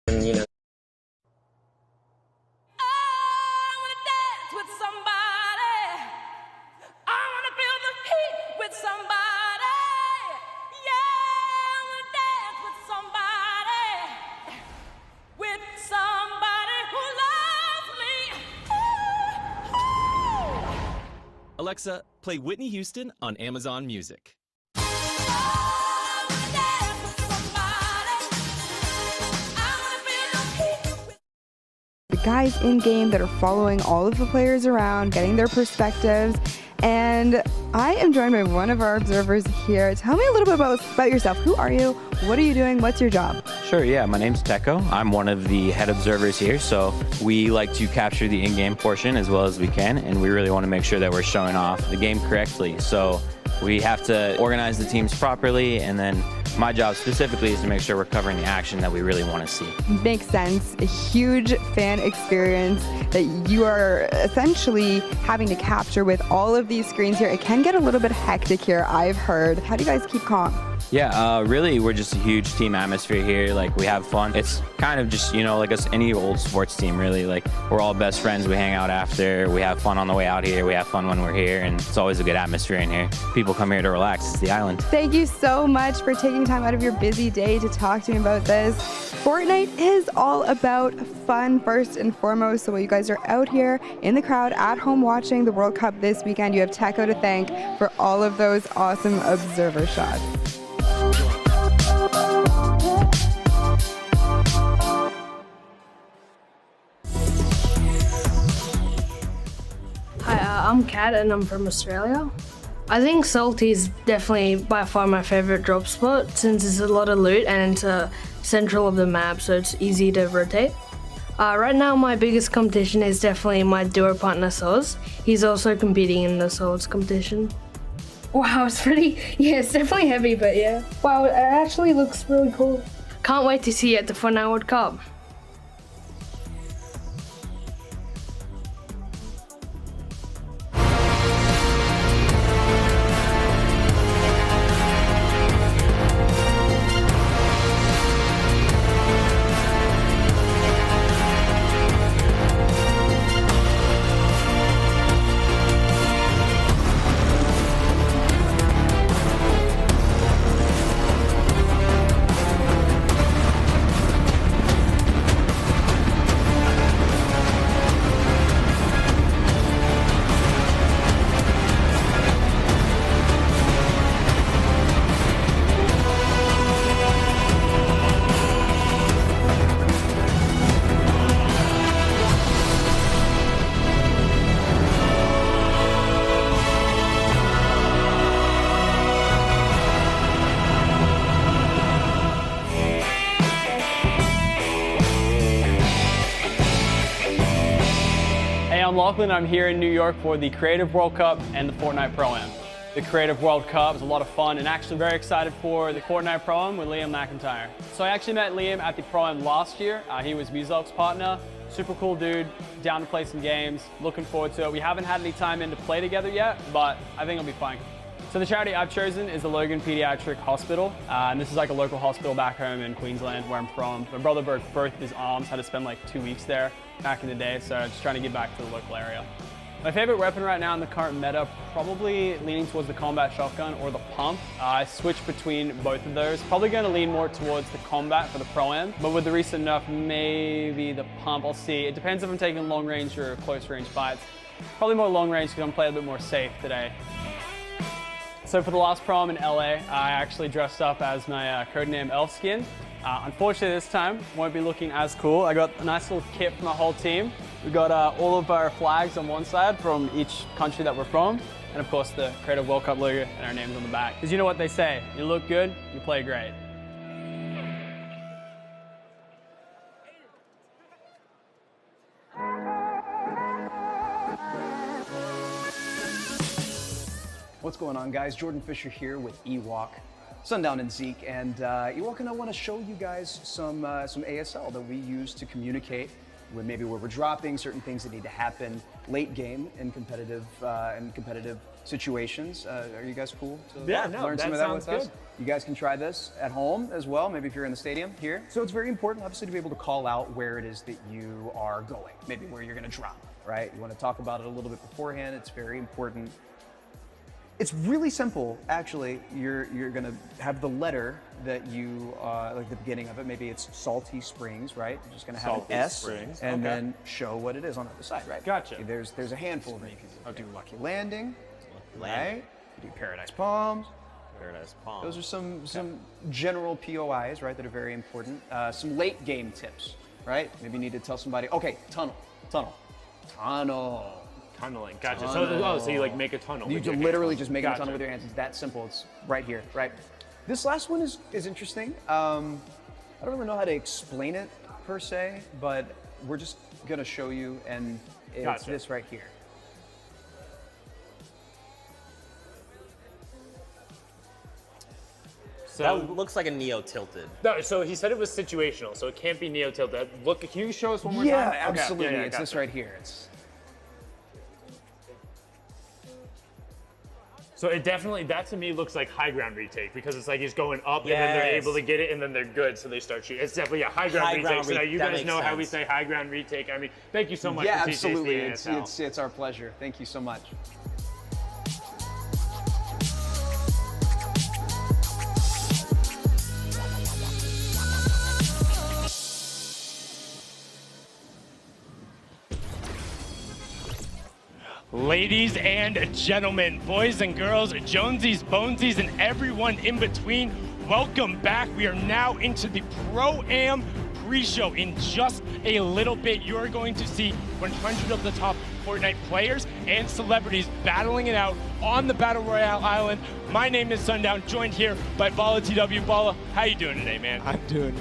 And, you know. Alexa, play Whitney Houston on Amazon Music. The guys in game that are following all of the players around, getting their perspectives. And I am joined by one of our observers here. Tell me a little bit about yourself. Who are you? What are you doing? What's your job? Sure, yeah, my name's Teko. I'm one of the head observers here, so we like to capture the in-game portion as well as we can, and we really want to make sure that we're showing off the game correctly. So we have to organize the teams properly, and then my job specifically is to make sure we're covering the action that we really want to see. Makes sense. A huge fan experience that you are essentially having to capture with all of these screens here. It can get a little bit hectic here, I've heard. How do you guys keep calm? Yeah, really, we're just a huge team atmosphere here. Like, we have fun. It's kind of just, you know, like any old sports team, really. Like, we're all best friends. We hang out after. We have fun on the way out here. We have fun when we're here, and it's always a good atmosphere in here. People come here to relax. It's the island. Thank you so much for taking time out of your busy day to talk to me about this. Fortnite is all about fun first and foremost. So while you guys are out here in the crowd at home watching the World Cup this weekend, you have Teko to thank for all of those awesome observer shots. Hi, I'm Kat and I'm from Australia. I think Salty is definitely by far my favourite drop spot since it's a lot of loot and it's central of the map, so it's easy to rotate. Right now my biggest competition is definitely my duo partner Soz. He's also competing in the Swords competition. Wow, it's it's definitely heavy, but yeah. Wow, it actually looks really cool. Can't wait to see you at the Fortnite World Cup. I'm Lachlan. I'm here in New York for the Creative World Cup and the Fortnite Pro-Am. The Creative World Cup is a lot of fun and actually very excited for the Fortnite Pro-Am with Liam McIntyre. So I actually met Liam at the Pro-Am last year. He was Muselk's partner. Super cool dude, down to play some games. Looking forward to it. We haven't had any time in to play together yet, but I think it'll be fine. So the charity I've chosen is the Logan Pediatric Hospital. And this is like a local hospital back home in Queensland where I'm from. My brother broke both his arms, had to spend like 2 weeks there back in the day, so just trying to get back to the local area. My favorite weapon right now in the current meta, probably leaning towards the combat shotgun or the pump. I switch between both of those. Probably going to lean more towards the combat for the Pro-Am, but with the recent nerf, maybe the pump, I'll see. It depends if I'm taking long range or close range fights. Probably more long range because I'm playing a bit more safe today. So for the last Pro-Am in LA, I actually dressed up as my codename Elf skin. Unfortunately this time, won't be looking as cool. I got a nice little kit for my whole team. We got all of our flags on one side from each country that we're from, and of course the Creative World Cup logo and our names on the back. Because you know what they say, you look good, you play great. What's going on, guys? Jordan Fisher here with Ewok, Sundown and Zeke, and Ewok and I want to show you guys some ASL that we use to communicate maybe where we're dropping, certain things that need to happen late game in competitive situations. Are you guys cool to learn some of that with us? You guys can try this at home as well, maybe if you're in the stadium here. So it's very important, obviously, to be able to call out where it is that you are going, maybe where you're gonna drop, right? You wanna talk about it a little bit beforehand. It's very important. It's really simple, actually. You're gonna have the letter that you, like the beginning of it, maybe it's Salty Springs, right? You're just gonna have Salty an S Springs, and then show what it is on the other side, right? Gotcha. There's a handful of them. You can do Lucky Landing, right? You do Paradise Palms. Paradise Palm. Those are some general POIs, right, that are very important. Some late game tips, right? Maybe you need to tell somebody, okay, tunnel. Tunneling, gotcha. So you like make a tunnel. You with your literally hands. just make a tunnel with your hands. It's that simple. It's right here, right? This last one is interesting. I don't really know how to explain it per se, but we're just gonna show you, and it's this right here. So That looks like a Neo tilted. no, so he said it was situational, so it can't be Neo tilted. Look, can you show us one more Yeah, time? Okay, absolutely. yeah, It's this gotcha. right here. So it definitely, that to me looks like high ground retake, because it's like he's going up and then they're able to get it and then they're good, so they start shooting. It's definitely a high ground retake. So now you guys know how we say high ground retake. I mean, thank you so much Yeah, for teaching us absolutely. the ASL. It's our pleasure. Thank you so much. Ladies and gentlemen, boys and girls, Jonesies, Bonesies, and everyone in between, welcome back. We are now into the Pro-Am pre-show. In just a little bit, you're going to see 100 of the top Fortnite players and celebrities battling it out on the Battle Royale Island. My name is Sundown, joined here by Bala TW. Bala, how you doing today, man? I'm doing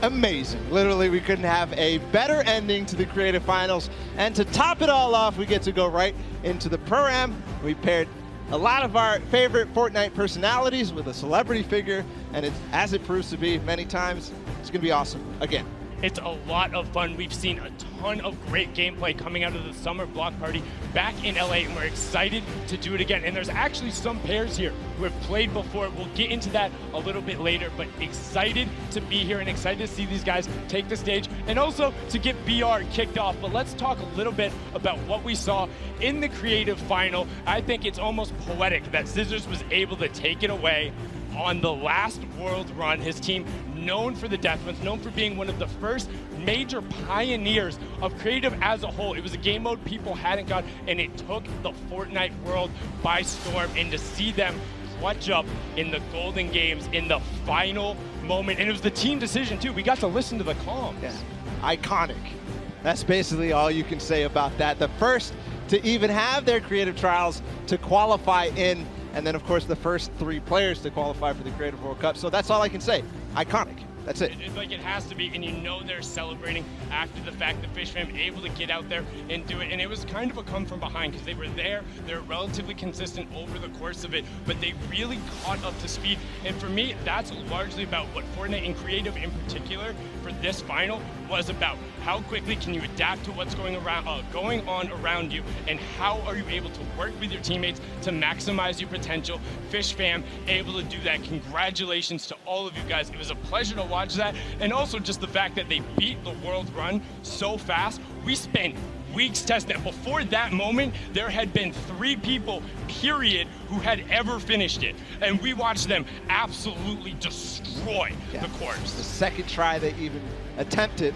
amazing. Literally, we couldn't have a better ending to the creative finals. And to top it all off, we get to go right into the Pro-Am. We paired a lot of our favorite Fortnite personalities with a celebrity figure, and it's, as it proves to be many times, it's gonna be awesome again. It's a lot of fun. We've seen a ton of great gameplay coming out of the summer block party back in LA, and we're excited to do it again. And there's actually some pairs here who have played before. We'll get into that a little bit later, but excited to be here and excited to see these guys take the stage and also to get BR kicked off. But let's talk a little bit about what we saw in the creative final. I think it's almost poetic that Scissors was able to take it away on the last world run. His team, known for the Deathmatch, known for being one of the first major pioneers of creative as a whole. It was a game mode people hadn't got, and it took the Fortnite world by storm. And to see them clutch up in the Golden Games in the final moment, and it was the team decision too. We got to listen to the comms. Yeah. Iconic. That's basically all you can say about that. The first to even have their creative trials to qualify in, and then of course the first 3 players to qualify for the Creative World Cup. So that's all I can say. Iconic. That's it. It's like it has to be, and you know they're celebrating after the fact that Fish Fam able to get out there and do it. And it was kind of a come from behind because they were there. They're relatively consistent over the course of it, but they really caught up to speed. And for me, that's largely about what Fortnite and creative in particular for this final was about. How quickly can you adapt to what's going on around you, and how are you able to work with your teammates to maximize your potential? Fish Fam able to do that. Congratulations to all of you guys. It was a pleasure to watch that, and also just the fact that they beat the world run so fast. We spent weeks testing it. Before that moment, there had been 3 people, period, who had ever finished it, and we watched them absolutely destroy the course. The second try they even attempted,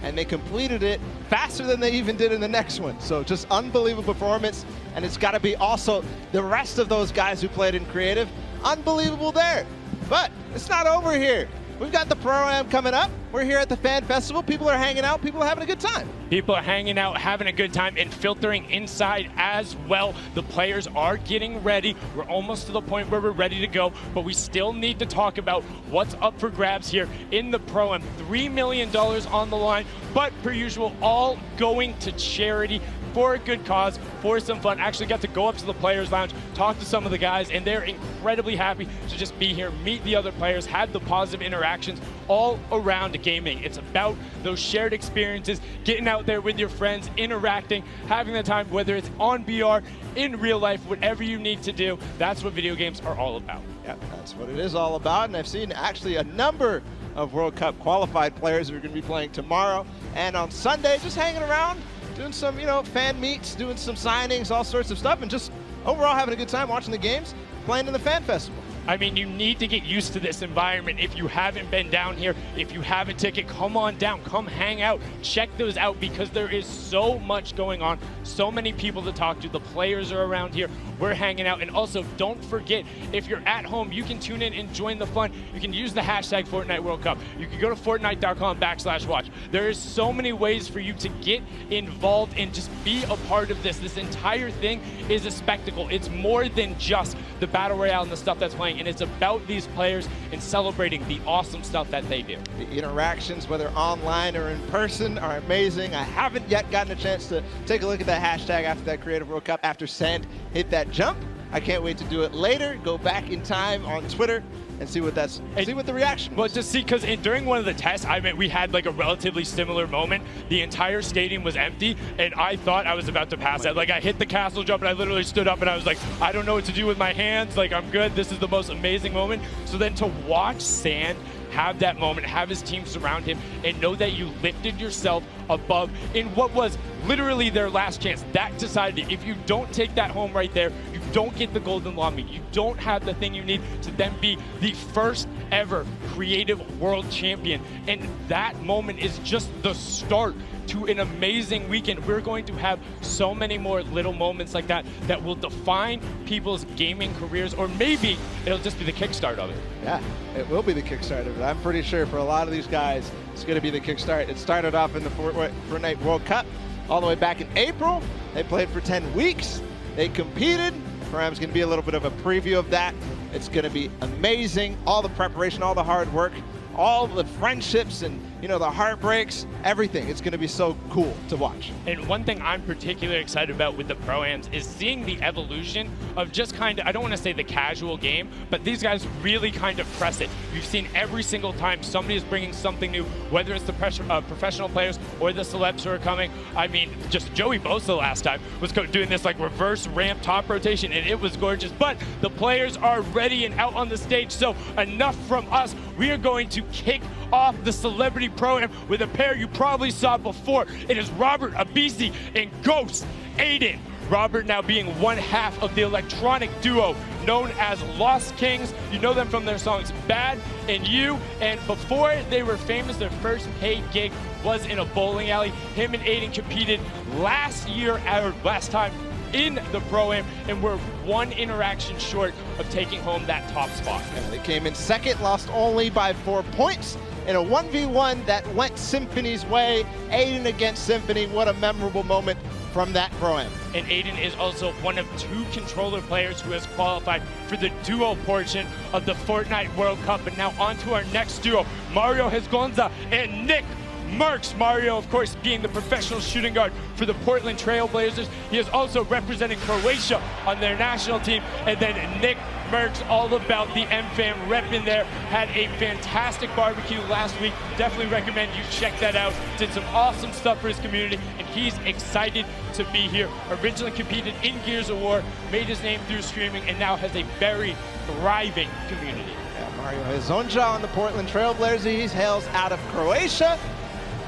and they completed it faster than they even did in the next one. So just unbelievable performance, and it's got to be also the rest of those guys who played in creative, unbelievable there. But it's not over here. We've got the Pro-Am coming up. We're here at the Fan Festival. People are hanging out. People are having a good time. People are hanging out, having a good time, and filtering inside as well. The players are getting ready. We're almost to the point where we're ready to go, but we still need to talk about what's up for grabs here in the Pro-Am. $3 million on the line, but per usual, all going to charity. for a good cause, for some fun. Actually got to go up to the Players Lounge, talk to some of the guys, and they're incredibly happy to just be here, meet the other players, have the positive interactions all around gaming. It's about those shared experiences, getting out there with your friends, interacting, having the time, whether it's on VR, in real life, whatever you need to do. That's what video games are all about. Yeah, that's what it is all about. And I've seen actually a number of World Cup qualified players who are going to be playing tomorrow and on Sunday, just hanging around, doing some, fan meets, doing some signings, all sorts of stuff, and just overall having a good time watching the games, playing in the fan festival. I mean, you need to get used to this environment. If you haven't been down here, if you have a ticket, come on down, come hang out, check those out, because there is so much going on, so many people to talk to. The players are around here, we're hanging out. And also, don't forget, if you're at home, you can tune in and join the fun. You can use the hashtag Fortnite World Cup. You can go to Fortnite.com/watch. There is so many ways for you to get involved and just be a part of this. This entire thing is a spectacle. It's more than just the Battle Royale and the stuff that's playing. And it's about these players and celebrating the awesome stuff that they do. The interactions, whether online or in person, are amazing. I haven't yet gotten a chance to take a look at that hashtag after that Creative World Cup, after Sand hit that jump. I can't wait to do it later, go back in time on Twitter and see what the reaction was. Well, just see, because during one of the tests, we had like a relatively similar moment. The entire stadium was empty, and I thought I was about to pass out. Like, I hit the castle jump, and I literally stood up, and I was like, I don't know what to do with my hands. Like, I'm good. This is the most amazing moment. So then to watch Sand have that moment, have his team surround him, and know that you lifted yourself above in what was literally their last chance. That decided it. If you don't take that home right there, you don't get the golden lobby. You don't have the thing you need to then be the first ever creative world champion. And that moment is just the start to an amazing weekend. We're going to have so many more little moments like that that will define people's gaming careers, or maybe it'll just be the kickstart of it. Yeah, it will be the kickstart of it. I'm pretty sure for a lot of these guys, it's going to be the kickstart. It started off in the Fortnite World Cup all the way back in April. They played for 10 weeks. They competed. Program's going to be a little bit of a preview of that. It's going to be amazing. All the preparation, all the hard work, all the friendships and, the heartbreaks, everything. It's going to be so cool to watch. And one thing I'm particularly excited about with the Pro-Ams is seeing the evolution of just kind of, I don't want to say the casual game, but these guys really kind of press it. You've seen every single time somebody is bringing something new, whether it's the professional players or the celebs who are coming. I mean, just Joey Bosa last time was doing this like reverse ramp top rotation, and it was gorgeous. But the players are ready and out on the stage, so enough from us. We are going to kick off the Celebrity Pro-Am with a pair you probably saw before. It is Robert Abisi and Ghost Aiden. Robert now being one half of the electronic duo known as Lost Kings. You know them from their songs Bad and You, and before they were famous, their first paid gig was in a bowling alley. Him and Aiden competed last time in the Pro-Am, and we're one interaction short of taking home that top spot. Yeah, they came in second, lost only by 4 points in a 1v1 that went Symphony's way. Aiden against Symphony, what a memorable moment from that Pro-Am. And Aiden is also one of 2 controller players who has qualified for the duo portion of the Fortnite World Cup. And now on to our next duo, Mario Hezgonza and Nick Merckx. Mario, of course, being the professional shooting guard for the Portland Trail Blazers. He is also representing Croatia on their national team. And then Nick Merckx, all about the M-Fam rep in there. Had a fantastic barbecue last week. Definitely recommend you check that out. Did some awesome stuff for his community, and he's excited to be here. Originally competed in Gears of War, made his name through streaming, and now has a very thriving community. Yeah, Mario Hezgonza on the Portland Trail Blazers. He hails out of Croatia.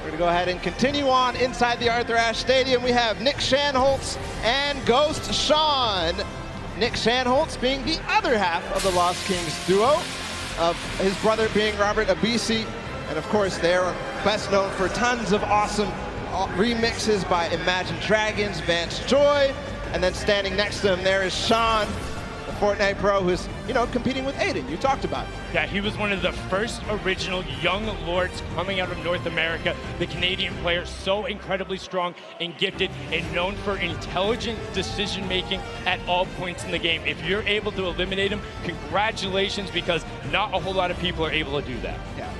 We're going to go ahead and continue on inside the Arthur Ashe Stadium. We have Nick Shanholtz and Ghost Sean. Nick Shanholtz being the other half of the Lost Kings duo, of his brother being Robert Abisi. And of course, they're best known for tons of awesome remixes by Imagine Dragons, Vance Joy. And then standing next to him, there is Sean, the Fortnite pro, who's, competing with Aiden. You talked about it. Yeah, he was one of the first original young lords coming out of North America. The Canadian player, so incredibly strong and gifted and known for intelligent decision-making at all points in the game. If you're able to eliminate him, congratulations, because not a whole lot of people are able to do that. Yeah.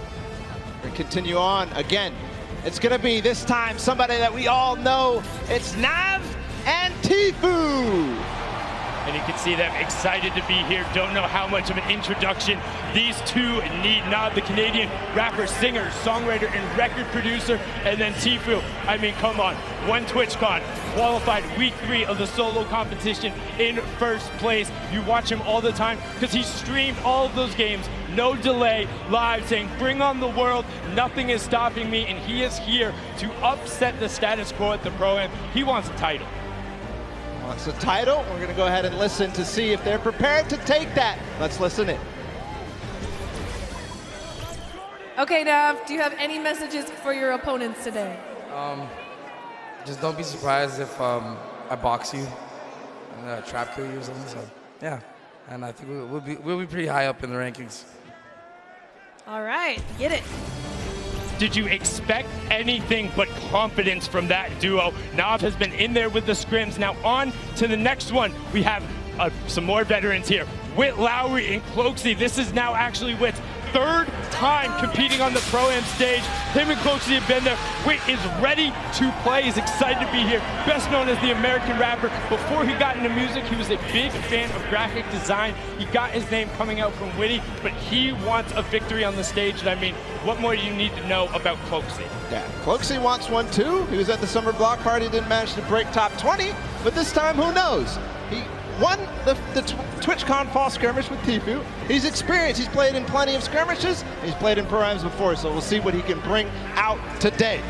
We continue on again. It's going to be this time somebody that we all know. It's Nav and Tfue. And you can see them excited to be here. Don't know how much of an introduction these two need. Nav, the Canadian rapper, singer, songwriter, and record producer, and then Tfue. I mean, come on. One TwitchCon, qualified week 3 of the solo competition in first place. You watch him all the time because he streamed all of those games, no delay, live, saying, bring on the world, nothing is stopping me, and he is here to upset the status quo at the Pro-Am. He wants a title. Wants a title. We're going to go ahead and listen to see if they're prepared to take that. Let's listen in. Okay, Nav, do you have any messages for your opponents today? Just don't be surprised if I box you and trap kill you or something. So yeah, and I think we'll be pretty high up in the rankings. All right, get it. Did you expect anything but confidence from that duo? Nav has been in there with the scrims. Now on to the next one. We have some more veterans here. Whit Lowry and Cloakzy. This is now actually Whit's 3rd time competing on the Pro-Am stage. Him and Cloakzy have been there. Whit is ready to play. He's excited to be here. Best known as the American rapper. Before he got into music, he was a big fan of graphic design. He got his name coming out from Witty, but he wants a victory on the stage. And I mean, what more do you need to know about Cloakzy? Yeah, Cloakzy wants one too. He was at the summer block party, didn't manage to break top 20, but this time, who knows? He won the TwitchCon fall skirmish with Tfue. He's experienced. He's played in plenty of skirmishes. He's played in Pro-Ams before, so we'll see what he can bring out today.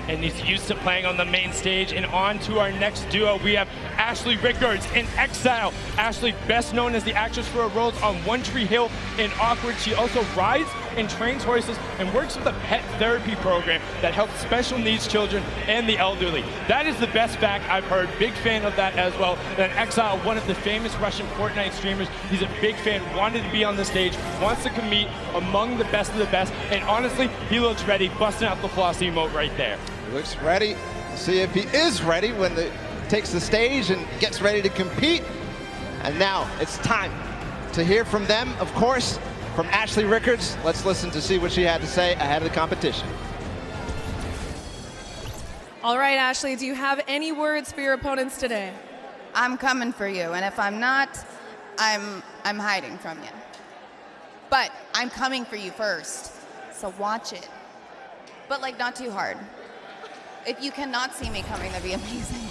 And he's used to playing on the main stage. And on to our next duo, we have Ashley Rickards in Exile. Ashley, best known as the actress for her roles on One Tree Hill and Awkward. She also rides and trains horses and works with a pet therapy program that helps special needs children and the elderly. That is the best fact I've heard. Big fan of that as well. And Exile, one of the famous Russian Fortnite streamers. He's a big fan, wanted to be on the stage, wants to compete among the best of the best. And honestly, he looks ready, busting out the floss emote right there. He looks ready. We'll see if he is ready when he takes the stage and gets ready to compete. And now it's time to hear from them, of course, from Ashley Rickards. Let's listen to see what she had to say ahead of the competition. All right, Ashley, do you have any words for your opponents today? I'm coming for you, and if I'm not, I'm hiding from you. But I'm coming for you first, so watch it. But like, not too hard. If you cannot see me coming, that'd be amazing.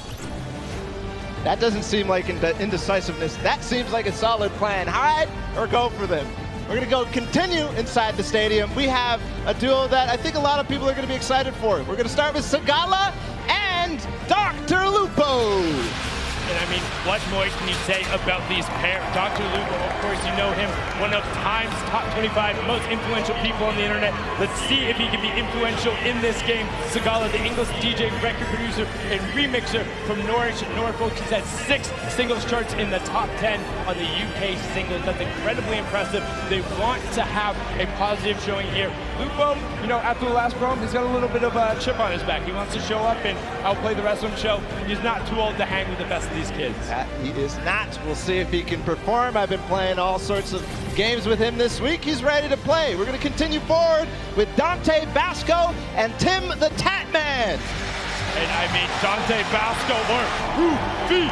That doesn't seem like indecisiveness. That seems like a solid plan. Hide or go for them. We're going to go continue inside the stadium. We have a duo that I think a lot of people are going to be excited for. We're going to start with Sagala and Dr. Lupo. And I mean, what more can you say about these pairs? Dr. Lupo, of course, you know him, one of Time's top 25 most influential people on the internet. Let's see if he can be influential in this game. Sagala, the English DJ, record producer, and remixer from Norwich, Norfolk. He's had 6 singles charts in the top 10 on the UK singles. That's incredibly impressive. They want to have a positive showing here. Lupo, you know, after the last Pro-Am, he's got a little bit of a chip on his back. He wants to show up and outplay the rest of them show. He's not too old to hang with the best of these kids. That he is not. We'll see if he can perform. I've been playing all sorts of games with him this week. He's ready to play. We're going to continue forward with Dante Basco and Tim the Tatman. And I mean, Dante Basco or Rufio.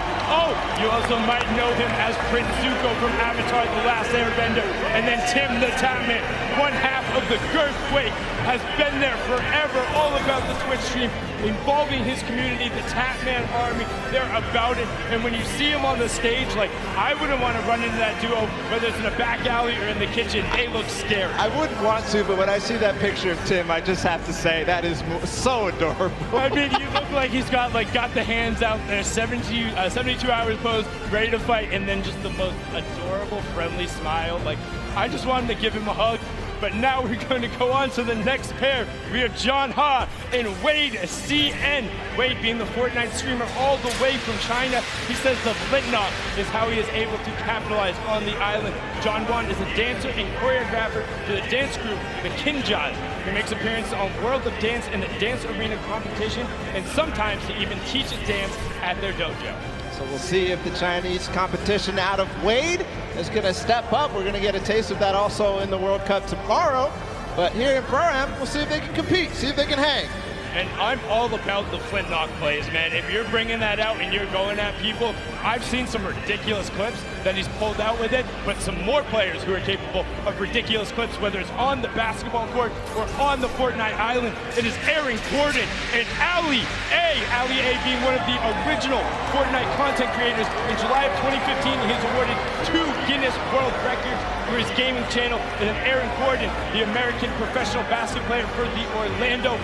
You also might know him as Prince Zuko from Avatar: The Last Airbender. And then Tim the Tatman, one half of the Girthquake, has been there forever, all about the Twitch stream, involving his community, the Tatman Army. They're about it. And when you see him on the stage, like, I wouldn't want to run into that duo, whether it's in a back alley or in the kitchen. They look scary. I wouldn't want to, but when I see that picture of Tim, I just have to say that is so adorable. I mean, he looked like he's got the hands out there, 72 hours pose, ready to fight, and then just the most adorable, friendly smile. Like, I just wanted to give him a hug. But now we're going to go on to the next pair. We have John Ha and Wade CN. Wade being the Fortnite streamer all the way from China. He says the Flintlock is how he is able to capitalize on the island. John Wan is a dancer and choreographer to the dance group, the Kinjaz. He makes appearances on World of Dance and the Dance Arena competition, and sometimes he even teaches dance at their dojo. So we'll see if the Chinese competition out of Wade is going to step up. We're going to get a taste of that also in the World Cup tomorrow. But here in Pro-Am, we'll see if they can compete, see if they can hang. And I'm all about the flintlock plays, man. If you're bringing that out and you're going at people, I've seen some ridiculous clips that he's pulled out with it, but some more players who are capable of ridiculous clips, whether it's on the basketball court or on the Fortnite island. It is Aaron Gordon and Ali A. Ali A being one of the original Fortnite content creators. In July of 2015, he's awarded 2 Guinness World Records for his gaming channel. And then Aaron Gordon, the American professional basketball player for the Orlando.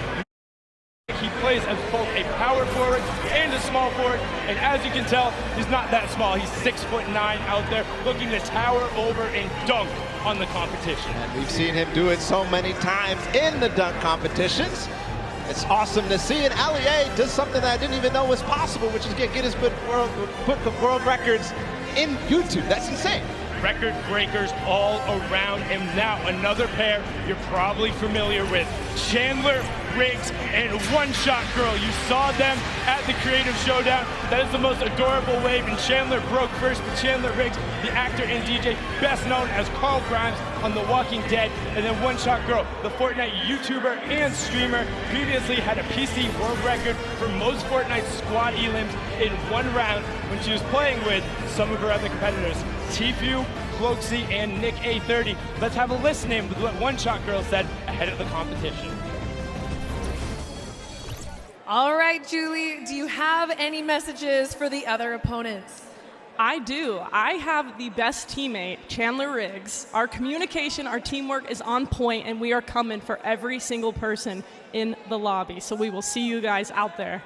He plays as both a power forward and a small forward, and as you can tell, he's not that small. He's 6'9" out there, looking to tower over and dunk on the competition. And we've seen him do it so many times in the dunk competitions. It's awesome to see, and Ali A does something that I didn't even know was possible, which is get Guinness Book of World Records in YouTube. That's insane. Record breakers all around him. Now another pair you're probably familiar with, Chandler Riggs and One Shot Girl. You saw them at the Creative Showdown. That is the most adorable wave, and Chandler broke first, but Chandler Riggs, the actor and DJ, best known as Carl Grimes on The Walking Dead, and then One Shot Girl, the Fortnite YouTuber and streamer, previously had a PC world record for most Fortnite squad elims in one round when she was playing with some of her other competitors, Tfue, Cloaksy, and Nick A30. Let's have a listen in with what One Shot Girl said ahead of the competition. All right, Julie, do you have any messages for the other opponents? I do. I have the best teammate, Chandler Riggs. Our communication, our teamwork is on point, and we are coming for every single person in the lobby. So we will see you guys out there.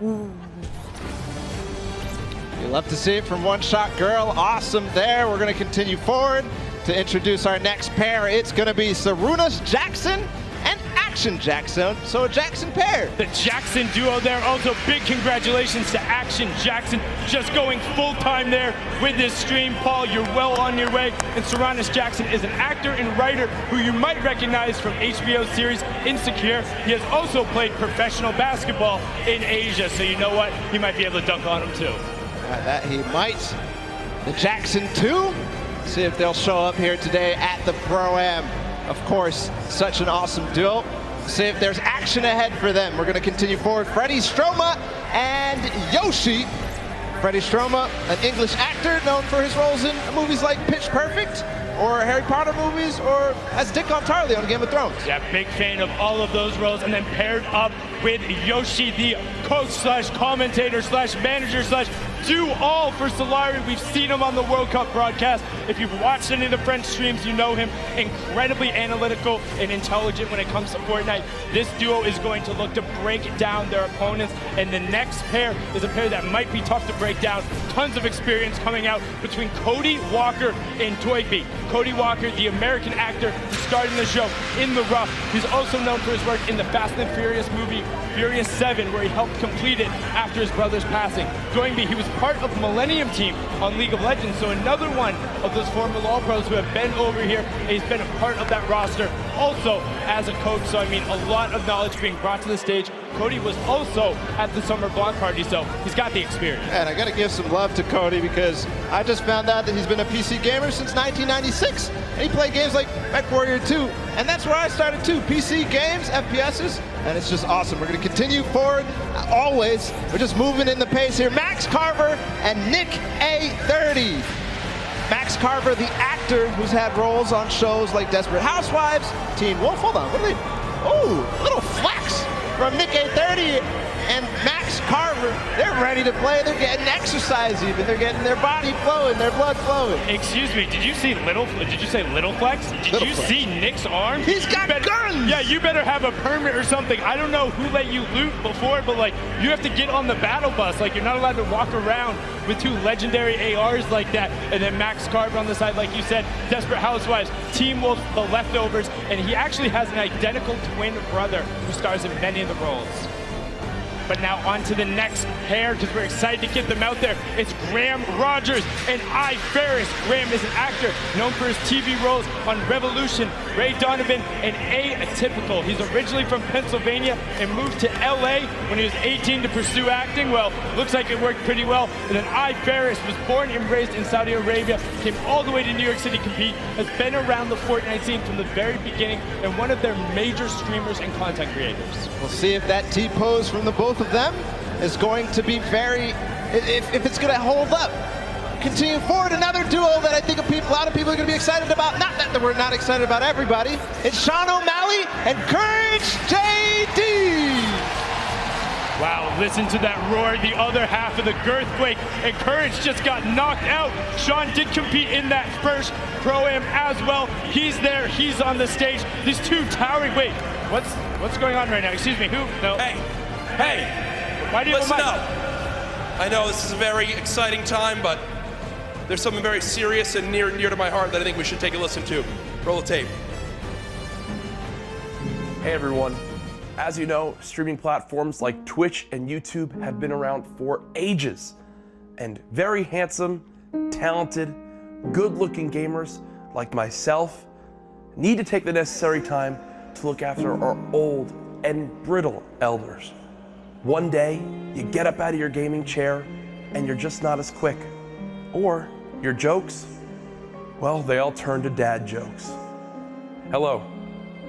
You love to see it from One Shot Girl. Awesome there. We're going to continue forward to introduce our next pair. It's going to be Sarunas Jackson and Action Jackson. So a Jackson pair. The Jackson duo there. Also big congratulations to Action Jackson, just going full time there with this stream. Paul, you're well on your way. And Sarunas Jackson is an actor and writer who you might recognize from HBO series Insecure. He has also played professional basketball in Asia, so you know what? He might be able to dunk on him too. That he might. The Jackson 2. See if they'll show up here today at the Pro-Am. Of course, such an awesome duo. See if there's action ahead for them. We're going to continue forward. Freddie Stroma and Yoshi. Freddie Stroma, an English actor known for his roles in movies like Pitch Perfect, or Harry Potter movies, or as Dick Tarly on Game of Thrones. Yeah, big fan of all of those roles. And then paired up with Yoshi, the coach slash commentator slash manager slash do all for Solari. We've seen him on the World Cup broadcast. If you've watched any of the French streams, you know him. Incredibly analytical and intelligent when it comes to Fortnite. This duo is going to look to break down their opponents. And the next pair is a pair that might be tough to break down. Tons of experience coming out between Cody Walker and Toyby. Cody Walker, the American actor who starred in the show In the Rough. He's also known for his work in the Fast and Furious movie Furious 7, where he helped complete it after his brother's passing. Toynbee, he was part of Millennium Team on League of Legends, so another one of those former LoL pros who have been over here, and he's been a part of that roster also as a coach. So I mean, a lot of knowledge being brought to the stage. Cody was also at the summer block party, so he's got the experience. And I got to give some love to Cody, because I just found out that he's been a PC gamer since 1996, and he played games like MechWarrior 2, and that's where I started too. PC games, FPSs, and it's just awesome. We're going to continue forward always. We're just moving in the pace here. Max Carver and Nick A30. Max Carver, the actor who's had roles on shows like Desperate Housewives, Teen Wolf. Hold on, what are they? Oh, little flex from Nick A30 and Max Carver. They're ready to play. They're getting exercise even. They're getting their body flowing, their blood flowing. Excuse me, did you say little flex? Did you see Nick's arm? He's got guns! Yeah, you better have a permit or something. I don't know who let you loot before, but like, you have to get on the battle bus. Like, you're not allowed to walk around with 2 legendary ARs like that. And then Max Carver on the side, like you said, Desperate Housewives, Team Wolf, The Leftovers, and he actually has an identical twin brother who stars in many of the roles. But now on to the next pair, because we're excited to get them out there. It's Graham Rogers and I Ferris. Graham is an actor known for his TV roles on Revolution, Ray Donovan, and Atypical. He's originally from Pennsylvania and moved to LA when he was 18 to pursue acting. Well, looks like it worked pretty well. And then I Ferris was born and raised in Saudi Arabia, came all the way to New York City to compete, has been around the Fortnite scene from the very beginning, and one of their major streamers and content creators. We'll see if that T-pose from the both of them is going to be if it's going to hold up. Continue forward, another duo that I think a lot of people are going to be excited about. Not that we're not excited about everybody. It's Sean O'Malley and Courage JD. Wow, listen to that roar, the other half of the Girthquake, and Courage just got knocked out. Sean did compete in that first Pro-Am as well. He's there, he's on the stage. These two towering, wait, what's going on right now? Excuse me, who? No. Hey, why do you listen up. I know this is a very exciting time, but there's something very serious and near to my heart that I think we should take a listen to. Roll the tape. Hey everyone. As you know, streaming platforms like Twitch and YouTube have been around for ages. And very handsome, talented, good-looking gamers like myself need to take the necessary time to look after our old and brittle elders. One day, you get up out of your gaming chair and you're just not as quick. Or your jokes, well, they all turn to dad jokes. Hello,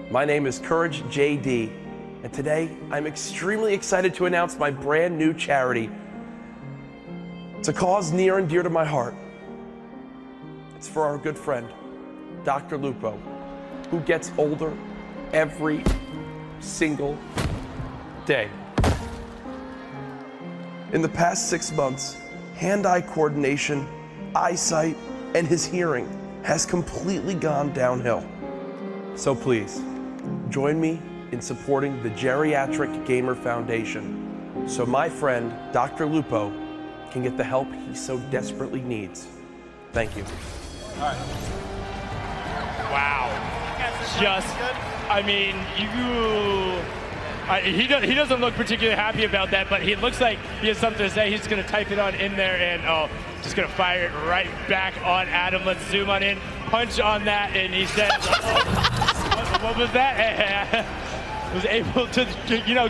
my name is Courage JD, and today I'm extremely excited to announce my brand new charity. It's a cause near and dear to my heart. It's for our good friend, Dr. Lupo, who gets older every single day. In the past 6 months, hand-eye coordination, eyesight, and his hearing has completely gone downhill. So please, join me in supporting the Geriatric Gamer Foundation so my friend, Dr. Lupo, can get the help he so desperately needs. Thank you. All right. Wow. Just, I mean, he doesn't look particularly happy about that, but he looks like he has something to say. He's going to type it on in there and, just going to fire it right back on Adam. Let's zoom on in, punch on that, and he says, what was that? Was able to,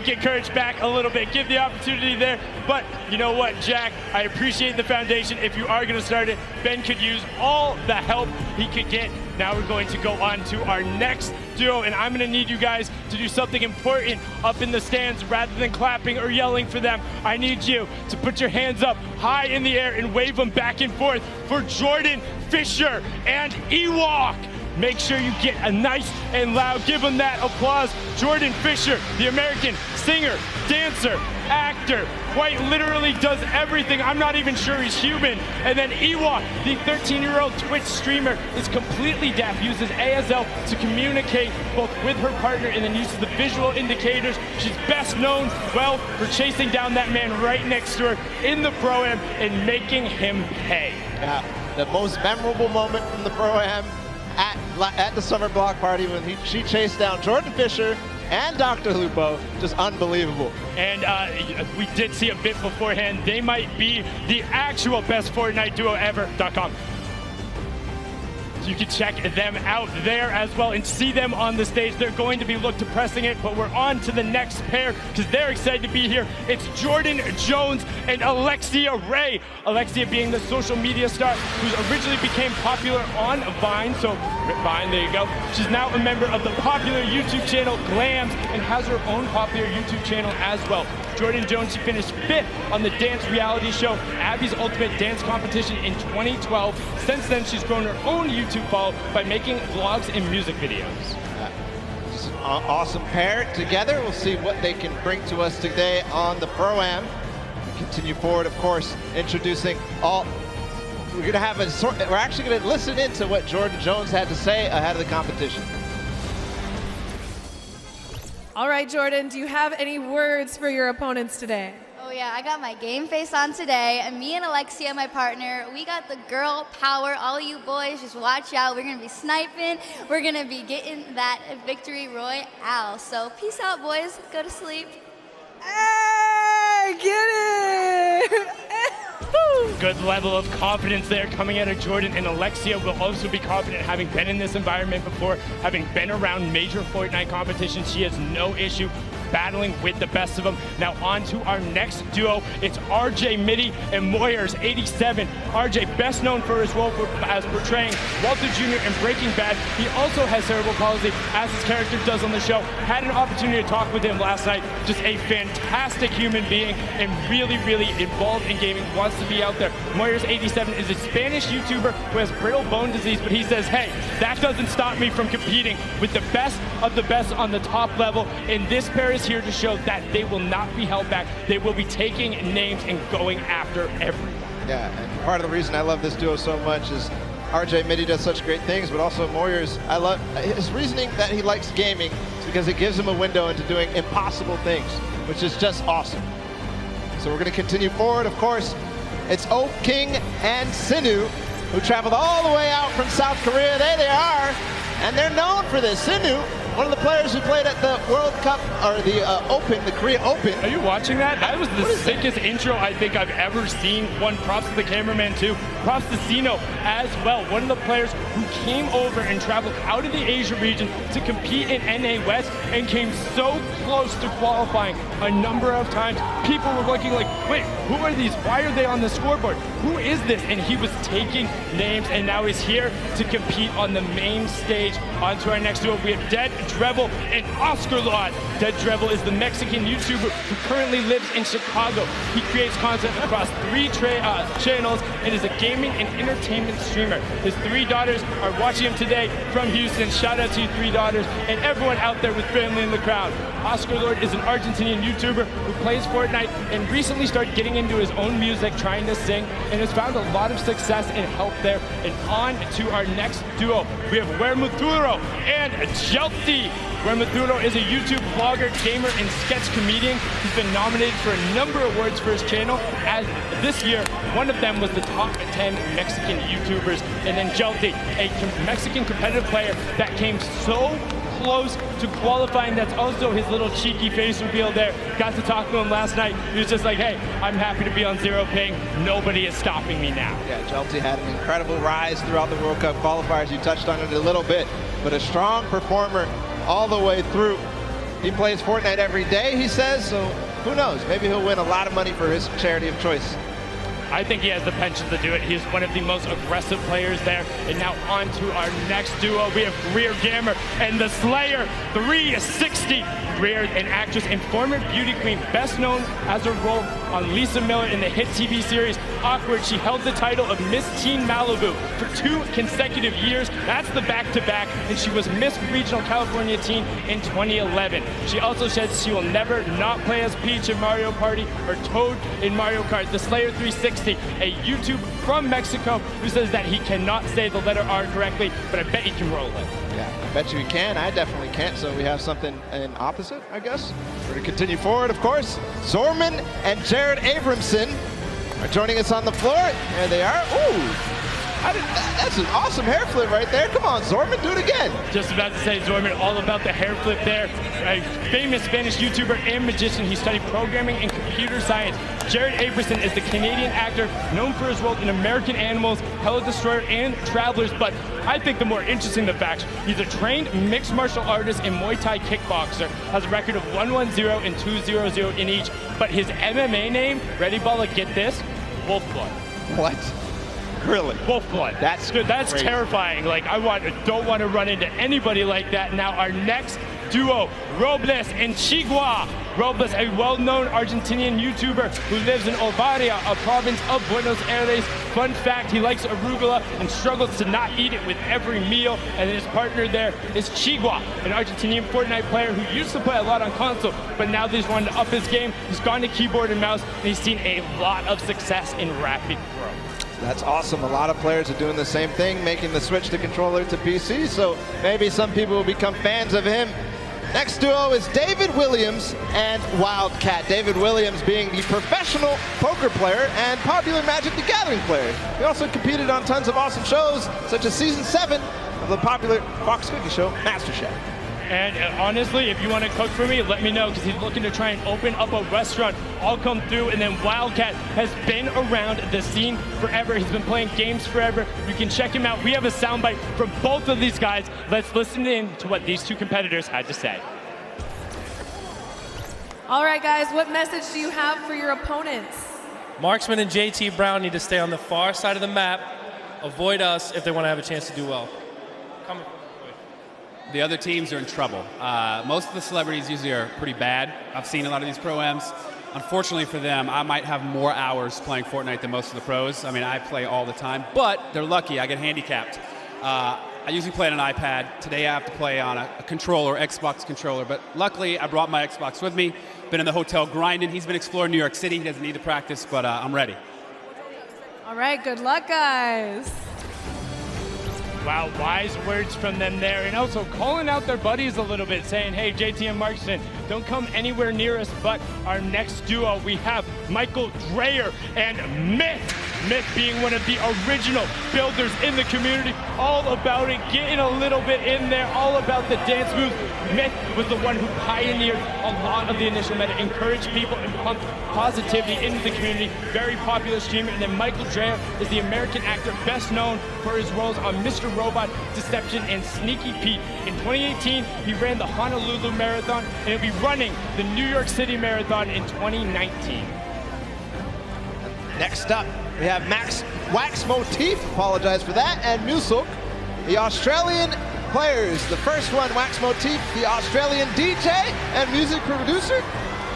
get Courage back a little bit, give the opportunity there. But you know what, Jack, I appreciate the foundation. If you are going to start it, Ben could use all the help he could get. Now we're going to go on to our next duo, and I'm going to need you guys to do something important up in the stands. Rather than clapping or yelling for them, I need you to put your hands up high in the air and wave them back and forth for Jordan Fisher and Ewok. Make sure you get a nice and loud, give him that applause. Jordan Fisher, the American singer, dancer, actor, quite literally does everything. I'm not even sure he's human. And then Ewok, the 13-year-old Twitch streamer, is completely deaf, uses ASL to communicate both with her partner and then uses the visual indicators. She's best known, well, for chasing down that man right next to her in the Pro-Am and making him pay. Yeah, the most memorable moment from the Pro-Am at the summer block party when she chased down Jordan Fisher and Dr. Lupo, just unbelievable. And we did see a bit beforehand. They might be the actual best Fortnite duo ever.com. You can check them out there as well and see them on the stage. They're going to be looked to pressing it, but we're on to the next pair because they're excited to be here. It's Jordan Jones and Alexia Ray. Alexia being the social media star who originally became popular on Vine, so Vine, there you go. She's now a member of the popular YouTube channel Glams and has her own popular YouTube channel as well. Jordan Jones, she finished 5th on the dance reality show Abby's Ultimate Dance Competition in 2012. Since then, she's grown her own YouTube follow by making vlogs and music videos. Just an awesome pair together. We'll see what they can bring to us today on the Pro-Am. We continue forward, of course, introducing all. We're actually going to listen into what Jordan Jones had to say ahead of the competition. All right, Jordan, do you have any words for your opponents today? Oh yeah, I got my game face on today, and me and Alexia, my partner, we got the girl power. All you boys, just watch out. We're gonna be sniping. We're gonna be getting that victory royale. So peace out, boys. Go to sleep. Hey! Good level of confidence there coming out of Jordan, and Alexia will also be confident having been in this environment before, having been around major Fortnite competitions. She has no issue battling with the best of them. Now on to our next duo. It's RJ Mitty and Moyers 87. RJ, best known for his role as portraying Walter Jr. in Breaking Bad. He also has cerebral palsy, as his character does on the show. Had an opportunity to talk with him last night. Just a fantastic human being and really, really involved in gaming, wants to be out there. Moyers 87 is a Spanish YouTuber who has brittle bone disease, but he says, hey, that doesn't stop me from competing with the best of the best on the top level. And this pair is here to show that they will not be held back. They will be taking names and going after everyone. Yeah, and part of the reason I love this duo so much is RJ Mitty does such great things, but also Moyers, I love his reasoning that he likes gaming is because it gives him a window into doing impossible things, which is just awesome. So we're going to continue forward. Of course, it's Oak King and Sinu, who traveled all the way out from South Korea. There they are, and they're known for this. Sinu, one of the players who played at the World Cup, or the Open, the Korea Open. Are you watching that? That was the sickest intro I think I've ever seen. One, props to the cameraman too. Props to Sino as well. One of the players who came over and traveled out of the Asia region to compete in NA West and came so close to qualifying a number of times. People were looking like, wait, who are these? Why are they on the scoreboard? Who is this? And he was taking names, and now he's here to compete on the main stage. On to our next duo, we have Dead Drevel and Oscar Lot. Dead Drevel is the Mexican YouTuber who currently lives in Chicago. He creates content across 3 channels and is a gaming and entertainment streamer. His 3 daughters are watching him today from Houston. Shout out to you 3 daughters and everyone out there with family in the crowd. Oscar Lord is an Argentinian YouTuber who plays Fortnite and recently started getting into his own music, trying to sing, and has found a lot of success and help there. And on to our next duo, we have Wermuturo and Jelty. Wermuturo is a YouTube vlogger, gamer, and sketch comedian. He's been nominated for a number of awards for his channel, as this year, one of them was the top 10 Mexican YouTubers. And then Jelty, a Mexican competitive player that came so close to qualifying. That's also his little cheeky face reveal there. Got to talk to him last night. He was just like, hey, I'm happy to be on zero ping. Nobody is stopping me now. Yeah, Jelty had an incredible rise throughout the World Cup qualifiers. You touched on it a little bit, but a strong performer all the way through. He plays Fortnite every day, he says, so who knows? Maybe he'll win a lot of money for his charity of choice. I think he has the potential to do it. He's one of the most aggressive players there. And now on to our next duo. We have Greer Gamer and the Slayer 360. Greer, an actress and former beauty queen, best known as her role on Lisa Miller in the hit TV series Awkward. She held the title of Miss Teen Malibu for 2 consecutive years. That's the back-to-back. And she was Miss Regional California Teen in 2011. She also says she will never not play as Peach in Mario Party or Toad in Mario Kart. The Slayer 360, a YouTuber from Mexico who says that he cannot say the letter R correctly, but I bet he can roll it. Yeah, I bet you he can. I definitely can't. So we have something in opposite, I guess. We're going to continue forward, of course. Zorman and Jared Abramson are joining us on the floor. There they are. Ooh, that's an awesome hair flip right there. Come on, Zorman, do it again. Just about to say, Zorman, all about the hair flip there. A famous Spanish YouTuber and magician. He studied programming and computer science. Jared Abramson is the Canadian actor known for his role in American Animals, Hello Destroyer, and Travelers. But I think the more interesting the facts, he's a trained mixed martial artist and Muay Thai kickboxer, has a record of 1-1-0 and 2-0-0 in each. But his MMA name, ready, Balla, get this, Wolfblood. What? Really? Wolfblood. That's good. That's crazy. Terrifying. Like, don't want to run into anybody like that. Now our next duo, Robles and Chigua. Robles, a well-known Argentinian YouTuber who lives in Ovaria, a province of Buenos Aires. Fun fact, he likes arugula and struggles to not eat it with every meal. And his partner there is Chigua, an Argentinian Fortnite player who used to play a lot on console, but now that he's wanted to up his game, he's gone to keyboard and mouse, and he's seen a lot of success in rapid growth. That's awesome. A lot of players are doing the same thing, making the switch to controller to PC, so maybe some people will become fans of him. Next duo is David Williams and Wildcat. David Williams being the professional poker player and popular Magic the Gathering player. He also competed on tons of awesome shows, such as Season 7 of the popular Fox Cookie show, MasterChef. And honestly, if you want to cook for me, let me know, because he's looking to try and open up a restaurant. I'll come through. And then Wildcat has been around the scene forever. He's been playing games forever. You can check him out. We have a soundbite from both of these guys. Let's listen in to what these two competitors had to say. All right, guys, what message do you have for your opponents? Marksman and JT Brown need to stay on the far side of the map, avoid us if they want to have a chance to do well. Come. The other teams are in trouble. Most of the celebrities usually are pretty bad. I've seen a lot of these pro-ams. Unfortunately for them, I might have more hours playing Fortnite than most of the pros. I mean, I play all the time, but they're lucky. I get handicapped. I usually play on an iPad. Today I have to play on a controller, Xbox controller, but luckily I brought my Xbox with me. Been in the hotel grinding. He's been exploring New York City. He doesn't need the practice, but I'm ready. All right, good luck, guys. Wow, wise words from them there. And also calling out their buddies a little bit, saying, hey, JT and Marksman, don't come anywhere near us. But our next duo, we have Michael Dreyer and Myth. Myth being one of the original builders in the community, all about it, getting a little bit in there, all about the dance moves. Myth was the one who pioneered a lot of the initial meta, encouraged people and pumped positivity into the community. Very popular streamer. And then Michael Dreyer is the American actor best known for his roles on Mr. Robot, Deception, and Sneaky Pete. In 2018, he ran the Honolulu Marathon, and he'll be running the New York City Marathon in 2019. Next up, we have Max Wax Motif, apologize for that, and Musuk, the Australian players. The first one, Wax Motif, the Australian DJ and music producer.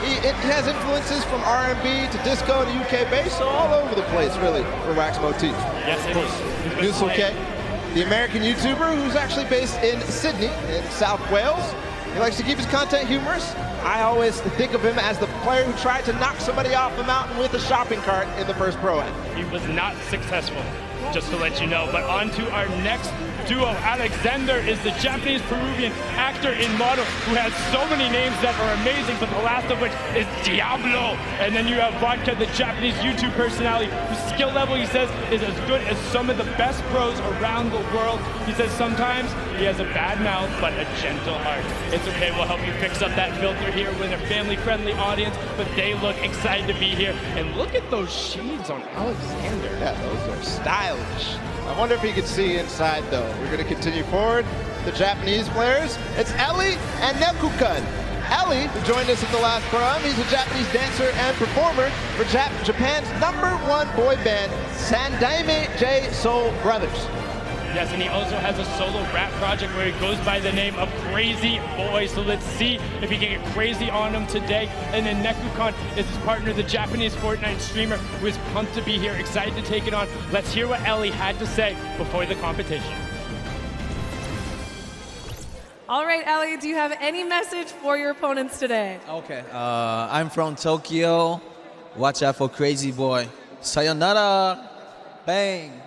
It has influences from R&B to disco to UK bass, so all over the place, really, for Wax Motif. Yes, of course. Musuk, the American YouTuber who's actually based in Sydney, in South Wales. He likes to keep his content humorous. I always think of him as the player who tried to knock somebody off the mountain with a shopping cart in the first Pro-Am. He was not successful, just to let you know. But on to our next duo. Alexander is the Japanese-Peruvian actor and model who has so many names that are amazing, but the last of which is Diablo. And then you have Vodka, the Japanese YouTube personality, whose skill level, he says, is as good as some of the best pros around the world. He says sometimes he has a bad mouth, but a gentle heart. It's okay, we'll help you fix up that filter here with a family-friendly audience, but they look excited to be here. And look at those shades on Alexander. Yeah, those are stylish. I wonder if he could see inside, though. We're going to continue forward. The Japanese players. It's Ellie and Nekukan. Ellie, who joined us in the last Pro-Am, he's a Japanese dancer and performer for Japan's #1 boy band, Sandaime J Soul Brothers. Yes, and he also has a solo rap project where he goes by the name of Crazy Boy. So let's see if he can get crazy on him today. And then Nekukan is his partner, the Japanese Fortnite streamer, who is pumped to be here, excited to take it on. Let's hear what Ellie had to say before the competition. All right, Ellie, do you have any message for your opponents today? Okay. I'm from Tokyo. Watch out for Crazy Boy. Sayonara. Bang.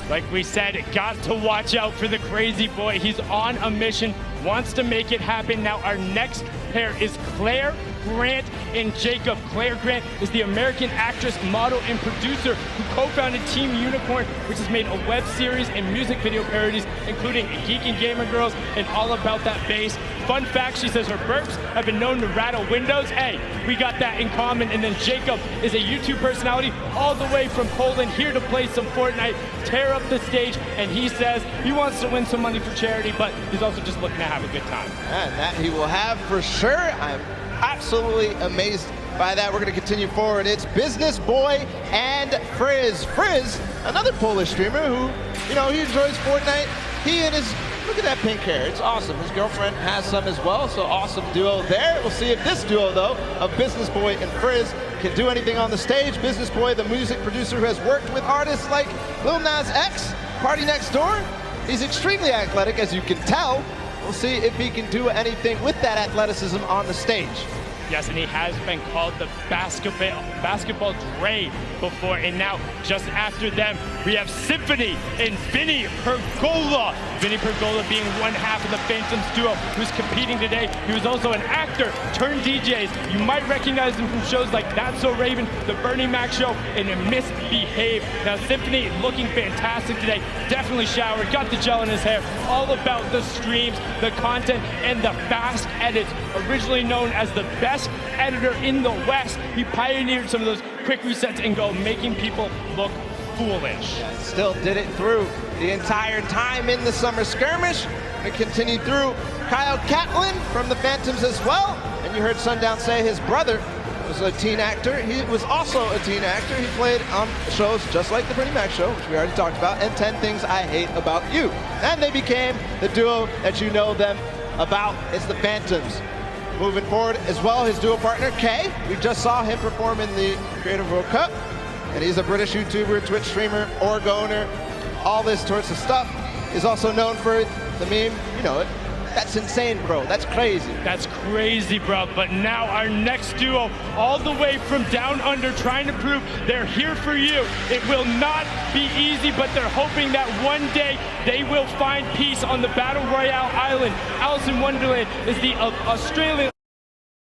Like we said, got to watch out for the Crazy Boy. He's on a mission, wants to make it happen. Now our next pair is Claire Grant and Jacob. Claire Grant is the American actress, model, and producer who co-founded Team Unicorn, which has made a web series and music video parodies, including Geek and Gamer Girls and All About That Bass. Fun fact, she says her burps have been known to rattle windows. Hey, we got that in common. And then Jacob is a YouTube personality all the way from Poland, here to play some Fortnite, tear up the stage, and he says he wants to win some money for charity, but he's also just looking to have a good time. And that he will have for sure. I'm absolutely amazed by that. We're going to continue forward. It's Business Boy and Frizz. Frizz, another Polish streamer who, you know, he enjoys Fortnite. He and his, look at that pink hair. It's awesome. His girlfriend has some as well, so awesome duo there. We'll see if this duo, though, of Business Boy and Frizz can do anything on the stage. Business Boy, the music producer who has worked with artists like Lil Nas X, Party Next Door. He's extremely athletic, as you can tell. We'll see if he can do anything with that athleticism on the stage. Yes, and he has been called the basketball Dre before. And now, just after them, we have Symphony and Vinny Pergola. Vinny Pergola being one half of the Phantoms duo who's competing today. He was also an actor turned DJs. You might recognize him from shows like That's So Raven, The Bernie Mac Show, and Misbehave. Now, Symphony looking fantastic today. Definitely showered, got the gel in his hair. All about the streams, the content, and the fast edits. Originally known as the best editor in the West, he pioneered some of those quick resets and go, making people look foolish. Still did it through the entire time in the summer skirmish. And continued through. Kyle Catlin from the Phantoms as well. And you heard Sundown say his brother was a teen actor. He was also a teen actor. He played on shows just like The Bernie Mac Show, which we already talked about, and 10 Things I Hate About You. And they became the duo that you know them about. It's the Phantoms. Moving forward as well, his duo partner, Kay. We just saw him perform in the Creative World Cup. And he's a British YouTuber, Twitch streamer, org owner, all this sorts of stuff. He's also known for the meme, you know it. That's insane, bro. That's crazy. That's crazy, bro. But now our next duo, all the way from down under, trying to prove they're here for you. It will not be easy, but they're hoping that one day they will find peace on the Battle Royale island. Alice in Wonderland is the Australian.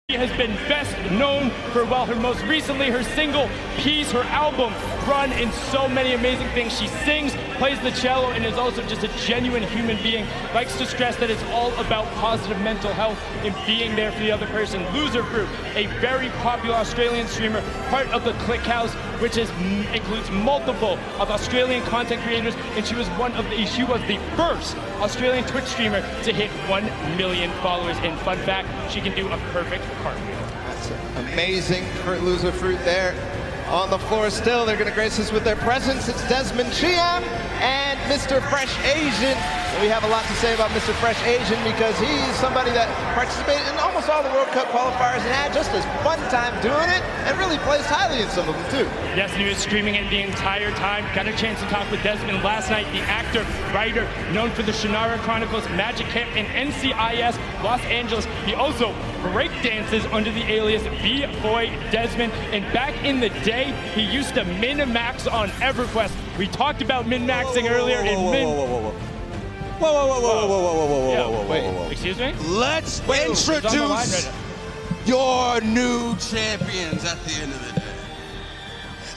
She has been best known for, well, her most recently, her single, Peace, her album, Run, and so many amazing things. She sings, plays the cello, and is also just a genuine human being. Likes to stress that it's all about positive mental health and being there for the other person. Loser Fruit, a very popular Australian streamer, part of the Click House, which includes multiple of Australian content creators, and she was the first Australian Twitch streamer to hit 1 million followers. And fun fact, she can do a perfect cartwheel. That's amazing for Loser Fruit there. On the floor still, they're going to grace us with their presence. It's Desmond Chiam and Mr. Fresh Asian. And we have a lot to say about Mr. Fresh Asian because he's somebody that participated in almost all the World Cup qualifiers and had just a fun time doing it and really placed highly in some of them too. Yes, and he was streaming it the entire time. Got a chance to talk with Desmond last night, the actor, writer, known for the Shannara Chronicles, Magic Camp, and NCIS Los Angeles. He also break dances under the alias B-Boy Desmond, and back in the day, he used to min-max on EverQuest. We talked about min-maxing earlier in min... Whoa. Excuse me? Let's introduce your new champions at the end of the day.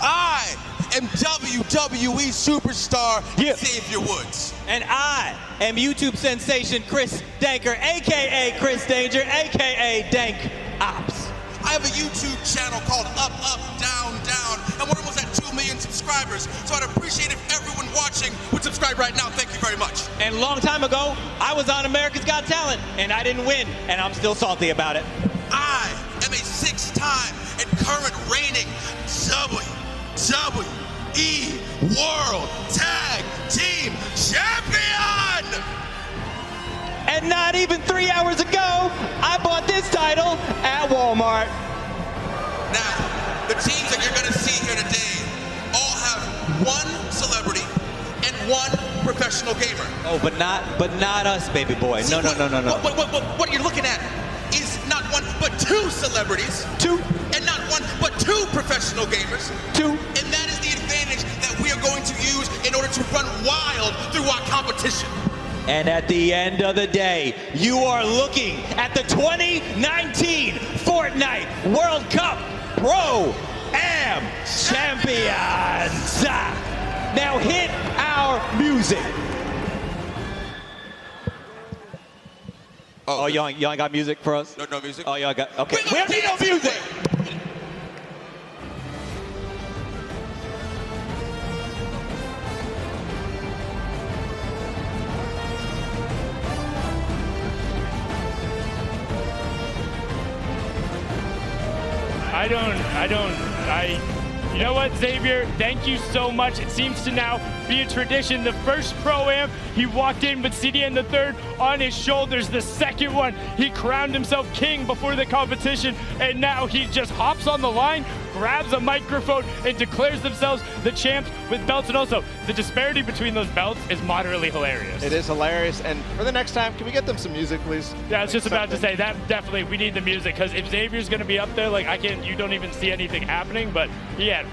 I am WWE superstar Xavier Woods. And I am YouTube sensation Chris Danker, a.k.a. Chris Danger, a.k.a. Dank Ops. I have a YouTube channel called Up, Up, Down, Down, and we're almost at 2 million subscribers, so I'd appreciate if everyone watching would subscribe right now. Thank you very much. And a long time ago, I was on America's Got Talent, and I didn't win, and I'm still salty about it. I am a 6-time and current reigning WWE World Tag Team Champion! And not even 3 hours ago, I bought this title at Walmart. Now, the teams that you're going to see here today all have one celebrity and one professional gamer. Oh, but not us, baby boy. See, No. What you're looking at is not one, but 2 celebrities. 2. And not one, but 2 professional gamers. 2. And that is the advantage that we are going to use in order to run wild through our competition. And at the end of the day, you are looking at the 2019 Fortnite World Cup Pro-Am Champions. Now hit our music. Oh, y'all ain't got music for us? No music. Oh, y'all got, okay. We don't need no music. You know what, Xavier? Thank you so much. It seems to now be a tradition. The first Pro-Am, he walked in with CDN III on his shoulders. The second one, he crowned himself king before the competition, and now he just hops on the line grabs a microphone and declares themselves the champs with belts. And also, the disparity between those belts is moderately hilarious. It is hilarious. And for the next time, can we get them some music, please? Yeah, I was just about to say that definitely we need the music, because if Xavier's going to be up there, like you don't even see anything happening. But that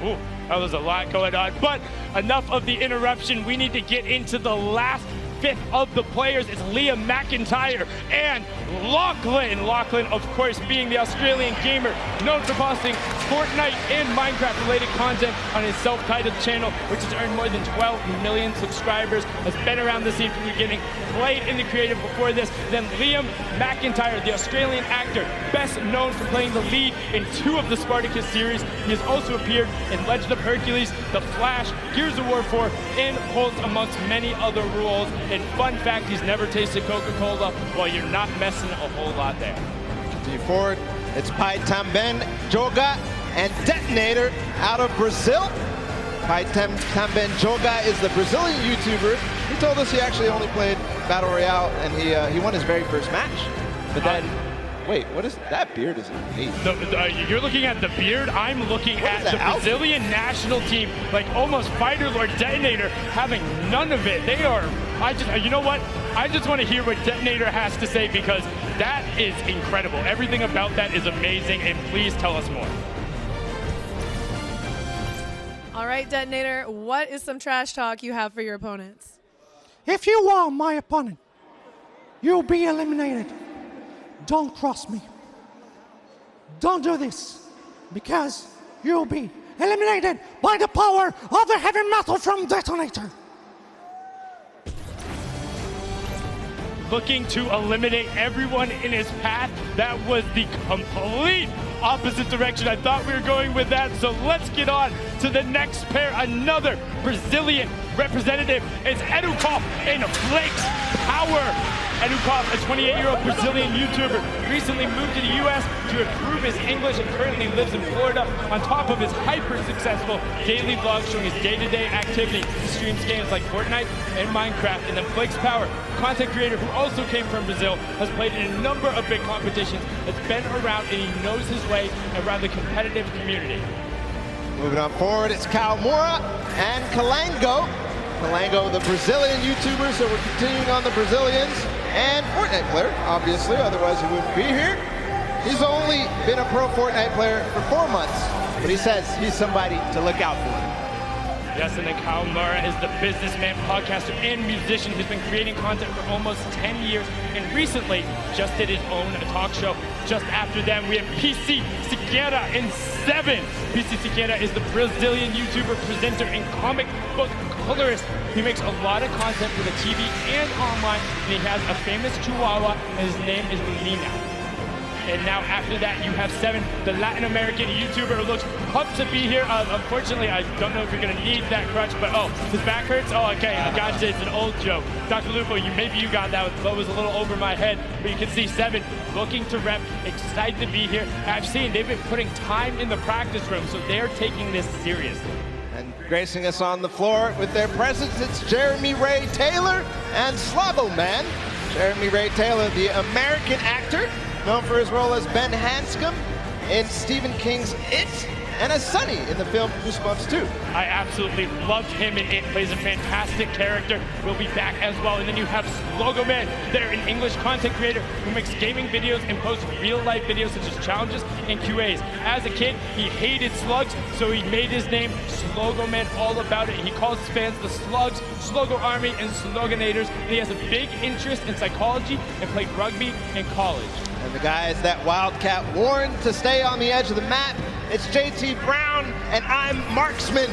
was a lot going on. But enough of the interruption. We need to get into the last fifth of the players. It's Liam McIntyre and Lachlan. Lachlan, of course, being the Australian gamer known for posting Fortnite and Minecraft-related content on his self-titled channel, which has earned more than 12 million subscribers, has been around the scene from the beginning, played in the creative before this. Then Liam McIntyre, the Australian actor, best known for playing the lead in 2 of the Spartacus series. He has also appeared in Legend of Hercules, The Flash, Gears of War 4, and holds amongst many other roles. And fun fact, he's never tasted Coca-Cola. Well, you're not messing a whole lot there. Continue forward. It's Pai Tamben Joga and Detonator out of Brazil. Pai Tamben Joga is the Brazilian YouTuber. He told us he actually only played Battle Royale, and he won his very first match. But then, wait, what is that beard? Is it you're looking at the beard. I'm looking at the Brazilian national team, like almost Fighter Lord Detonator, having none of it. They are. You know what? I just want to hear what Detonator has to say, because that is incredible. Everything about that is amazing, and please tell us more. All right, Detonator, what is some trash talk you have for your opponents? If you are my opponent, you'll be eliminated. Don't cross me. Don't do this, because you'll be eliminated by the power of the heavy metal from Detonator. Looking to eliminate everyone in his path. That was the complete opposite direction I thought we were going with that. So let's get on to the next pair. Another Brazilian representative is Edukov in Flakes Power. Edukov, a 28-year-old Brazilian YouTuber, recently moved to the U.S. to improve his English and currently lives in Florida. On top of his hyper-successful daily vlog showing his day-to-day activity, he streams games like Fortnite and Minecraft. And then Flakes Power, content creator who also came from Brazil, has played in a number of big competitions, has been around, and he knows his way around the competitive community. Moving on forward, it's Kalmora and Kalango. Kalango, the Brazilian YouTuber, so we're continuing on the Brazilians. And Fortnite player, obviously, otherwise he wouldn't be here. He's only been a pro Fortnite player for 4 months, but he says he's somebody to look out for. Yes, and then Kyle Mara is the businessman, podcaster, and musician who's been creating content for almost 10 years, and recently just did his own talk show. Just after them, we have PC Siqueira in 7. PC Siqueira is the Brazilian YouTuber, presenter, and comic book colorist. He makes a lot of content for the TV and online, and he has a famous chihuahua, and his name is Lina. And now after that, you have 7, the Latin American YouTuber who looks pumped to be here. Unfortunately, I don't know if you're going to need that crutch, but his back hurts? Oh, okay, I got you. It's an old joke. Dr. Lupo, maybe you got that. That was a little over my head, but you can see 7 looking to rep, excited to be here. I've seen they've been putting time in the practice room, so they're taking this seriously. And gracing us on the floor with their presence, it's Jeremy Ray Taylor and Slavo Man. Jeremy Ray Taylor, the American actor, known for his role as Ben Hanscom in Stephen King's It, and as Sonny in the film Goosebumps 2. I absolutely loved him in It. Plays a fantastic character. We'll be back as well. And then you have Slogo Man. They're an English content creator who makes gaming videos and posts real-life videos such as challenges and QAs. As a kid, he hated slugs, so he made his name Slogo Man, all about it. He calls his fans the Slugs, Slogo Army, and Sloganators. And he has a big interest in psychology and played rugby in college. And the guys that Wildcat warned to stay on the edge of the map, it's JT Brown, and I'm Marksman.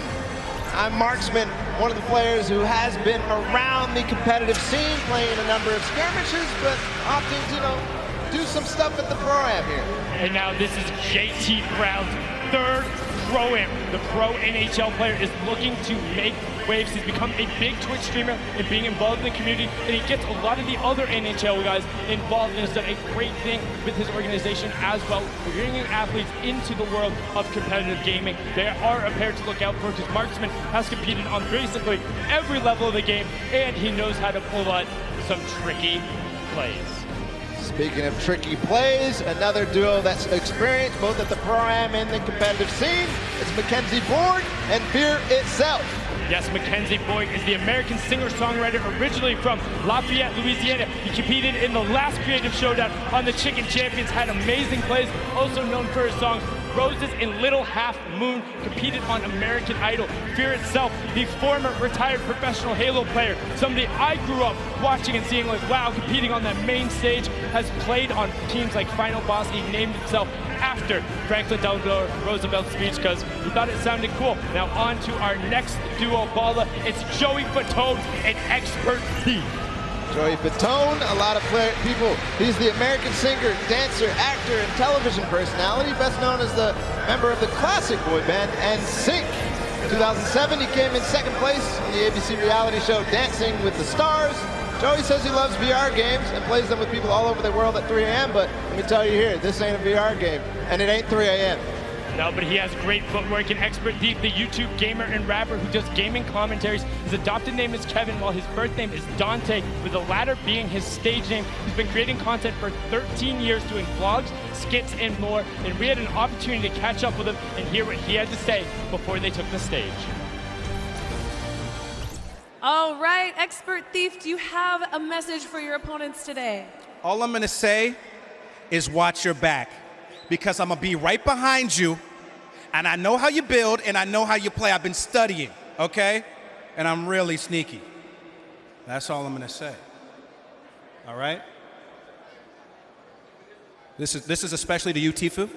I'm Marksman, one of the players who has been around the competitive scene, playing a number of skirmishes, but often, do some stuff at the Pro-Am here. And now this is JT Brown's 3rd Pro-Am. The Pro NHL player is looking to make waves. He's become a big Twitch streamer and being involved in the community, and he gets a lot of the other NHL guys involved, and has done a great thing with his organization as well, bringing athletes into the world of competitive gaming. They are a pair to look out for, because Marksman has competed on basically every level of the game, and he knows how to pull out some tricky plays. Speaking of tricky plays, another duo that's experienced both at the Pro-Am and the competitive scene, it's Mackenzie Borg and Fear Itself. Yes, Mackenzie Boyd is the American singer-songwriter originally from Lafayette, Louisiana. He competed in the last Creative Showdown on the Chicken Champions, had amazing plays, also known for his songs Roses and Little Half Moon, competed on American Idol. Fear Itself, the former retired professional Halo player, somebody I grew up watching and seeing like, wow, competing on that main stage, has played on teams like Final Boss. He named himself after Franklin Delano Roosevelt's speech because he thought it sounded cool. Now on to our next duo baller. It's Joey Fatone and Expert Thief. Joey Fatone, a lot of people. He's the American singer, dancer, actor, and television personality, best known as the member of the classic boy band NSYNC. In 2007, he came in second place in the ABC reality show Dancing with the Stars. Joey says he loves VR games and plays them with people all over the world at 3 a.m., but let me tell you here, this ain't a VR game, and it ain't 3 a.m. No, but he has great footwork. And Expert Thief, the YouTube gamer and rapper who does gaming commentaries. His adopted name is Kevin, while his birth name is Dante, with the latter being his stage name. He's been creating content for 13 years, doing vlogs, skits, and more. And we had an opportunity to catch up with him and hear what he had to say before they took the stage. All right, Expert Thief, do you have a message for your opponents today? All I'm gonna say is watch your back, because I'm gonna be right behind you, and I know how you build and I know how you play. I've been studying, okay? And I'm really sneaky. That's all I'm gonna say. All right? This is especially to you, Tifu.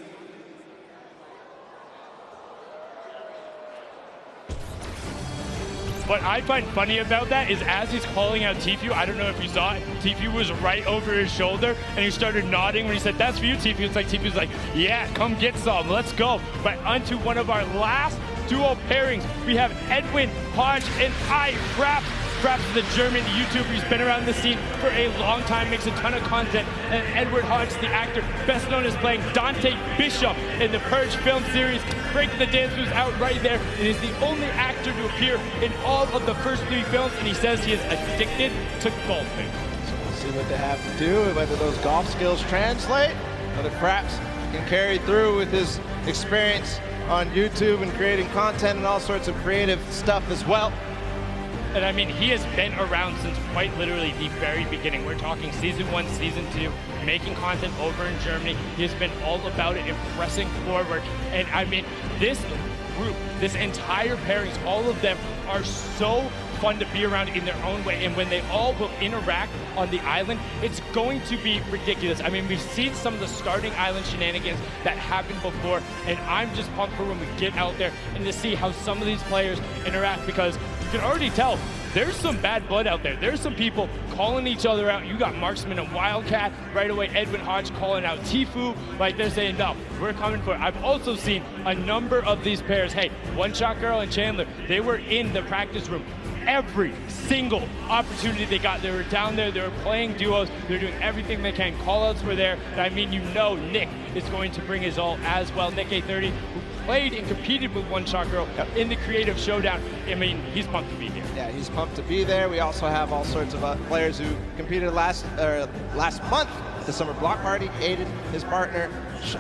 What I find funny about that is as he's calling out Tifu, I don't know if you saw it, Tifu was right over his shoulder and he started nodding when he said, "That's for you, Tifu." It's like Tifu's like, "Yeah, come get some, let's go." But onto one of our last duo pairings, we have Edwin Hodge and Fraps. Fraps is the German YouTuber. He's been around the scene for a long time, makes a ton of content. And Edward Hodge, the actor, best known as playing Dante Bishop in the Purge film series. Breaking the Dance moves out right there. And is the only actor to appear in all of the first 3 films, and he says he is addicted to golfing. So we'll see what they have to do, whether those golf skills translate, whether Fraps can carry through with his experience on YouTube and creating content and all sorts of creative stuff as well. And I mean, he has been around since quite literally the very beginning. We're talking season 1, season 2, making content over in Germany. He has been all about it and pressing forward. And I mean, this group, this entire pairings, all of them are so fun to be around in their own way. And when they all will interact on the island, it's going to be ridiculous. I mean, we've seen some of the starting island shenanigans that happened before, and I'm just pumped for when we get out there and to see how some of these players interact, because you can already tell there's some bad blood out there. There's some people calling each other out. You got Marksman and Wildcat right away. Edwin Hodge calling out Tifu. Like, they're saying, no, we're coming for it. I've also seen a number of these pairs. Hey, One Shot Girl and Chandler, they were in the practice room every single opportunity they got. They were down there, they were playing duos, they're doing everything they can. Call-outs were there. And I mean, you know Nick is going to bring his all as well. Nick A30, who played and competed with One Shot Girl in the Creative Showdown. I mean, he's pumped to be here. Yeah, he's pumped to be there. We also have all sorts of players who competed last month at the Summer Block Party. Aiden, his partner,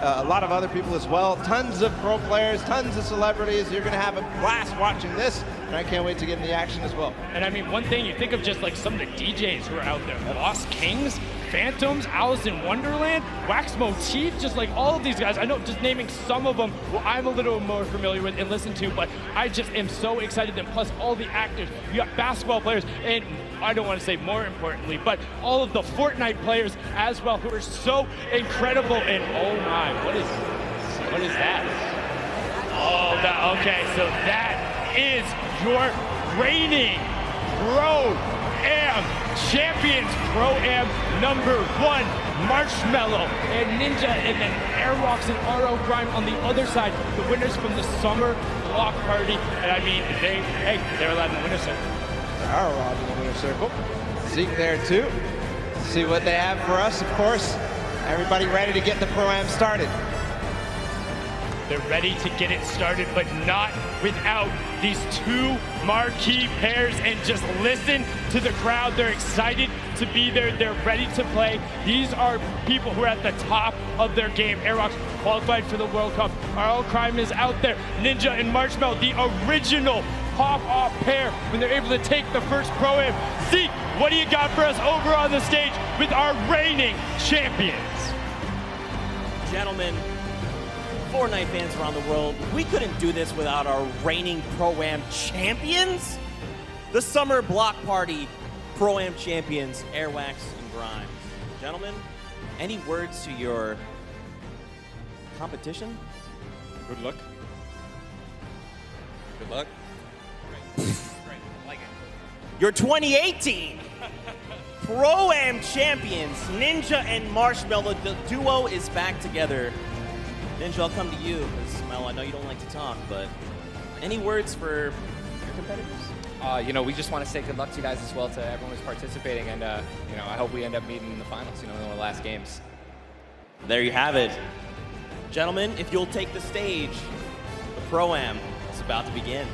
a lot of other people as well. Tons of pro players, tons of celebrities. You're going to have a blast watching this, and I can't wait to get in the action as well. And I mean, one thing, you think of just like some of the DJs who are out there. Lost Kings, Phantoms, Alice in Wonderland, Wax Motif, just like all of these guys. I know, just naming some of them who I'm a little more familiar with and listen to, but I just am so excited. And plus all the actors, you got basketball players, and I don't want to say more importantly, but all of the Fortnite players as well, who are so incredible. And oh my, what is that? Oh, okay, so that is your reigning Pro-Am Champions, Pro-Am #1, Marshmallow and Ninja, and then Airwalks and RO Grime on the other side, the winners from the Summer Block Party. And I mean, they're allowed in the winner's circle. They are allowed in the winner's circle. Zeke there too. See what they have for us, of course. Everybody ready to get the Pro-Am started. They're ready to get it started, but not without these 2 marquee pairs. And just listen to the crowd. They're excited to be there. They're ready to play. These are people who are at the top of their game. Airwalks qualified for the World Cup. RL Crime is out there. Ninja and Marshmallow, the original pop-off pair when they're able to take the first Pro-Am. Zeke, what do you got for us over on the stage with our reigning champions? Gentlemen, Fortnite fans around the world, we couldn't do this without our reigning Pro-Am champions. The Summer Block Party Pro-Am champions, Airwax and Grimes. Gentlemen, any words to your competition? Good luck. Good luck. Great. I like it. Your 2018 Pro-Am champions, Ninja and Marshmallow. The duo is back together. Ninja, I'll come to you, because Mel, I know you don't like to talk, but any words for your competitors? You know, we just want to say good luck to you guys as well, to everyone who's participating, and you know, I hope we end up meeting in the finals, you know, in one of the last games. There you have it. Gentlemen, if you'll take the stage, the Pro-Am is about to begin.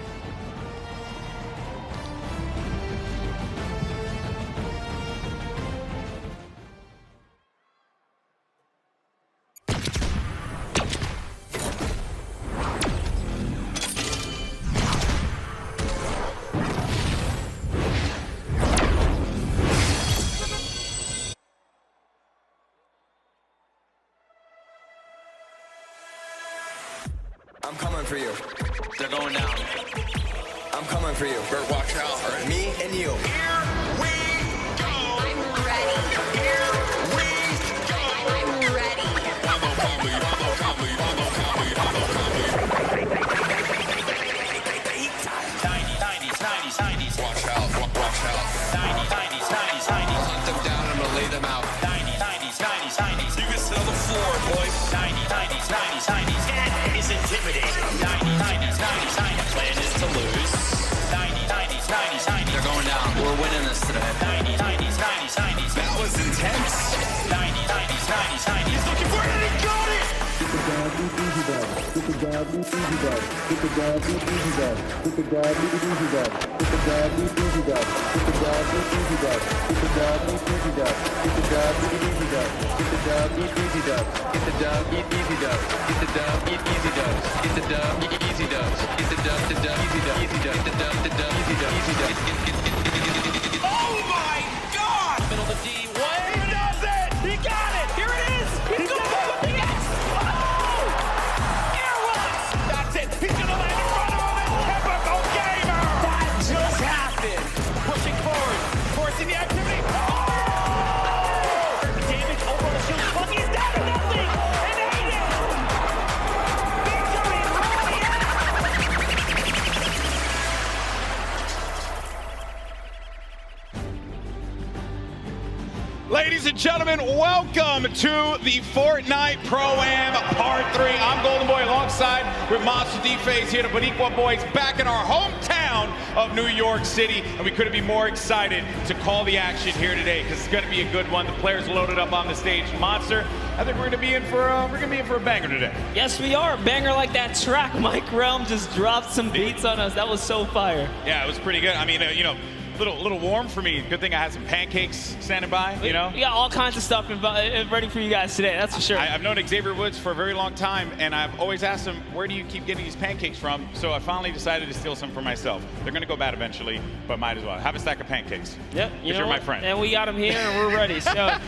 I'm coming for you. They're going down. I'm coming for you. Bert, watch out. Right. Me and you. Here we go. I'm ready. Here we go. I'm ready. Watch out. Watch out. 90s. Hunt them down and we'll lay them out. 90s. You can sit on the floor, boys. 90s. Is intimidating. 90s. Plan is to lose. 90s. They're going down. We're winning this today. 90s. That was intense. 90s. He's looking for it and he got it. Get the dab, easy dab. Get the dab, easy dab. Get the dab, easy dab. Get the dab, easy dab. Get the dab, easy dab. Get the dab, easy dab. Get the dab, easy dab. Get the dab, easy dab. Get the dab, easy dab. Get the dab, easy dab. Get the dab, easy dab. Get the dab, easy dab. Get the dab, easy dab. Oh my God! Middle of the D. He does it! He got it! Here it is! He's going for the X! Oh! Airwalks! That's it! He's gonna land in front of him! Typical gamer! That just happened! Pushing forward, forcing the activity. Oh! Damage over the shield. Lucky is down to nothing! And ate it! Victory Ladies and gentlemen, welcome to the Fortnite Pro-Am Part 3. I'm Golden Boy alongside with Monster D-Face here, the Boniqua Boys, back in our hometown of New York City. And we couldn't be more excited to call the action here today because it's going to be a good one. The players loaded up on the stage. Monster, I think we're going to be in for a banger today. Yes, we are. A banger like that track. Mike Realm just dropped some beats on us. That was so fire. Yeah, it was pretty good. I mean, you know, little warm for me. Good thing I had some pancakes standing by, you know? We got all kinds of stuff ready for you guys today, that's for sure. I've known Xavier Woods for a very long time, and I've always asked him, where do you keep getting these pancakes from? So I finally decided to steal some for myself. They're going to go bad eventually, but might as well. Have a stack of pancakes. Yep. You're my friend. And we got them here, and we're ready. So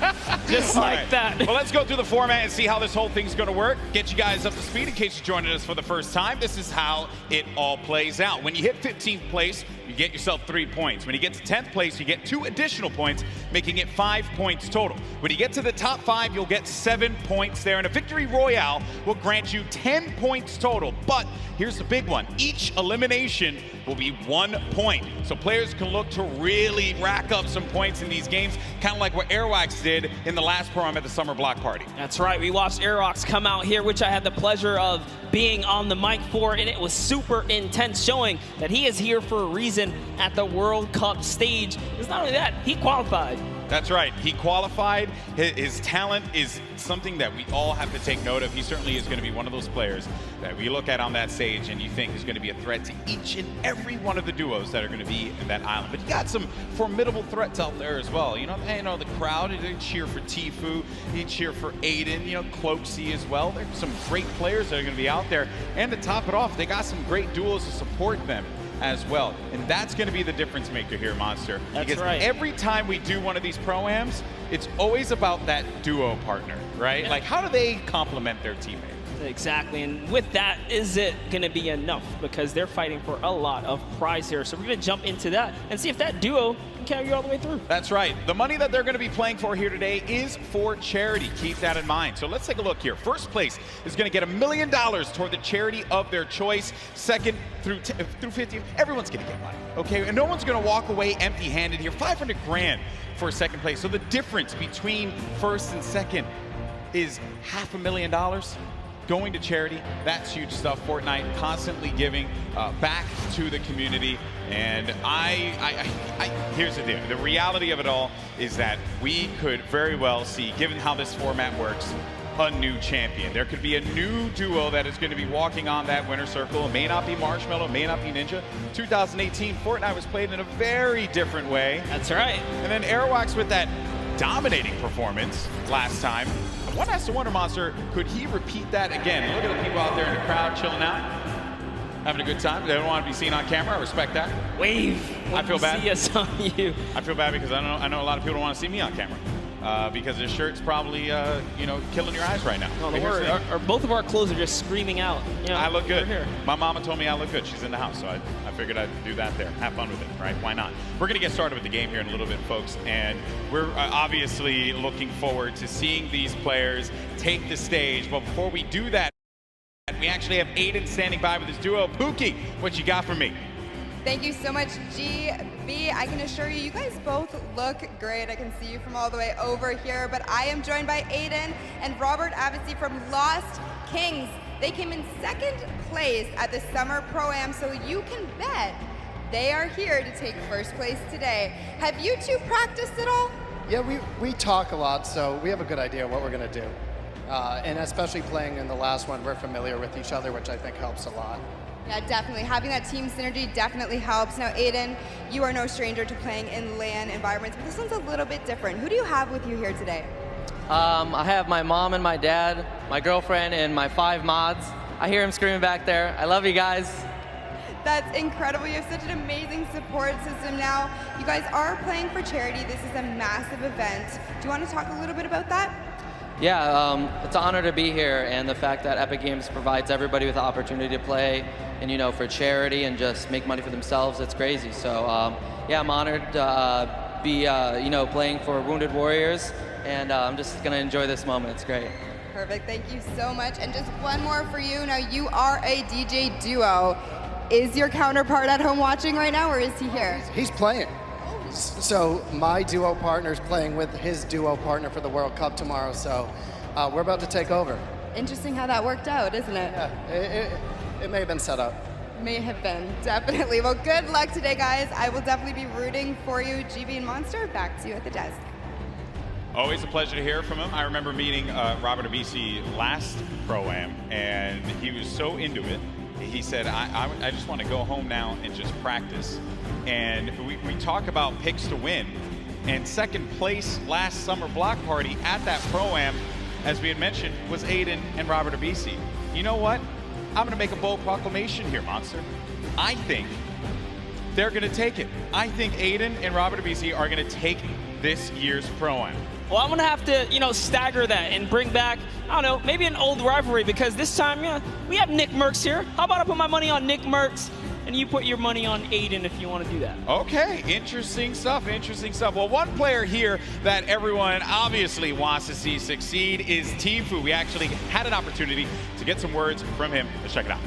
just like that. Well, let's go through the format and see how this whole thing's going to work. Get you guys up to speed in case you're joining us for the first time. This is how it all plays out. When you hit 15th place, you get yourself 3 points. When you get to 10th place, you get 2 additional points, making it 5 points total. When you get to the top 5, you'll get 7 points there, and a victory royale will grant you 10 points total. But here's the big one. Each elimination will be 1 point. So players can look to really rack up some points in these games, kind of like what Airwax did in the last Pro-Am at the Summer Block Party. That's right. We watched Airwax come out here, which I had the pleasure of being on the mic for, and it was super intense, showing that he is here for a reason at the World Cup stage. It's not only that, he qualified. That's right. He qualified. His talent is something that we all have to take note of. He certainly is going to be one of those players that we look at on that stage and you think is going to be a threat to each and every one of the duos that are going to be in that island. But you got some formidable threats out there as well. You know the crowd, they cheer for Tfue, they cheer for Aiden, Cloaksy as well. There's some great players that are going to be out there. And to top it off, they got some great duos to support them as well. And that's going to be the difference maker here, Monster. That's because right. every time we do one of these Pro-Ams, it's always about that duo partner, right? Yeah. Like, how do they complement their teammate? Exactly, and with that, is it going to be enough? Because they're fighting for a lot of prize here. So we're going to jump into that and see if that duo can carry you all the way through. That's right. The money that they're going to be playing for here today is for charity. Keep that in mind. So let's take a look here. First place is going to get $1 million toward the charity of their choice. Second through 50, everyone's going to get money, okay? And no one's going to walk away empty-handed here. 500 grand for second place. So the difference between first and second is $500,000 going to charity. That's huge stuff. Fortnite constantly giving back to the community. And here's the deal. The reality of it all is that we could very well see, given how this format works, a new champion. There could be a new duo that is going to be walking on that winner circle. It may not be Marshmallow, it may not be Ninja. 2018, Fortnite was played in a very different way. That's right. And then Airwax with that dominating performance last time. One has to wonder, Monster, could he repeat that again? Look at the people out there in the crowd chilling out, having a good time. They don't want to be seen on camera. I respect that. Wave. I feel bad. See us on you. I feel bad because I know a lot of people don't want to see me on camera. Because this shirt's probably, killing your eyes right now. No, don't worry. Both of our clothes are just screaming out. I look good. My mama told me I look good. She's in the house, so I figured I'd do that there. Have fun with it, right? Why not? We're going to get started with the game here in a little bit, folks, and we're obviously looking forward to seeing these players take the stage. But before we do that, we actually have Aiden standing by with his duo. Pookie, what you got for me? Thank you so much, GB. I can assure you, you guys both look great. I can see you from all the way over here, but I am joined by Aiden and Robert Abassi from Lost Kings. They came in second place at the Summer Pro-Am, so you can bet they are here to take first place today. Have you two practiced at all? Yeah, we talk a lot, so we have a good idea what we're going to do. And especially playing in the last one, we're familiar with each other, which I think helps a lot. Yeah, definitely. Having that team synergy definitely helps. Now, Aiden, you are no stranger to playing in LAN environments, but this one's a little bit different. Who do you have with you here today? I have my mom and my dad, my girlfriend, and my 5 mods. I hear them screaming back there. I love you guys. That's incredible. You have such an amazing support system now. You guys are playing for charity. This is a massive event. Do you want to talk a little bit about that? Yeah, it's an honor to be here, and the fact that Epic Games provides everybody with the opportunity to play and, for charity and just make money for themselves, it's crazy. So, yeah, I'm honored to be, playing for Wounded Warriors, and I'm just going to enjoy this moment. It's great. Perfect. Thank you so much. And just one more for you. Now, you are a DJ duo. Is your counterpart at home watching right now, or is he here? He's playing. So my duo partner's playing with his duo partner for the World Cup tomorrow, so we're about to take over. Interesting how that worked out, isn't it? Yeah, it may have been set up. May have been, definitely. Well, good luck today, guys. I will definitely be rooting for you. GB and Monster, back to you at the desk. Always a pleasure to hear from him. I remember meeting Robert Abassi last Pro-Am, and he was so into it. He said, I just want to go home now and just practice. And we talk about picks to win. And second place last summer block party at that Pro-Am, as we had mentioned, was Aiden and Robert Abassi. You know what? I'm going to make a bold proclamation here, Monster. I think they're going to take it. I think Aiden and Robert Abassi are going to take this year's Pro-Am. Well, I'm going to have to, stagger that and bring back, I don't know, maybe an old rivalry, because this time, we have Nick Merckx here. How about I put my money on Nick Merckx, and you put your money on Aiden if you want to do that? Okay, interesting stuff, interesting stuff. Well, one player here that everyone obviously wants to see succeed is Tfue. We actually had an opportunity to get some words from him. Let's check it out.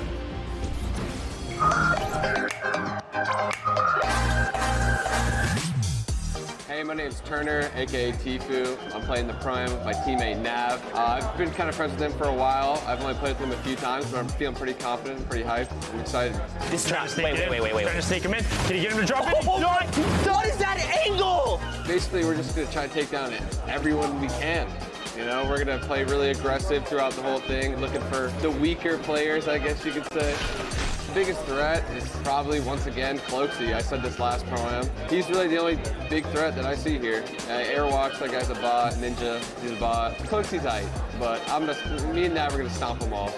Hey Hey, my name's Turner, aka Tifu. I'm playing the Prime with my teammate Nav. I've been kind of friends with him for a while. I've only played with him a few times, but I'm feeling pretty confident, pretty hyped. I'm excited. This is trying to wait. Trying to snake him in. Can you get him to drop it? What is that angle? Basically, we're just gonna try to take down everyone we can. You know, we're gonna play really aggressive throughout the whole thing, looking for the weaker players, I guess you could say. The biggest threat is probably, once again, Cloaksy. I said this last Pro-Am. He's really the only big threat that I see here. Airwalks, that guy's a bot. Ninja, he's a bot. Cloaksy's height, but me and Nav are gonna stomp them all.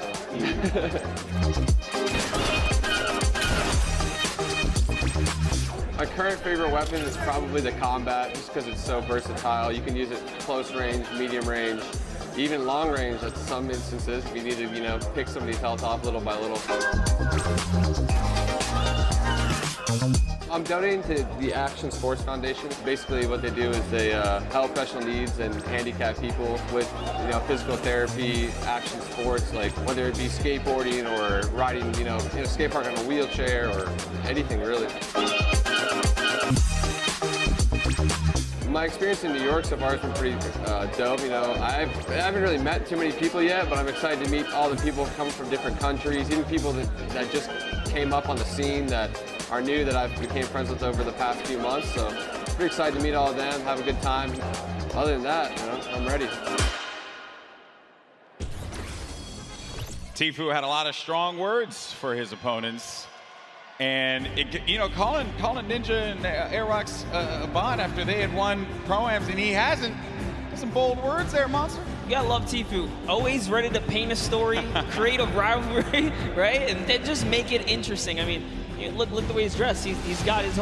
My current favorite weapon is probably the combat, just because it's so versatile. You can use it close range, medium range, even long range at some instances if you need to, you know, pick somebody's health off little by little. I'm donating to the Action Sports Foundation. Basically what they do is they help special needs and handicapped people with, you know, physical therapy, action sports, like whether it be skateboarding or riding, you know, skate park on a wheelchair or anything really. My experience in New York so far has been pretty dope. You know, I haven't really met too many people yet, but I'm excited to meet all the people coming from different countries, even people that just came up on the scene that are new that I've became friends with over the past few months. So pretty excited to meet all of them, have a good time. Other than that, you know, I'm ready. Tifu had a lot of strong words for his opponents. And, you know, calling Ninja and Airwalks a bot after they had won Pro-Ams and he hasn't. Some bold words there, Monster. You gotta love Tifu. Always ready to paint a story, create a rivalry, right? And then just make it interesting. I mean, look the way he's dressed. He's got his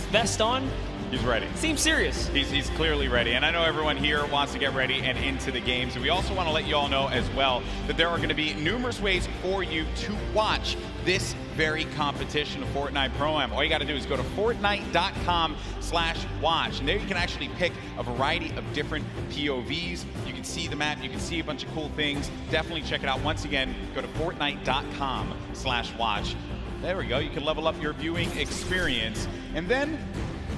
vest on. He's ready. Seems serious. He's clearly ready. And I know everyone here wants to get ready and into the games. And we also want to let you all know as well that there are going to be numerous ways for you to watch this very competition of Fortnite Pro-Am. All you got to do is go to Fortnite.com/watch. And there you can actually pick a variety of different POVs. You can see the map. You can see a bunch of cool things. Definitely check it out. Once again, go to Fortnite.com/watch. There we go. You can level up your viewing experience. And then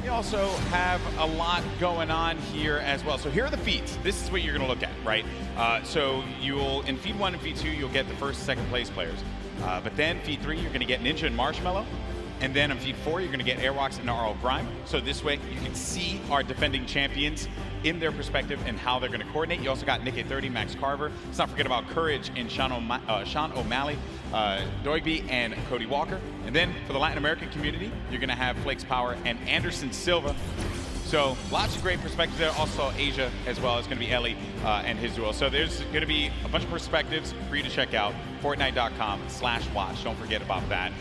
we also have a lot going on here as well. So here are the feats. This is what you're going to look at, right? So you'll, in feed 1 and feed 2, you'll get the first and second place players. But then feed 3, you're going to get Ninja and Marshmallow. And then on feed 4, you're going to get Airwalks and RL Grime. So this way you can see our defending champions in their perspective and how they're going to coordinate. You also got Nick A30, Max Carver. Let's not forget about Courage and Sean O'Malley, Doigby, and Cody Walker. And then for the Latin American community, you're going to have Flakes Power and Anderson Silva. So lots of great perspectives there. Also Asia as well. It's going to be Ellie and his duo. So there's going to be a bunch of perspectives for you to check out. Fortnite.com/watch. Don't forget about that.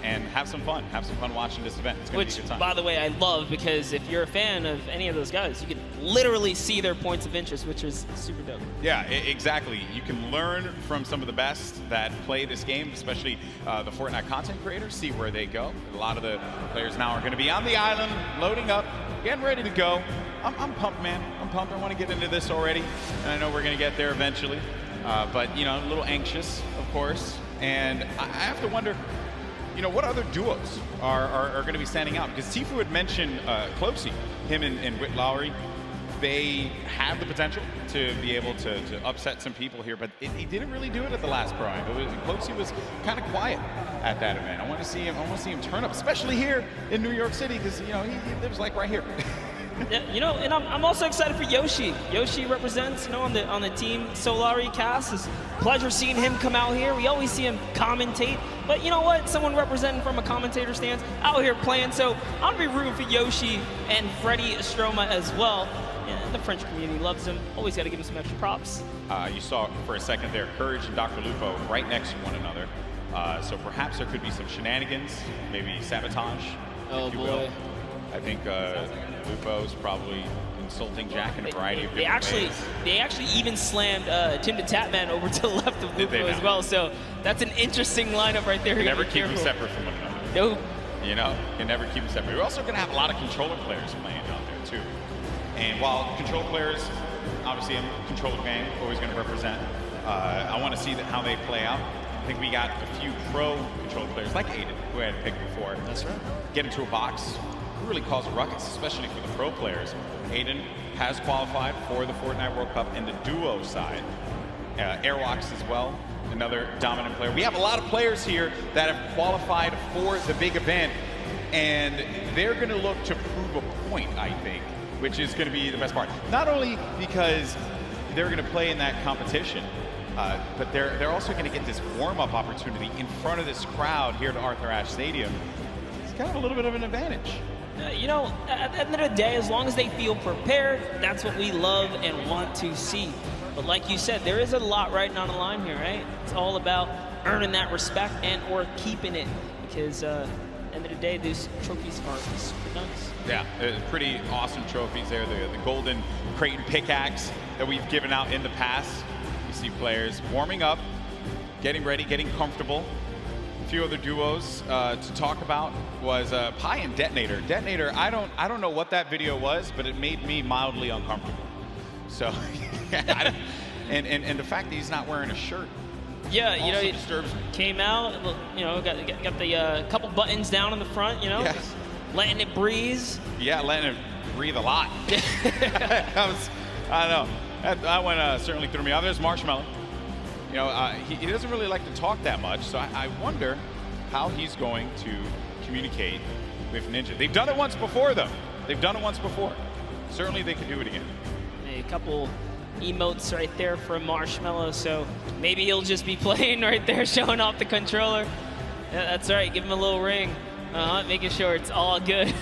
And have some fun. Have some fun watching this event. It's going to be a good time. By the way, I love because if you're a fan of any of those guys, you can literally see their points of interest, which is super dope. Yeah, exactly. You can learn from some of the best that play this game, especially the Fortnite content creators, see where they go. A lot of the players now are going to be on the island, loading up, getting ready to go. I'm pumped, man. I'm pumped. I want to get into this already, and I know we're going to get there eventually. But, you know, a little anxious, of course. And I have to wonder, you know, what other duos are going to be standing out? Because Tifu had mentioned Cloaksy, him and Whit Lowry. They have the potential to be able to upset some people here, but he didn't really do it at the last Pro-Am. Cloaksy was kind of quiet at that event. I want to see him turn up, especially here in New York City, because, you know, he lives like right here. Yeah, you know, and I'm also excited for Yoshi. Yoshi represents, you know, on the Team Solari cast. It's a pleasure seeing him come out here. We always see him commentate, but you know what? Someone representing from a commentator stance out here playing. So I'm gonna be rooting for Yoshi and Freddie Estroma as well. Yeah, the French community loves him. Always got to give him some extra props. You saw for a second there, Courage and Dr. Lupo right next to one another. So perhaps there could be some shenanigans, maybe sabotage, if you will. I think Lupo's probably insulting Jack in a variety of different ways. They actually even slammed Tim the Tatman over to the left of Lupo as well. So that's an interesting lineup right there. You never keep them separate from one another. Nope. You know, you never keep them separate. We're also going to have a lot of controller players playing out there too. And while control players, obviously I'm controller gang, always going to represent. I want to see how they play out. I think we got a few pro controller players like Aiden, who I had picked before. That's right. Get into a box, who really cause a ruckus, especially for the pro players. Aiden has qualified for the Fortnite World Cup in the duo side. Airwalks as well, another dominant player. We have a lot of players here that have qualified for the big event, and they're going to look to prove a point, I think, which is going to be the best part. Not only because they're going to play in that competition, but they're also going to get this warm-up opportunity in front of this crowd here at Arthur Ashe Stadium. It's kind of a little bit of an advantage. You know, at the end of the day, as long as they feel prepared, that's what we love and want to see. But like you said, there is a lot riding on the line here, right? It's all about earning that respect and or keeping it, because at the end of the day, these trophies are super nice. Yeah, pretty awesome trophies there. The golden Creighton pickaxe that we've given out in the past. You see players warming up, getting ready, getting comfortable. A few other duos to talk about was Pi and Detonator. Detonator, I don't know what that video was, but it made me mildly uncomfortable. So, and the fact that he's not wearing a shirt. Yeah, you know, it disturbs me. Came out, you know, got the couple buttons down in the front, you know, yes. Letting it breathe. Yeah, letting it breathe a lot. I don't know. That one certainly threw me off. There's Marshmallow. You know, he doesn't really like to talk that much, so I wonder how he's going to communicate with Ninja. They've done it once before, though. They've done it once before. Certainly they could do it again. A couple emotes right there from Marshmallow, so maybe he'll just be playing right there, showing off the controller. Yeah, that's right, give him a little ring, making sure it's all good.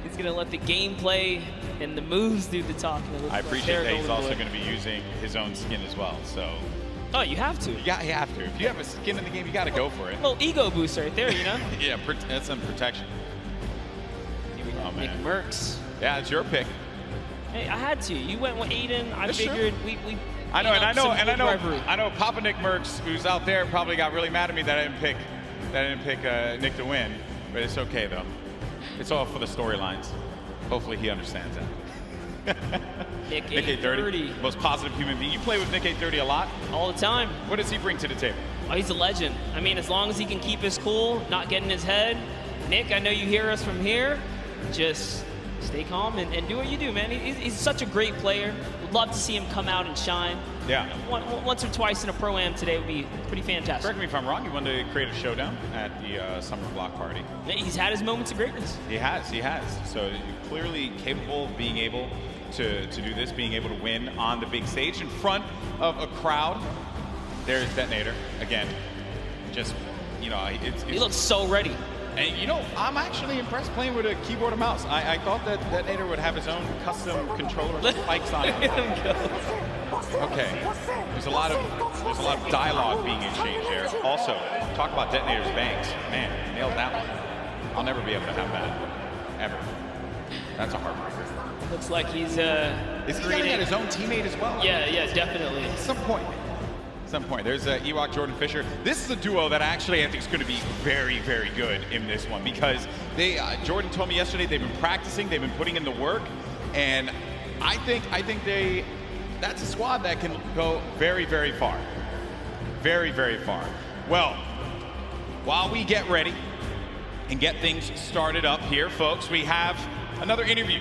He's gonna let the gameplay and the moves do the talking. I appreciate that he's also going to be using his own skin as well, so. Oh, you have to. Yeah, you have to. If you have a skin in the game, you got to go for it. Well, ego boost right there, you know? Yeah, that's some protection. Oh, man. Nick Merckx. Yeah, it's your pick. Hey, I had to. You went with Aiden. I figured we I know, I know Papa Nick Merckx, who's out there, probably got really mad at me that I didn't pick Nick to win, but it's okay though. It's all for the storylines. Hopefully he understands that. Nick 830, most positive human being. You play with Nick 830 a lot? All the time. What does he bring to the table? Oh, he's a legend. I mean, as long as he can keep his cool, not get in his head. Nick, I know you hear us from here. Just stay calm and do what you do, man. He's such a great player. Would love to see him come out and shine. Yeah. Once or twice in a Pro-Am today would be pretty fantastic. Correct me if I'm wrong, he wanted to create a showdown at the summer block party. Yeah, he's had his moments of greatness. He has. So you're clearly capable of being able to do this, being able to win on the big stage in front of a crowd. There's Detonator again. Just, you know, he looks so ready. And you know, I'm actually impressed playing with a keyboard and mouse. I thought that Detonator would have his own custom controller with spikes on it. Okay, there's a lot of dialogue being exchanged there. Also, talk about Detonator's bangs. Man, nailed that one. I'll never be able to have that, ever. That's a heartbreaker. Looks like he's Is he gonna get his own teammate as well? Yeah, definitely. At some point. There's Ewok, Jordan Fisher. This is a duo that actually I think is going to be very, very good in this one because they. Jordan told me yesterday they've been practicing, they've been putting in the work, and I think that's a squad that can go very, very far. Very, very far. Well, while we get ready and get things started up here, folks, we have another interview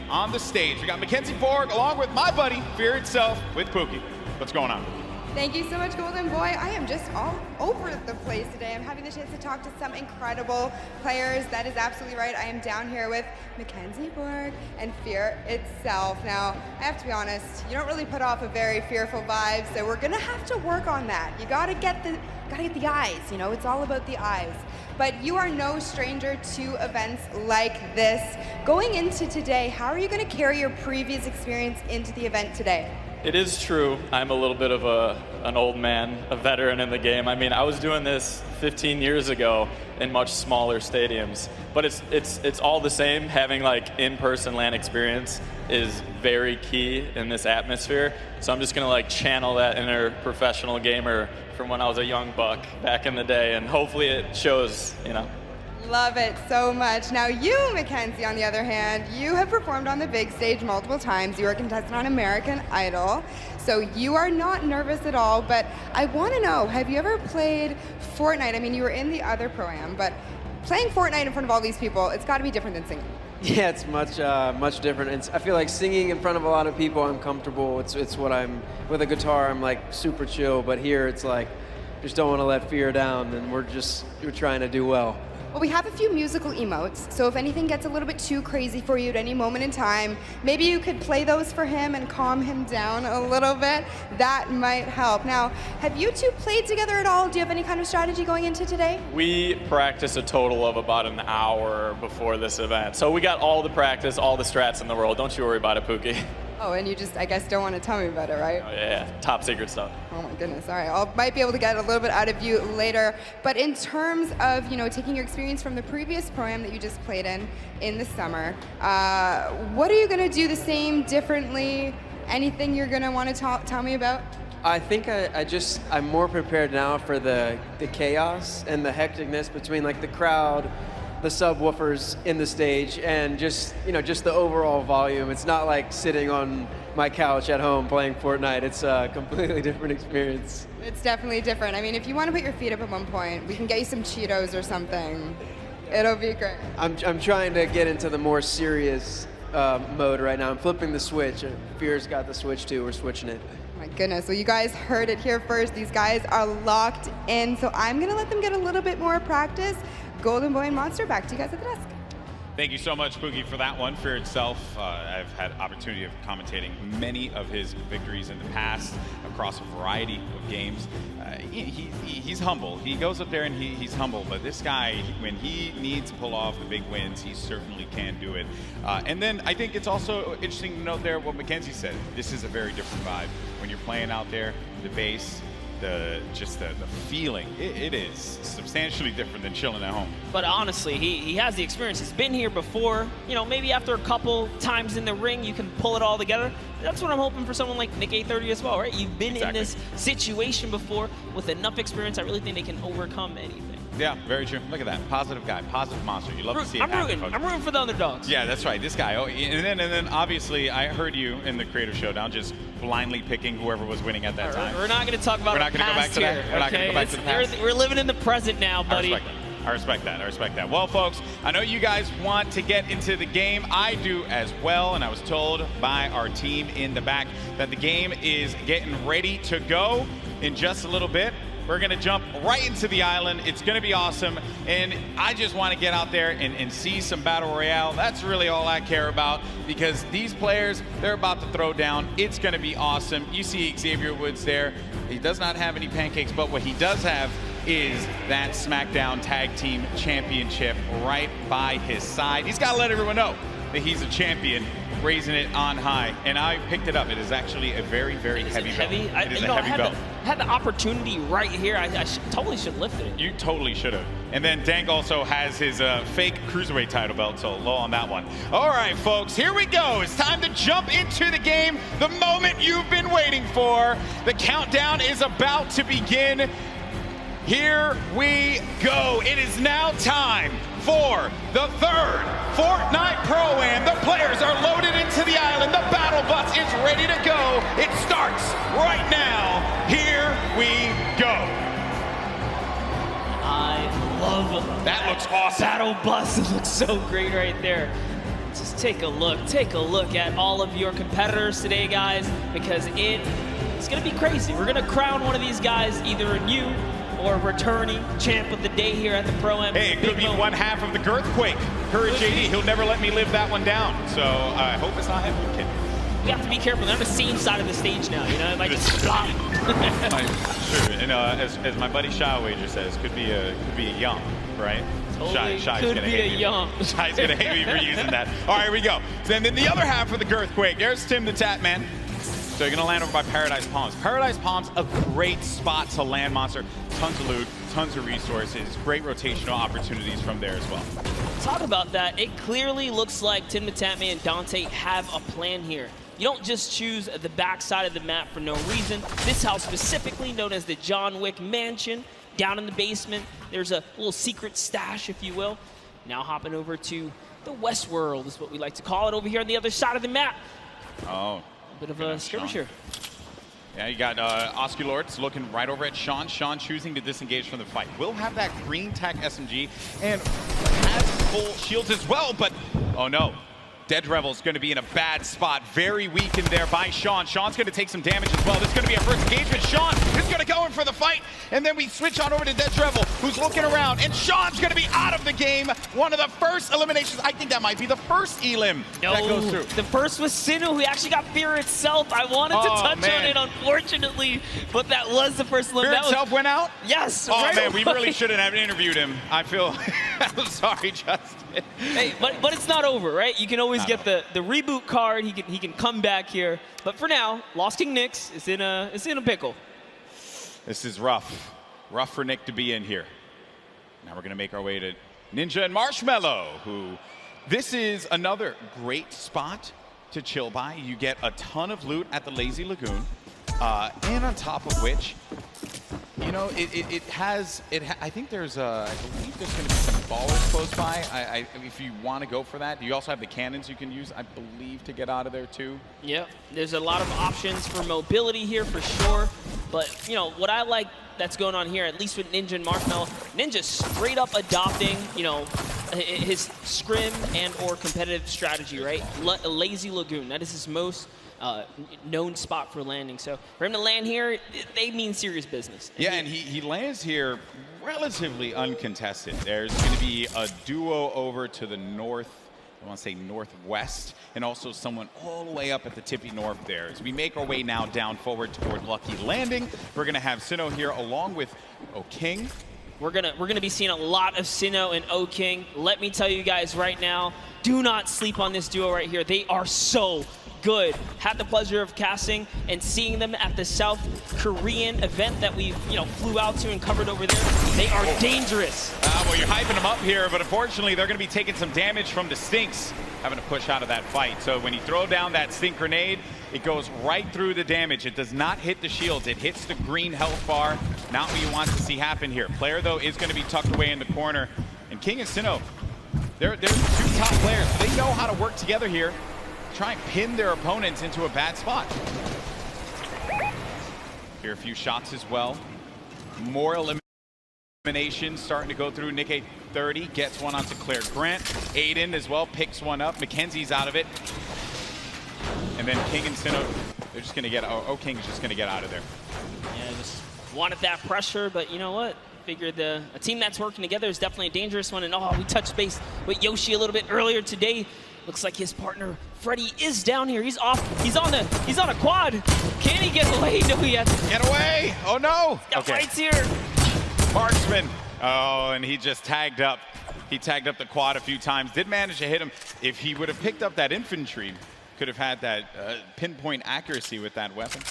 on the stage. We got Mackenzie Borg along with my buddy, Fear Itself, with Pookie. What's going on? Thank you so much, Golden Boy. I am just all over the place today. I'm having the chance to talk to some incredible players. That is absolutely right. I am down here with Mackenzie Borg and Fear Itself. Now, I have to be honest, you don't really put off a very fearful vibe, so we're gonna have to work on that. You gotta get the eyes, you know, it's all about the eyes. But you are no stranger to events like this. Going into today, how are you gonna carry your previous experience into the event today? It is true. I'm a little bit of an old man, a veteran in the game. I mean, I was doing this 15 years ago in much smaller stadiums, but it's all the same. Having like in-person LAN experience is very key in this atmosphere. So I'm just gonna like channel that inner professional gamer from when I was a young buck back in the day, and hopefully it shows, you know. Love it so much. Now you, Mackenzie, on the other hand, you have performed on the big stage multiple times. You are a contestant on American Idol, so you are not nervous at all, but I want to know, have you ever played Fortnite? I mean, you were in the other Pro-Am, but playing Fortnite in front of all these people, it's got to be different than singing. Yeah, it's much different. I feel like singing in front of a lot of people, I'm comfortable. It's what I'm, with a guitar, I'm like super chill, but here it's like, just don't want to let fear down, and we're trying to do well. Well, we have a few musical emotes, so if anything gets a little bit too crazy for you at any moment in time, maybe you could play those for him and calm him down a little bit. That might help. Now, have you two played together at all? Do you have any kind of strategy going into today? We practiced a total of about an hour before this event. So we got all the practice, all the strats in the world. Don't you worry about it, Pookie. Oh, and you just, I guess, don't want to tell me about it, right? Oh, yeah, top secret stuff. Oh my goodness, all right. I might be able to get a little bit out of you later. But in terms of, taking your experience from the previous Pro-Am that you just played in the summer, what are you going to do the same, differently? Anything you're going to want to tell me about? I think I'm more prepared now for the chaos and the hecticness between like the crowd, the subwoofers in the stage, and just the overall volume. It's not like sitting on my couch at home playing Fortnite. It's a completely different experience. It's definitely different. I mean, if you want to put your feet up at one point, we can get you some Cheetos or something. It'll be great. I'm trying to get into the more serious mode right now. I'm flipping the switch. Fear's got the switch too. We're switching it. My goodness, well, you guys heard it here first. These guys are locked in, so I'm going to let them get a little bit more practice. Golden Boy and Monster, back to you guys at the desk. Thank you so much, Pookie, for that one. Fear itself, I've had opportunity of commentating many of his victories in the past across a variety of games. He's humble. He goes up there and he's humble, but this guy, when he needs to pull off the big wins, he certainly can do it. And then I think it's also interesting to note there what Mackenzie said. This is a very different vibe. When you're playing out there, the bass, the feeling, it is substantially different than chilling at home. But honestly, he has the experience. He's been here before. Maybe after a couple times in the ring, you can pull it all together. That's what I'm hoping for someone like Nick 830 as well, right? You've been in this situation before with enough experience. I really think they can overcome anything. Yeah, very true. Look at that. Positive guy, positive monster. You love to see it happen. I'm rooting for the underdogs. Yeah, that's right. This guy. Oh, and then obviously, I heard you in the Creator Showdown just blindly picking whoever was winning at that time. We're not going to talk about We're not going to go back to that. We're not going to go back to the past. We're living in the present now, buddy. I respect that. Well, folks, I know you guys want to get into the game. I do as well, and I was told by our team in the back that the game is getting ready to go in just a little bit. We're going to jump right into the island. It's going to be awesome, and I just want to get out there and see some Battle Royale. That's really all I care about, because these players, they're about to throw down. It's going to be awesome. You see Xavier Woods there. He does not have any pancakes, but what he does have is that SmackDown Tag Team Championship right by his side. He's got to let everyone know that he's a champion, raising it on high. And I picked it up. It is actually a very, very heavy belt. It is a heavy belt. I had the opportunity right here. I totally should lift it. You totally should have. And then Dank also has his fake Cruiserweight title belt, so low on that one. All right, folks, here we go. It's time to jump into the game, the moment you've been waiting for. The countdown is about to begin. Here we go. It is now time for the third Fortnite Pro-Am. The players are loaded into the island. The battle bus is ready to go. It starts right now. Here we go. I love that. Looks awesome. Battle bus. It looks so great right there. Just take a look. Take a look at all of your competitors today, guys, because it's going to be crazy. We're going to crown one of these guys, either a new or returning champ of the day here at the Pro-Am. Hey, it could be one half of the Girthquake. Courage JD, he'll never let me live that one down. So I hope it's not him. We have to be careful. They're on the same side of the stage now. It might just flop. Sure. And as my buddy Shy Wager says, could be a young, right? Totally Shy's could gonna be hate a me. young. Shy's gonna hate me for using that. All right, here we go. So then the other half of the Girthquake. There's Tim the Tap Man. So you're gonna land over by Paradise Palms. Paradise Palms, a great spot to land, Monster. Tons of loot, tons of resources, great rotational opportunities from there as well. Talk about that. It clearly looks like Tim the Tap Man and Dante have a plan here. You don't just choose the backside of the map for no reason. This house specifically known as the John Wick Mansion. Down in the basement, there's a little secret stash, if you will. Now hopping over to the West World is what we like to call it over here on the other side of the map. Oh. Bit of a skirmisher. Yeah, you got Osculorts looking right over at Sean. Sean choosing to disengage from the fight. Will have that green tack SMG and has full shields as well, but oh no. Dead Revel's going to be in a bad spot. Very weakened there by Sean. Sean's going to take some damage as well. This is going to be our first engagement. Sean is going to go in for the fight. And then we switch on over to Dead Revel, who's looking around. And Sean's going to be out of the game. One of the first eliminations. I think that might be the first elim that goes through. The first was Sinu, who actually got Fear itself. I wanted to touch on it, unfortunately, but that was the first elim. Fear itself went out? Yes. Oh, right man, we away. really shouldn't have interviewed him. I feel, I'm sorry, Justin. Hey, but it's not over, right? You can always get the reboot card. He can come back here. But for now, Lost King Nyx is in a pickle. This is rough. Rough for Nick to be in here. Now we're going to make our way to Ninja and Marshmallow, who this is another great spot to chill by. You get a ton of loot at the Lazy Lagoon. And on top of which, you know, I think there's I believe there's going to be some ballers close by. If you want to go for that, you also have the cannons you can use, I believe, to get out of there too. Yep, there's a lot of options for mobility here for sure. But, you know, what I like that's going on here, at least with Ninja and Marshmallow, Ninja straight up adopting, you know, his scrim and or competitive strategy, right? Lazy Lagoon, that is his most known spot for landing. So for him to land here, they mean serious business. Yeah, and he lands here relatively uncontested. There's going to be a duo over to the north, I want to say northwest, and also someone all the way up at the tippy north there. As we make our way now down forward toward Lucky Landing, we're going to have Sinnoh here along with O'King. We're gonna be seeing a lot of Sinnoh and O'King. Let me tell you guys right now, do not sleep on this duo right here. They are so good. Had the pleasure of casting and seeing them at the South Korean event that we flew out to and covered over there. They are dangerous. Well, you're hyping them up here, but unfortunately they're going to be taking some damage from the Stinks, having to push out of that fight. So when you throw down that Stink grenade, it goes right through the damage. It does not hit the shields. It hits the green health bar. Not what you want to see happen here. Player, though, is going to be tucked away in the corner. And King and Sinnoh, they're two top players. They know how to work together here, try and pin their opponents into a bad spot. Here, a few shots as well. More eliminations starting to go through. Nick 30 gets one onto Claire Grant. Aiden as well picks one up. Mackenzie's out of it. And then King and Sinnoh, they're just going to get, King is just going to get out of there. Yeah, just wanted that pressure, but you know what? Figured a team that's working together is definitely a dangerous one. And we touched base with Yoshi a little bit earlier today. Looks like his partner Freddy is down here. He's off. He's on a quad. Can he get away? No, he has to get away. Oh no. Got fights here. Marksman. Oh, and he just tagged up. He tagged up the quad a few times. Did manage to hit him. If he would have picked up that infantry, could have had that pinpoint accuracy with that weapon.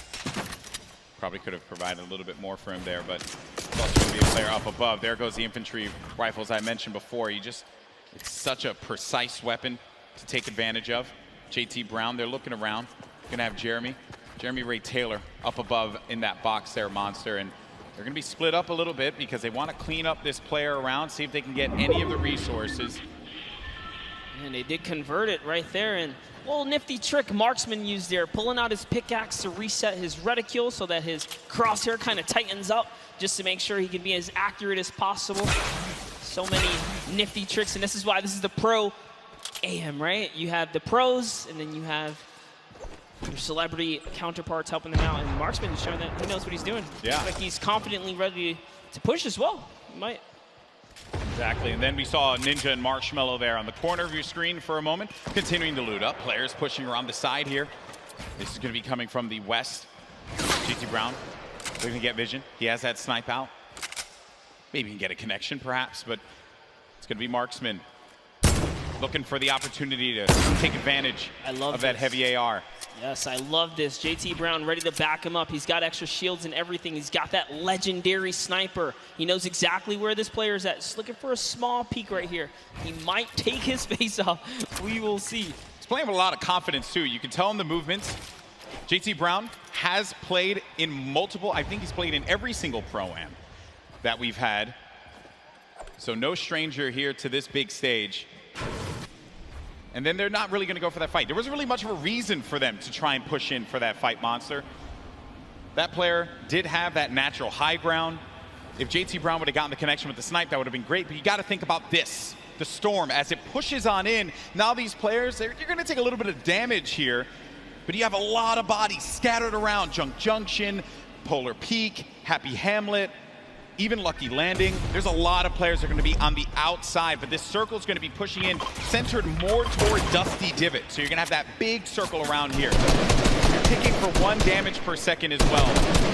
Probably could have provided a little bit more for him there, but it's also going to be a player up above. There goes the infantry rifles I mentioned before. It's such a precise weapon to take advantage of. JT Brown, they're looking around. Gonna have Jeremy Ray Taylor up above in that box there, Monster, and they're gonna be split up a little bit because they want to clean up this player around, see if they can get any of the resources. And they did convert it right there, and a little nifty trick Marksman used there, pulling out his pickaxe to reset his reticule so that his crosshair kind of tightens up just to make sure he can be as accurate as possible. So many nifty tricks, and this is why this is the pro AM, right? You have the pros, and then you have your celebrity counterparts helping them out, and Marksman is showing that he knows what he's doing. Yeah. Looks like he's confidently ready to push as well. He might. Exactly, and then we saw Ninja and Marshmallow there on the corner of your screen for a moment, continuing to loot up. Players pushing around the side here. This is going to be coming from the west. GT Brown, they're going to get vision. He has that snipe out. Maybe he can get a connection, perhaps, but it's going to be Marksman looking for the opportunity to take advantage of that heavy AR. Yes, I love this. JT Brown ready to back him up. He's got extra shields and everything. He's got that legendary sniper. He knows exactly where this player is at. Just looking for a small peek right here. He might take his face off. We will see. He's playing with a lot of confidence, too. You can tell in the movements. JT Brown has played in multiple, I think he's played in every single Pro-Am that we've had. So no stranger here to this big stage. And then they're not really going to go for that fight. There wasn't really much of a reason for them to try and push in for that fight, Monster. That player did have that natural high ground. If JT Brown would have gotten the connection with the snipe, that would have been great. But you got to think about this, the storm, as it pushes on in. Now these players, you're going to take a little bit of damage here, but you have a lot of bodies scattered around. Junk Junction, Polar Peak, Happy Hamlet, even Lucky Landing. There's a lot of players that are going to be on the outside, but this circle is going to be pushing in, centered more toward Dusty Divot. So you're going to have that big circle around here. You're ticking for 1 damage per second as well.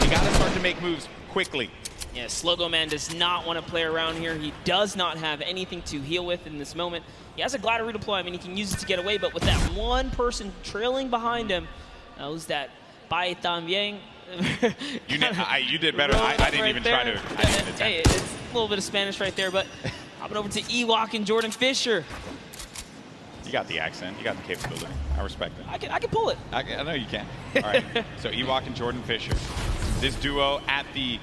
You got to start to make moves quickly. Yeah, Slogo Man does not want to play around here. He does not have anything to heal with in this moment. He has a glider redeploy. I mean, he can use it to get away, but with that one person trailing behind him, knows that Bai También. You did better. I didn't even try to. Hey, it's a little bit of Spanish right there, but hopping over to Ewok and Jordan Fisher. You got the accent. You got the capability. I respect it. I can pull it. I know you can. All right. So Ewok and Jordan Fisher. This duo at the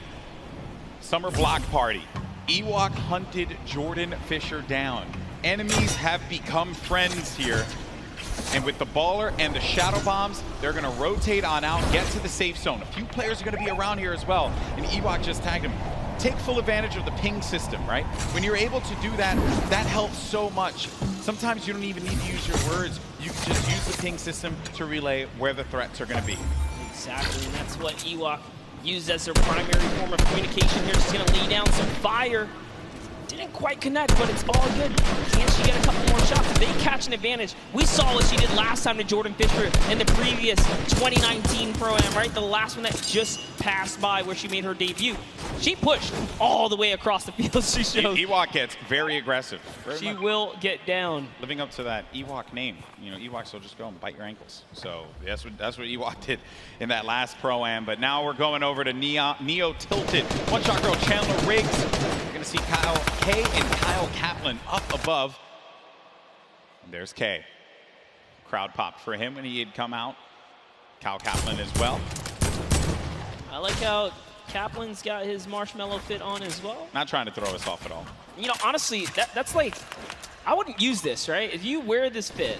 Summer Block Party. Ewok hunted Jordan Fisher down. Enemies have become friends here. And with the baller and the shadow bombs, they're going to rotate on out, get to the safe zone. A few players are going to be around here as well. And Ewok just tagged him. Take full advantage of the ping system, right? When you're able to do that, that helps so much. Sometimes you don't even need to use your words. You can just use the ping system to relay where the threats are going to be. Exactly, and that's what Ewok used as their primary form of communication here. Just going to lay down some fire. Didn't quite connect, but it's all good. Can she get a couple more shots? If they catch an advantage, we saw what she did last time to Jordan Fisher in the previous 2019 Pro-Am, right? The last one that just passed by where she made her debut. She pushed all the way across the field. She showed. Ewok gets very aggressive. She will get down. Living up to that Ewok name. You know, Ewoks will just go and bite your ankles. So that's what Ewok did in that last Pro-Am. But now we're going over to Neo Tilted. One Shot Girl Chandler Riggs. You're going to see Kyle K and Kyle Kaplan up above. And there's K. Crowd popped for him when he had come out. Kyle Kaplan as well. I like how Kaplan's got his marshmallow fit on as well. Not trying to throw us off at all. You know, honestly, that's like, I wouldn't use this, right? If you wear this fit,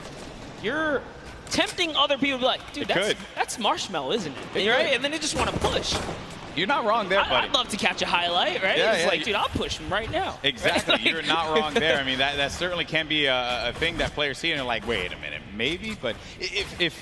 you're tempting other people to be like, dude, that's marshmallow, isn't it? Right? And then they just want to push. You're not wrong there, buddy. I'd love to catch a highlight, right? Yeah, it's like, dude, I'll push him right now. Exactly. Right? You're not wrong there. I mean, that certainly can be a thing that players see and they're like, wait a minute, maybe? But if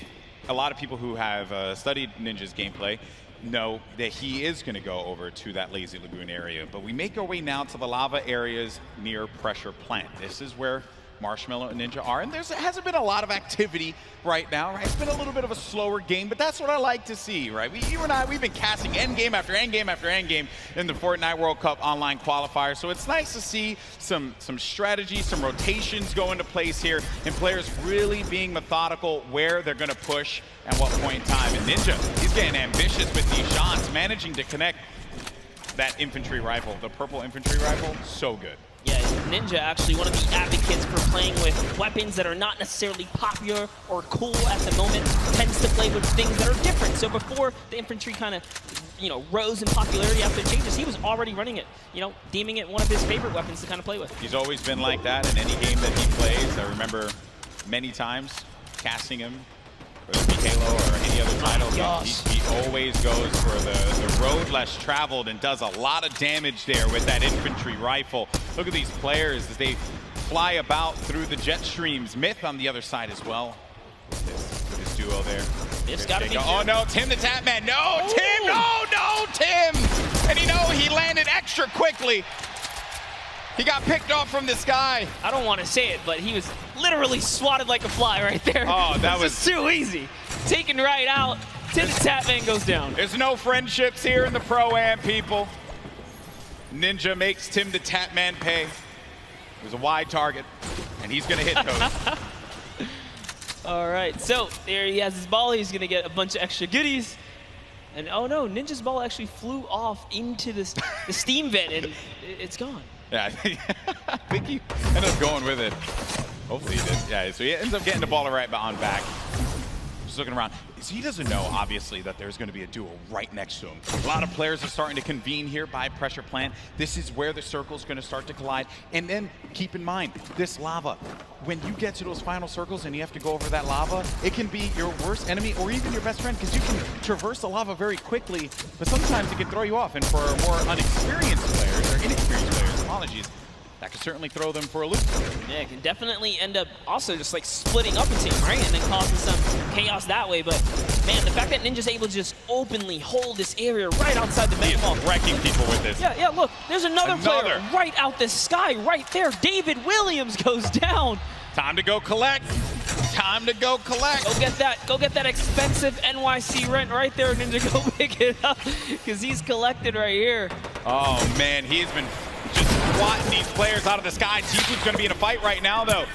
a lot of people who have studied Ninja's gameplay know that he is going to go over to that Lazy Lagoon area. But we make our way now to the lava areas near Pressure Plant. This is where Marshmallow and Ninja are, and there hasn't been a lot of activity right now, right? It's been a little bit of a slower game, but that's what I like to see, right? You and I, we've been casting endgame after endgame after endgame in the Fortnite World Cup online qualifier, so it's nice to see some strategy, some rotations go into place here, and players really being methodical where they're going to push at what point in time. And Ninja, he's getting ambitious with these shots, managing to connect that infantry rifle, the purple infantry rifle, so good. Yeah, Ninja actually one of the advocates for playing with weapons that are not necessarily popular or cool at the moment, tends to play with things that are different. So before the infantry kind of, you know, rose in popularity after the changes, he was already running it, you know, deeming it one of his favorite weapons to kind of play with. He's always been like that in any game that he plays. I remember many times casting him, whether it be Halo or any other title. He always goes for the road less traveled and does a lot of damage there with that infantry rifle. Look at these players as they fly about through the jet streams. Myth on the other side as well. With this duo there. It's got to be. Oh no, Tim the Tatman. No, Tim, no, Tim. And you know, he landed extra quickly. He got picked off from the sky. I don't want to say it, but he was literally swatted like a fly right there. Oh, that was just too easy. Taken right out. Tim the Tatman goes down. There's no friendships here in the Pro-Am, people. Ninja makes Tim the Tatman pay. It was a wide target, and he's going to hit those. All right, so there he has his ball. He's going to get a bunch of extra goodies. And oh no, Ninja's ball actually flew off into the steam vent, and it's gone. Yeah, I think he ended up going with it. Hopefully he did. Yeah, so he ends up getting the ball right on back. Tifu's looking around. He doesn't know, obviously, that there's going to be a duel right next to him. A lot of players are starting to convene here by pressure plant. This is where the circle's going to start to collide. And then keep in mind, this lava, when you get to those final circles and you have to go over that lava, it can be your worst enemy or even your best friend, because you can traverse the lava very quickly, but sometimes it can throw you off. And for more unexperienced players, or inexperienced players, apologies, that could certainly throw them for a loop. Yeah, it can definitely end up also just like splitting up a team, right? And then causing some chaos that way. But man, the fact that Ninja's able to just openly hold this area right outside the mega ball. Wrecking people with this. Yeah, look, there's another player right out the sky right there. David Williams goes down. Time to go collect. Time to go collect. Go get that expensive NYC rent right there, Ninja. Go pick it up, because he's collected right here. Oh man, he's been just swatting these players out of the sky. Tifu's going to be in a fight right now, though.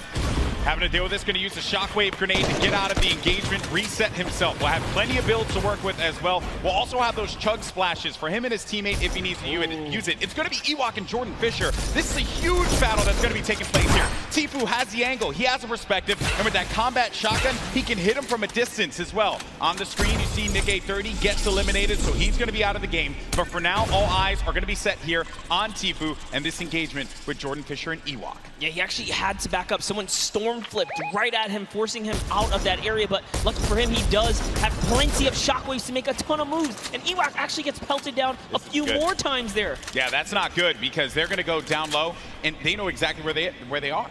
Having to deal with this, going to use the shockwave grenade to get out of the engagement, reset himself. We'll have plenty of builds to work with as well. We'll also have those chug splashes for him and his teammate if he needs to use it. It's going to be Ewok and Jordan Fisher. This is a huge battle that's going to be taking place here. Tifu has the angle, he has a perspective, and with that combat shotgun, he can hit him from a distance as well. On the screen, you see Nick A30 gets eliminated, so he's going to be out of the game. But for now, all eyes are going to be set here on Tifu and this engagement with Jordan Fisher and Ewok. Yeah, he actually had to back up. Someone storm flipped right at him, forcing him out of that area. But lucky for him, he does have plenty of shockwaves to make a ton of moves. And Ewok actually gets pelted down a few more times there. Yeah, that's not good, because they're going to go down low, and they know exactly where they are.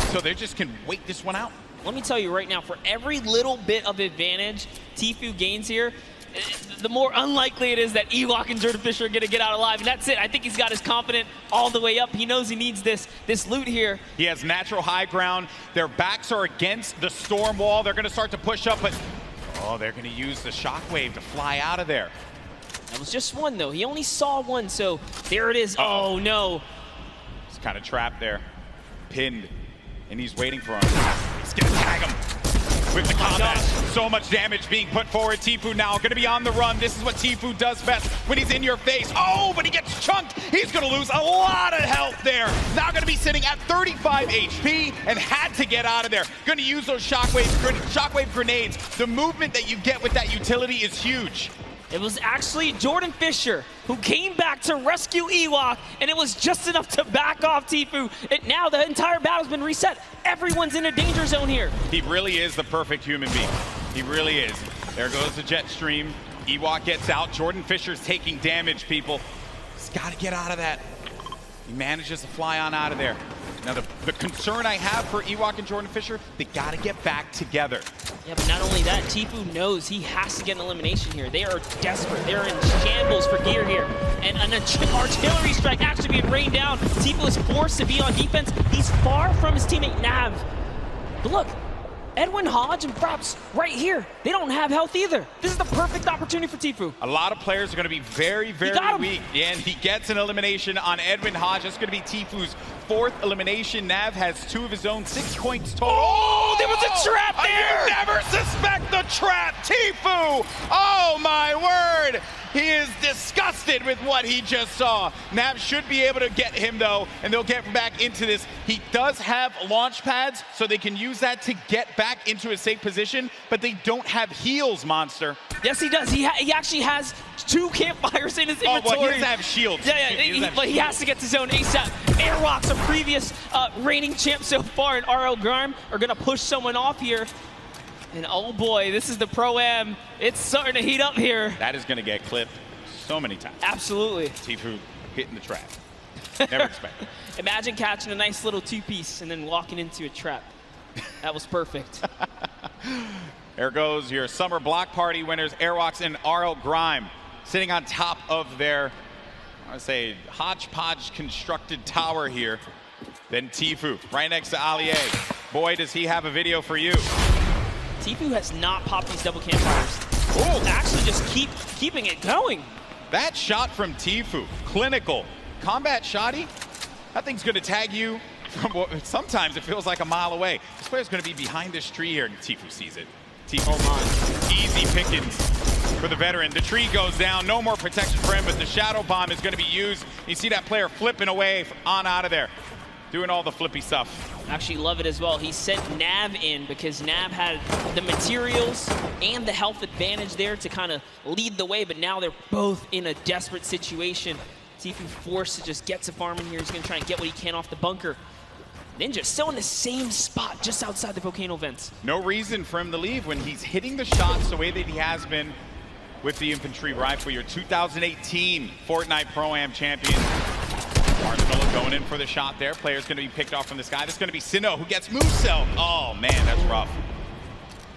So they just can wait this one out. Let me tell you right now, for every little bit of advantage Tifu gains here, the more unlikely it is that Ewok and Jordan Fisher are going to get out alive. And that's it. I think he's got his confidence all the way up. He knows he needs this loot here. He has natural high ground. Their backs are against the storm wall. They're going to start to push up, but oh, they're going to use the shockwave to fly out of there. That was just one, though. He only saw one, so there it is. Oh, no. He's kind of trapped there, pinned, and he's waiting for him. He's going to tag him with the combat. So much damage being put forward. Tifu now going to be on the run. This is what Tifu does best when he's in your face. Oh, but he gets chunked. He's going to lose a lot of health there. Now going to be sitting at 35 HP and had to get out of there. Going to use those shockwave grenades. The movement that you get with that utility is huge. It was actually Jordan Fisher who came back to rescue Ewok, and it was just enough to back off Tifu. And now the entire battle's been reset. Everyone's in a danger zone here. He really is the perfect human being. He really is. There goes the jet stream. Ewok gets out. Jordan Fisher's taking damage, people. He's got to get out of that. He manages to fly on out of there. Now, the concern I have for Ewok and Jordan Fisher, they got to get back together. Yeah, but not only that, Tifu knows he has to get an elimination here. They are desperate. They're in shambles for gear here. And an artillery strike actually being rained down. Tifu is forced to be on defense. He's far from his teammate Nav. But look, Edwin Hodge and Props right here. They don't have health either. This is the perfect opportunity for Tifu. A lot of players are going to be very, very weak. Yeah, and he gets an elimination on Edwin Hodge. That's going to be Tifu's 4th elimination. Nav has 2 of his own, 6 points total. Oh, there was a trap there! You never suspect the trap, Tifu! Oh, my word! He is disgusted with what he just saw. Nav should be able to get him, though, and they'll get back into this. He does have launch pads, so they can use that to get back into a safe position, but they don't have heals, Monster. Yes, he does. He actually has 2 campfires in his inventory. Oh, well, he doesn't have shields. Yeah, but he has to get to zone ASAP. Airwalks, a previous reigning champ so far, and RL Grime are going to push someone off here. And oh boy, this is the Pro-Am. It's starting to heat up here. That is going to get clipped so many times. Absolutely. Tifu hitting the trap. Never expected. Imagine catching a nice little 2-piece and then walking into a trap. That was perfect. There goes your summer block party winners, Airwalks and RL Grime, sitting on top of their, I would say, hodgepodge constructed tower here. Then Tifu, right next to Allier. Boy, does he have a video for you. Tifu has not popped these double campfires. Oh, actually just keeping it going. That shot from Tifu, clinical. Combat shotty, that thing's gonna tag you from sometimes it feels like a mile away. This player's gonna be behind this tree here, and Tifu sees it. Tifu, easy pickings for the veteran. The tree goes down, no more protection for him, but the shadow bomb is gonna be used. You see that player flipping away on out of there. doing all the flippy stuff. Actually love it as well. He sent Nav in because Nav had the materials and the health advantage there to kind of lead the way, but now they're both in a desperate situation. See if he's forced to just get to farm in here. He's going to try and get what he can off the bunker. Ninja still in the same spot just outside the volcano vents. No reason for him to leave when he's hitting the shots the way that he has been with the infantry rifle. Your 2018 Fortnite Pro-Am champion. Marshmallow going in for the shot there. Player's going to be picked off from this guy. This is going to be Sinnoh who gets moveset. Oh man, that's rough.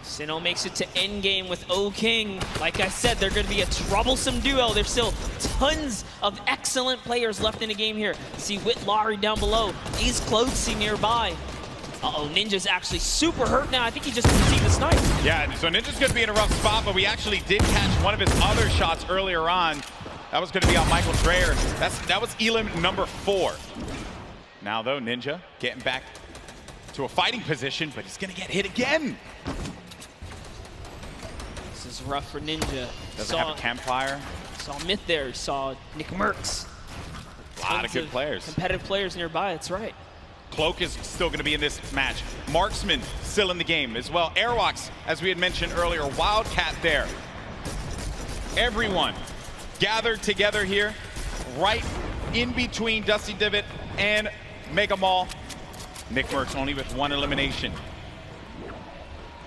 Sinnoh makes it to endgame with O-King. Like I said, they're going to be a troublesome duo. There's still tons of excellent players left in the game here. See Whitlari down below. He's closely nearby. Uh-oh, Ninja's actually super hurt now. I think he just received a snipe. Yeah, so Ninja's going to be in a rough spot, but we actually did catch one of his other shots earlier on. That was going to be on Michael Dreyer. That was Elim number 4. Now, though, Ninja getting back to a fighting position, but he's going to get hit again. This is rough for Ninja. Doesn't have a campfire. Saw Myth there. Saw Nick Merckx. A lot of good players. Competitive players nearby, that's right. Cloak is still going to be in this match. Marksman still in the game as well. Airwalks, as we had mentioned earlier, Wildcat there. Everyone gathered together here, right in between Dusty Divot and Mega Mall. Nick Merckx only with 1 elimination.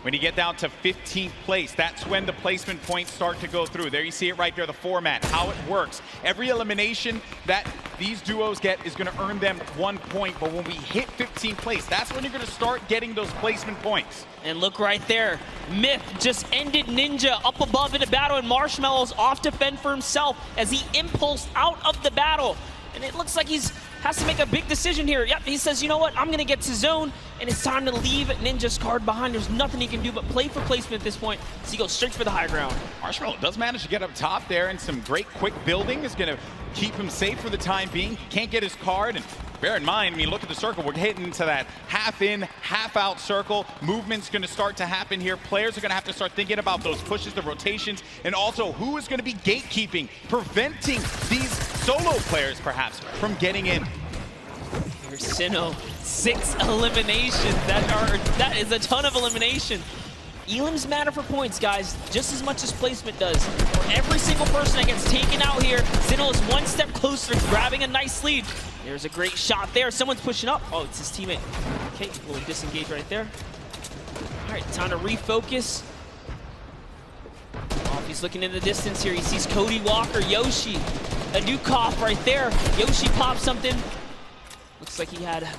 When you get down to 15th place, that's when the placement points start to go through. There you see it right there, the format, how it works. Every elimination that these duos get is going to earn them 1 point, but when we hit 15th place, that's when you're going to start getting those placement points. And look right there, Myth just ended Ninja up above in the battle, and Marshmallow's off to fend for himself as he impulsed out of the battle. And it looks like has to make a big decision here. Yep, he says, you know what, I'm going to get to zone, and it's time to leave Ninja's card behind. There's nothing he can do but play for placement at this point, so he goes straight for the high ground. Marshmallow does manage to get up top there, and some great quick building is going to keep him safe for the time being. He can't get his card, and bear in mind, I mean, look at the circle. We're hitting into that half in, half out circle. Movement's going to start to happen here. Players are going to have to start thinking about those pushes, the rotations, and also who is going to be gatekeeping, preventing these solo players, perhaps, from getting in. Here's Sinnoh, 6 eliminations. That is a ton of elimination. Elims matter for points, guys, just as much as placement does. For every single person that gets taken out here, Sinnoh is 1 step closer to grabbing a nice lead. There's a great shot there. Someone's pushing up. Oh, it's his teammate. Okay, we'll disengage right there. All right, time to refocus. Oh, he's looking in the distance here. He sees Cody Walker, Yoshi, a new cough right there. Yoshi pops something. Looks like he had an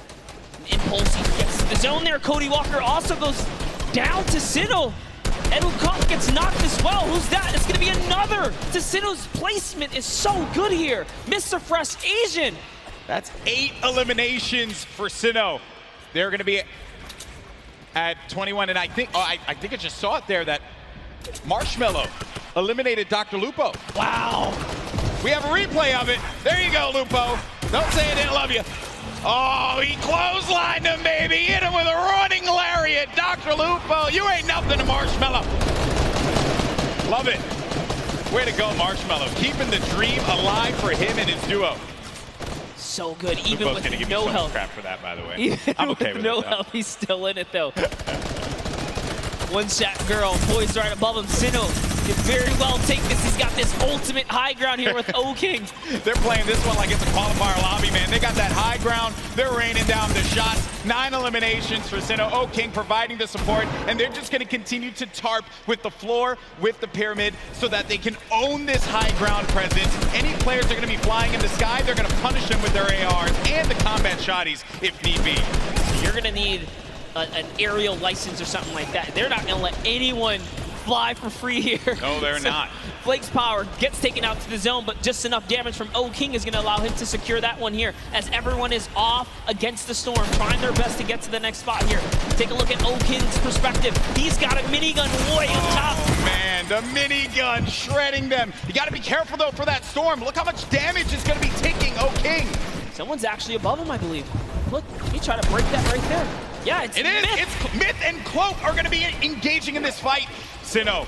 impulse. He gets to the zone there. Cody Walker also goes down to Sinnoh. Edu Kopp gets knocked as well. Who's that? It's going to be another. To Sinnoh's placement is so good here. Mr. Fresh Asian. That's 8 eliminations for Sinnoh. They're going to be at 21, and I think I think I just saw it there that Marshmallow eliminated Dr. Lupo. Wow. We have a replay of it. There you go, Lupo. Don't say I didn't love you. Oh, he clotheslined him, baby. Hit him with a running lariat. Dr. Lupo, you ain't nothing to Marshmallow. Love it. Way to go, Marshmallow. Keeping the dream alive for him and his duo. So good, even Lupo's with gonna give no me so much help. crap for that, by the way. Even I'm okay with no it, though. help, he's still in it though. One shot girl poised right above him. Sinnoh can very well take this. He's got this ultimate high ground here with O-King. They're playing this one like it's a qualifier lobby, man. They got that high ground. They're raining down the shots. 9 eliminations for Sinnoh. O-King providing the support, and they're just going to continue to tarp with the floor, with the pyramid, so that they can own this high ground presence. Any players that are going to be flying in the sky, they're going to punish them with their ARs and the combat shotties if need be. You're going to need an aerial license or something like that. They're not going to let anyone fly for free here. No, they're not. Flake's power gets taken out to the zone, but just enough damage from O-King is going to allow him to secure that one here, as everyone is off against the storm, trying their best to get to the next spot here. Take a look at O-King's perspective. He's got a minigun way up top. Oh, man, the minigun shredding them. You got to be careful, though, for that storm. Look how much damage is going to be taking O-King. Someone's actually above him, I believe. Look, he tried to break that right there. Yeah, it's Myth. It's Myth and Cloak are going to be engaging in this fight. Sinnoh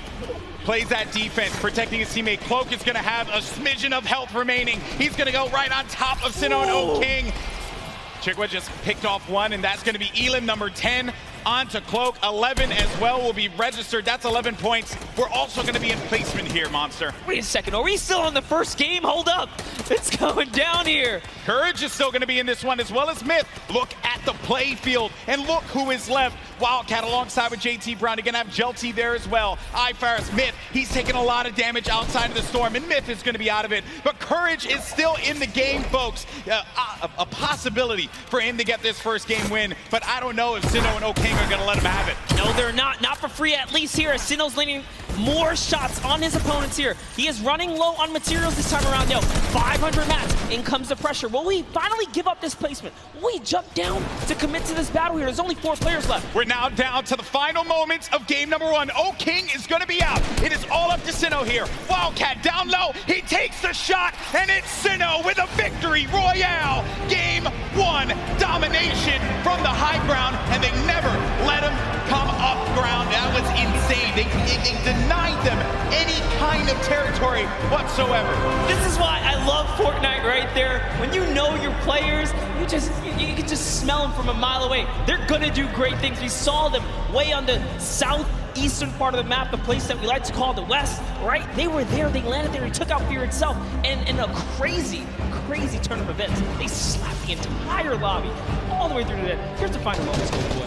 plays that defense, protecting his teammate. Cloak is going to have a smidgen of health remaining. He's going to go right on top of Sinnoh and O-King. Chigwa just picked off one, and that's going to be Elam, number 10, onto Cloak. 11 as well will be registered. That's 11 points. We're also going to be in placement here, Monster. Wait a second, are we still on the first game? Hold up, it's going down here. Courage is still going to be in this one, as well as Myth. Look at the play field, and look who is left. Wildcat alongside with JT Brown. You're going to have Jelty there as well. iFaris, Myth, he's taking a lot of damage outside of the storm, and Myth is going to be out of it. But Courage is still in the game, folks. A possibility for him to get this first game win, but I don't know if Sinnoh and O'King are going to let him have it. No, they're not. Not for free, at least here. Sinnoh's landing more shots on his opponents here. He is running low on materials this time around, though. 500 mats. In comes the pressure. Will we finally give up this placement? Will we jump down to commit to this battle here? There's only 4 players left. We're now down to the final moments of game number 1. O'King is going to be out. It is all up to Sinnoh here. Wildcat down low. He takes the shot, and it's Sinnoh with a victory royale. Game 1 domination from the high ground, and they never let him come up ground. That was insane. They denied them any kind of territory whatsoever. This is why I love Fortnite right there. When you know your players, you can just smell them from a mile away. They're gonna do great things. We saw them way on the southeastern part of the map, the place that we like to call the West, right? They were there, they landed there, they took out Fear itself, and in a crazy turn of events, they slapped the entire lobby all the way through to the end. Here's the final moments, boy.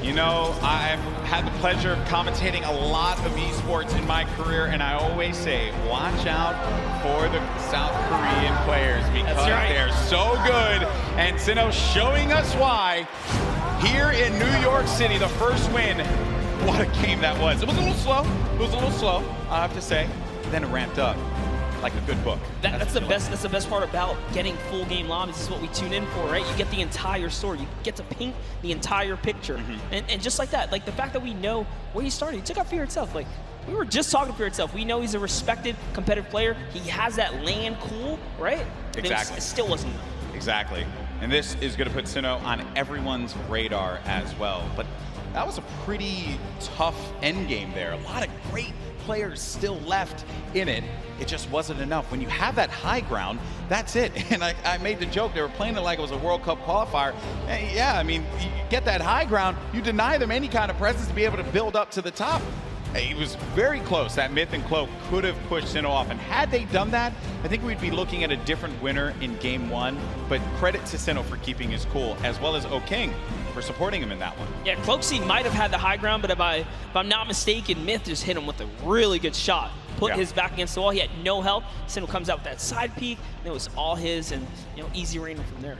You know, I've had the pleasure of commentating a lot of esports in my career, and I always say, watch out for the South Korean players because they're so good. And Sinnoh showing us why here in New York City, the first win. What a game that was. It was a little slow. It was a little slow, I have to say. Then it ramped up like a good book. That's the best part about getting full game lobbies. This is what we tune in for, right? You get the entire story. You get to paint the entire picture. And just like that, like the fact that we know where he started, he took out Fear itself. Like, we were just talking to Fear itself. We know he's a respected competitive player. He has that land cool, right? Exactly. It still wasn't enough. Exactly. And this is going to put Sinnoh on everyone's radar as well. But that was a pretty tough endgame there. A lot of great players still left in it. It just wasn't enough. When you have that high ground, that's it. And I made the joke, they were playing it like it was a World Cup qualifier. And yeah, I mean, you get that high ground, you deny them any kind of presence to be able to build up to the top. It was very close. That Myth and Cloak could have pushed Sinnoh off. And had they done that, I think we'd be looking at a different winner in game 1. But credit to Sinnoh for keeping his cool, as well as O'King for supporting him in that one. Yeah, Cloaksy might have had the high ground, but if I'm not mistaken, Myth just hit him with a really good shot. Put his back against the wall. He had no help. Sinnoh comes out with that side peek, and it was all his, and easy rain from there.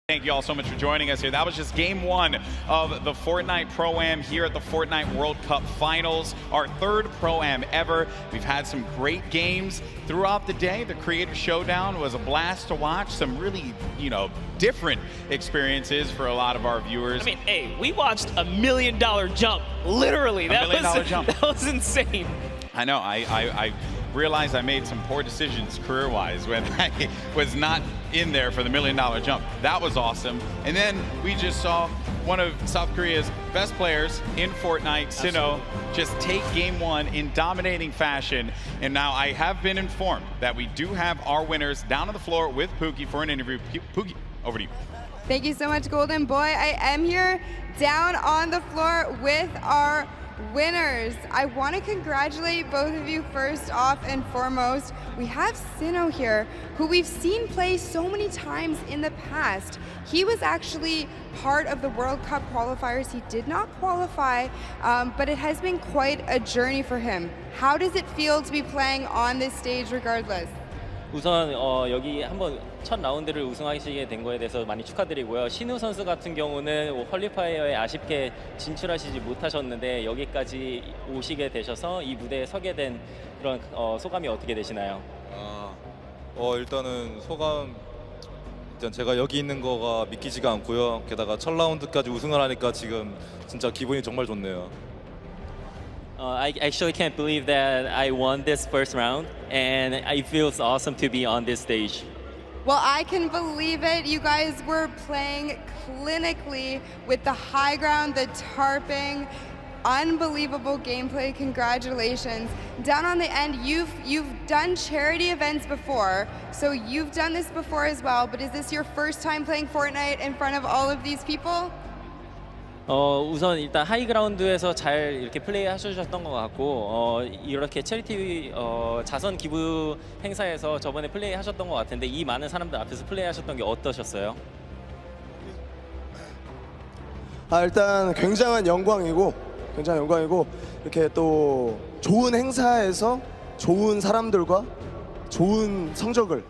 Thank you all so much for joining us here. That was just game 1 of the Fortnite Pro-Am here at the Fortnite World Cup Finals, our 3rd Pro-Am ever. We've had some great games throughout the day. The Creator Showdown was a blast to watch. Some really, different experiences for a lot of our viewers. I mean, hey, we watched $1 million jump, literally. $1 million jump. That was insane. I know. I realized I made some poor decisions career-wise when I was not in there for the $1 million jump. That was awesome. And then we just saw one of South Korea's best players in Fortnite, Sinnoh, just take game 1 in dominating fashion. And now I have been informed that we do have our winners down on the floor with Pookie for an interview. Pookie, over to you. Thank you so much, Golden Boy. I am here down on the floor with our winners. I want to congratulate both of you first off and foremost. We have Sinnoh here, who we've seen play so many times in the past. He was actually part of the World Cup qualifiers. He did not qualify, but it has been quite a journey for him. How does it feel to be playing on this stage regardless? 우선 여기 한번 첫 라운드를 우승하시게 된 거에 대해서 많이 축하드리고요. 신우 선수 같은 경우는 퀄리파이어에 아쉽게 진출하시지 못하셨는데 여기까지 오시게 되셔서 이 무대에 서게 된 그런 소감이 어떻게 되시나요? 일단은 소감 일단 제가 여기 있는 거가 믿기지가 않고요. 게다가 첫 라운드까지 우승을 하니까 지금 진짜 기분이 정말 좋네요. I actually can't believe that I won this first round, and it feels awesome to be on this stage. Well, I can believe it. You guys were playing clinically with the high ground, the tarping. unbelievable gameplay. Congratulations. Down on the end, you've done charity events before, so you've done this before as well, but is this your first time playing Fortnite in front of all of these people? 우선 일단 하이그라운드에서 잘 이렇게 플레이 하셨던 것 같고 이렇게 체리티 자선 기부 행사에서 저번에 플레이 하셨던 것 같은데 이 많은 사람들 앞에서 플레이 하셨던 게 어떠셨어요? 일단 굉장한 영광이고 이렇게 또 좋은 행사에서 좋은 사람들과 좋은 성적을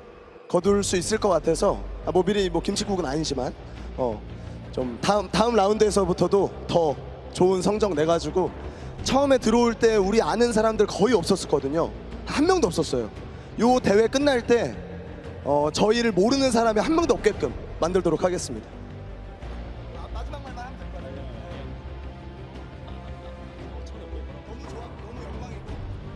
거둘 수 있을 것 같아서 뭐 미리 뭐 김칫국은 아니지만 좀 다음 라운드에서부터도 더 좋은 성적 내가지고 처음에 들어올 때 우리 아는 사람들 거의 없었거든요. 한 명도 없었어요. 요 대회 끝날 때 저희를 모르는 사람이 한 명도 없게끔 만들도록 하겠습니다.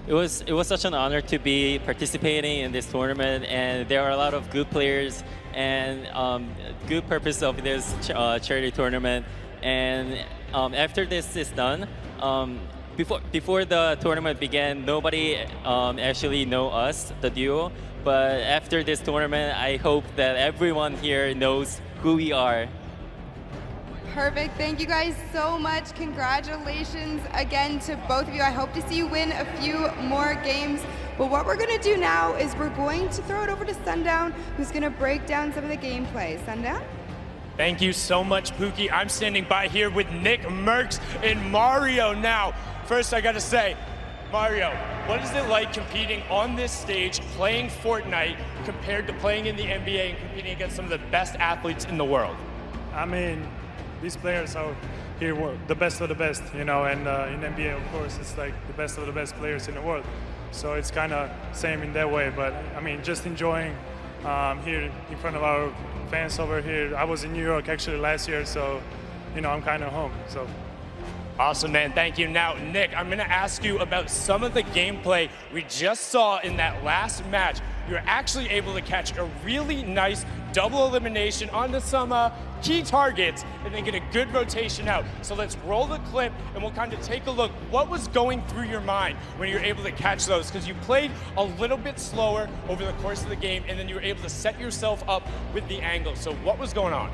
It was such an honor to be participating in this tournament, and there are a lot of good players and good purpose of this charity tournament. And after this is done, before the tournament began, nobody actually know us, the duo. But after this tournament, I hope that everyone here knows who we are. Perfect. Thank you guys so much. Congratulations again to both of you. I hope to see you win a few more games. But what we're going to do now is we're going to throw it over to Sundown, who's going to break down some of the gameplay. Sundown? Thank you so much, Pookie. I'm standing by here with Nick Merckx and Mario now. First, I got to say, Mario, what is it like competing on this stage, playing Fortnite, compared to playing in the NBA and competing against some of the best athletes in the world? I mean, these players are here the best of the best, you know, and in NBA, of course, it's like the best of the best players in the world. So it's kind of same in that way, but I mean, just enjoying here in front of our fans over here. I was in New York actually last year, so, you know, I'm kind of home, so. Awesome, man. Thank you. Now, Nick, I'm going to ask you about some of the gameplay we just saw in that last match. You're actually able to catch a really nice double elimination onto some key targets and then get a good rotation out. So let's roll the clip and we'll kind of take a look. What was going through your mind when you were able to catch those? Because you played a little bit slower over the course of the game and then you were able to set yourself up with the angle. So what was going on?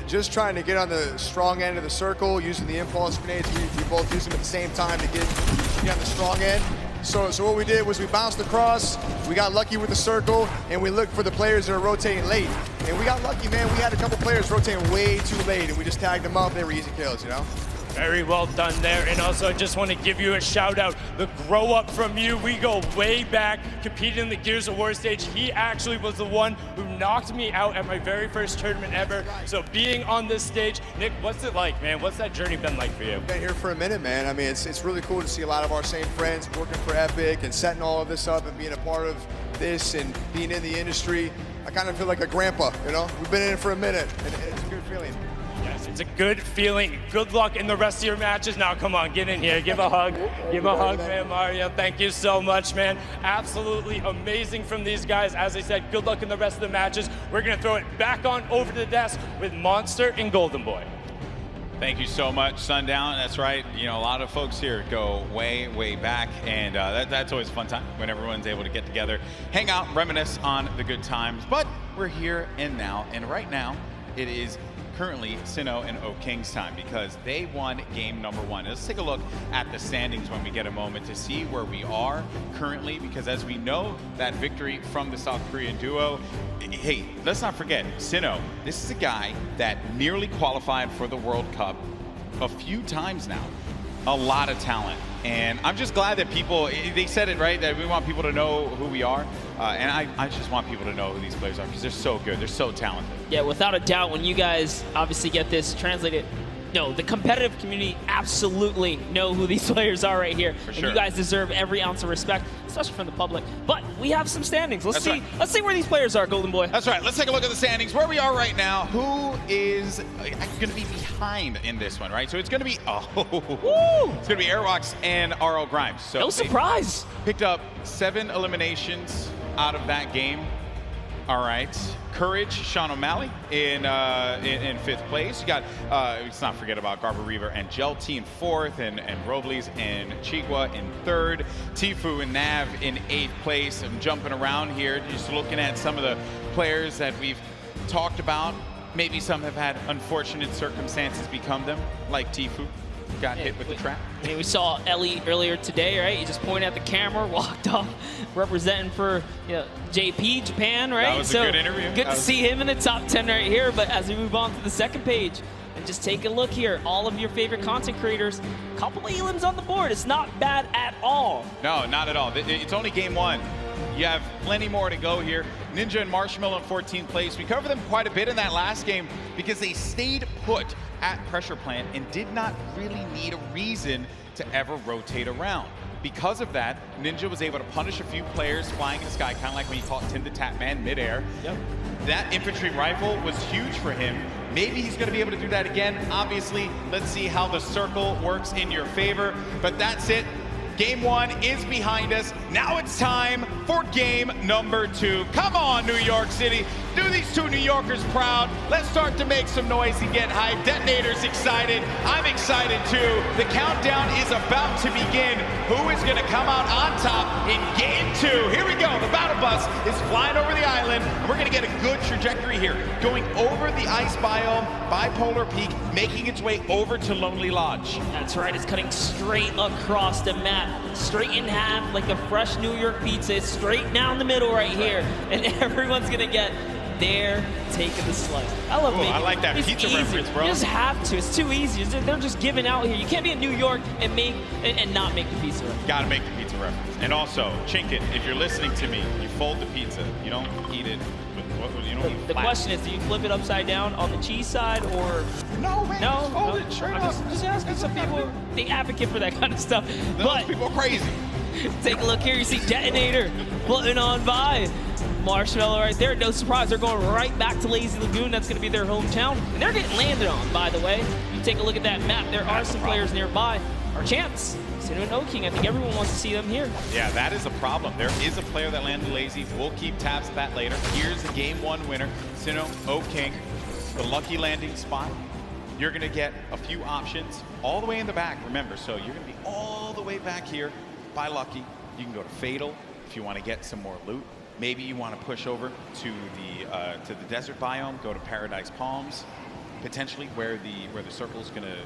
Just trying to get on the strong end of the circle, using the impulse grenades. We both used them at the same time to get on the strong end. So what we did was we bounced across, we got lucky with the circle, and we looked for the players that are rotating late. And we got lucky, man. We had a couple players rotating way too late, and we just tagged them up. They were easy kills, you know? Very well done there. And also, I just want to give you a shout out. The grow up from you, we go way back, competed in the Gears of War stage. He actually was the one who knocked me out at my very first tournament ever. So being on this stage, Nick, what's it like, man? What's that journey been like for you? Been here for a minute, man. I mean, it's really cool to see a lot of our same friends working for Epic and setting all of this up and being a part of this and being in the industry. I kind of feel like a grandpa, you know? We've been in it for a minute, and it's a good feeling. Yes, it's a good feeling. Good luck in the rest of your matches. Now, come on, get in here. Give a hug. Give a hug, man, Mario. Thank you so much, man. Absolutely amazing from these guys. As I said, good luck in the rest of the matches. We're going to throw it back on over to the desk with Monster and Golden Boy. Thank you so much, Sundown. That's right. You know, a lot of folks here go way, way back, and that's always a fun time when everyone's able to get together, hang out, reminisce on the good times. But we're here and now, and right now it is currently Sinnoh and O King's time because they won game number one. Let's take a look at the standings when we get a moment to see where we are currently, because as we know, that victory from the South Korean duo, hey, let's not forget, Sinnoh, this is a guy that nearly qualified for the World Cup a few times now. A lot of talent. And I'm just glad that people, they said it right, that we want people to know who we are. And I just want people to know who these players are because they're so good, they're so talented. Yeah, without a doubt, when you guys obviously get this translated, no, the competitive community absolutely know who these players are right here. For and sure. you guys deserve every ounce of respect, especially from the public. But we have some standings. Let's see where these players are, Golden Boy. That's right. Let's take a look at the standings. Where we are right now. Who is going to be behind in this one, right? So it's going to be, it's going to be Airwalks and RL Grimes. So no surprise. Picked up 7 eliminations out of that game. All right. Courage, Sean O'Malley in 5th place. You got, let's not forget about Garber Reaver and Jelty in 4th, and Robles and Chigua in 3rd. Tifu and Nav in 8th place. I'm jumping around here, just looking at some of the players that we've talked about. Maybe some have had unfortunate circumstances become them, like Tifu. Got hit with the trap. I mean, we saw Ellie earlier today, right? He just pointed at the camera, walked off, representing for JP, Japan, right? That was a good interview. Good to see him in the top 10 right here. But as we move on to the second page, and just take a look here, all of your favorite content creators, a couple of elims on the board. It's not bad at all. No, not at all. It's only game 1. You have plenty more to go here. Ninja and Marshmallow in 14th place. We covered them quite a bit in that last game because they stayed put at pressure plant and did not really need a reason to ever rotate around. Because of that, Ninja was able to punish a few players flying in the sky, kind of like when you caught Tim the Tap Man midair. Yep. That infantry rifle was huge for him. Maybe he's going to be able to do that again. Obviously, let's see how the circle works in your favor. But that's it. Game 1 is behind us. Now it's time for game number 2. Come on, New York City. Do these 2 New Yorkers proud. Let's start to make some noise and get hyped. Detonator's excited. I'm excited too. The countdown is about to begin. Who is going to come out on top in game 2? Here we go. The battle bus is flying over the island. We're going to get a good trajectory here. Going over the ice biome, Bipolar Peak, making its way over to Lonely Lodge. That's right. It's cutting straight across the map. Straight in half, like a fresh New York pizza. It's straight down the middle right here. And everyone's going to get their take of the slice. I love making I like that pizza reference, bro. You just have to. It's too easy. They're just giving out here. You can't be in New York and not make the pizza reference. Gotta make the pizza reference. And also, Chinkin, if you're listening to me, you fold the pizza. You don't eat it. The question is, do you flip it upside down on the cheese side or? No, man. No, just fold it straight up. Just asking. Some people, they advocate for that kind of stuff. Those people are crazy. Take a look here. You see Detonator floating on by. Marshmallow right there. No surprise, they're going right back to Lazy Lagoon. That's going to be their hometown. And they're getting landed on, by the way. You take a look at that map. There are some players nearby. Our champs, Sinu and O-King. I think everyone wants to see them here. Yeah, that is a problem. There is a player that landed lazy. We'll keep tabs of that later. Here's the game 1 winner, Sinu, O-King. The lucky landing spot. You're going to get a few options all the way in the back, remember. So you're going to be all the way back here by Lucky. You can go to Fatal if you want to get some more loot. Maybe you want to push over to the desert biome, go to Paradise Palms, potentially where the circle is going to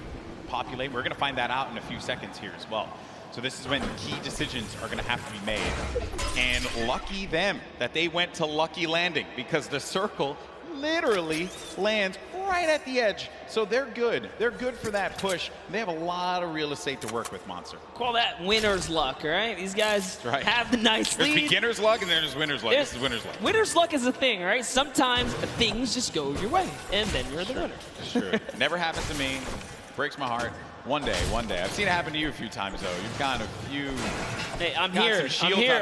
populate. We're going to find that out in a few seconds here as well. So this is when key decisions are going to have to be made. And lucky them that they went to Lucky Landing, because the circle literally lands right at the edge. So they're good. They're good for that push. They have a lot of real estate to work with, Monster. Call that winner's luck, all right? These guys have the nice lead. There's beginner's luck and then there's winner's luck. This is winner's luck. Winner's luck is a thing, right? Sometimes things just go your way, and then you're the winner. It's true. Never happened to me. Breaks my heart. One day. I've seen it happen to you a few times, though. You've gotten a few. Hey, I'm here,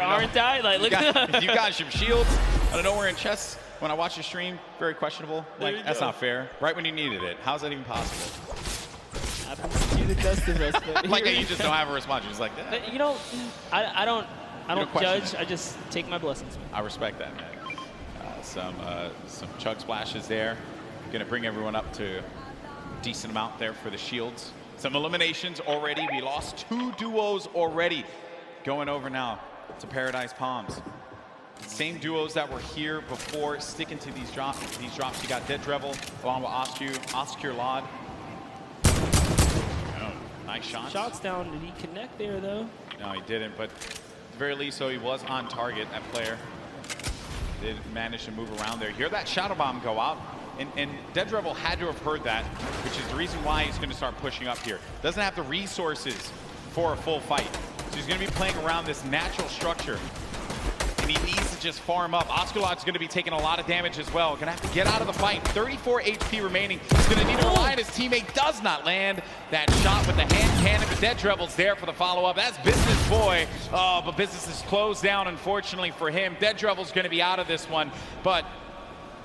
aren't I? Like, look at you got some shields. I don't know where in chess. When I watch your stream, very questionable. Like, that's not fair. Right when you needed it. How's that even possible? Happens to you the best of us. But like, you just don't have a response. You're just like that. But, you know, I don't judge. I just take my blessings. Man. I respect that, man. Some chug splashes there. Going to bring everyone up to a decent amount there for the shields. Some eliminations already. We lost 2 duos already. Going over now to Paradise Palms. Same duos that were here before, sticking to these drops. You got Dead Drevel along with Oscar Lod. Oh, nice shots. Shots down. Did he connect there, though? No, he didn't, but at the very least, so he was on target, that player. Did manage to move around there. Hear that Shadow Bomb go out, and Dead Drevel had to have heard that, which is the reason why he's going to start pushing up here. Doesn't have the resources for a full fight. So he's going to be playing around this natural structure. He needs to just farm up. Osculot's going to be taking a lot of damage as well. Going to have to get out of the fight. 34 HP remaining. He's going to need to rely on his teammate. Does not land that shot with the hand cannon. But Dead Drevel's there for the follow-up. That's Business Boy. Oh, but business is closed down, unfortunately, for him. Dead Drevel's going to be out of this one, but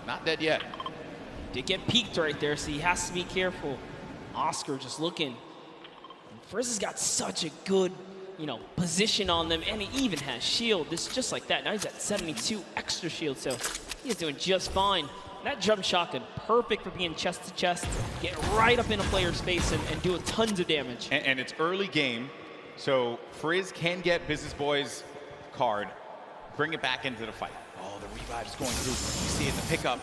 not dead yet. Did get peeked right there, so he has to be careful. Oscar just looking. Frizz has got such a good position on them, and he even has shield. This just like that. Now he's at 72 extra shield, so He's doing just fine. That jump shotgun, perfect for being chest to chest, get right up in a player's face and do tons of damage. And it's early game, so Frizz can get Business Boy's card, bring it back into the fight. Oh, the revive's going through. You see it, the pickup.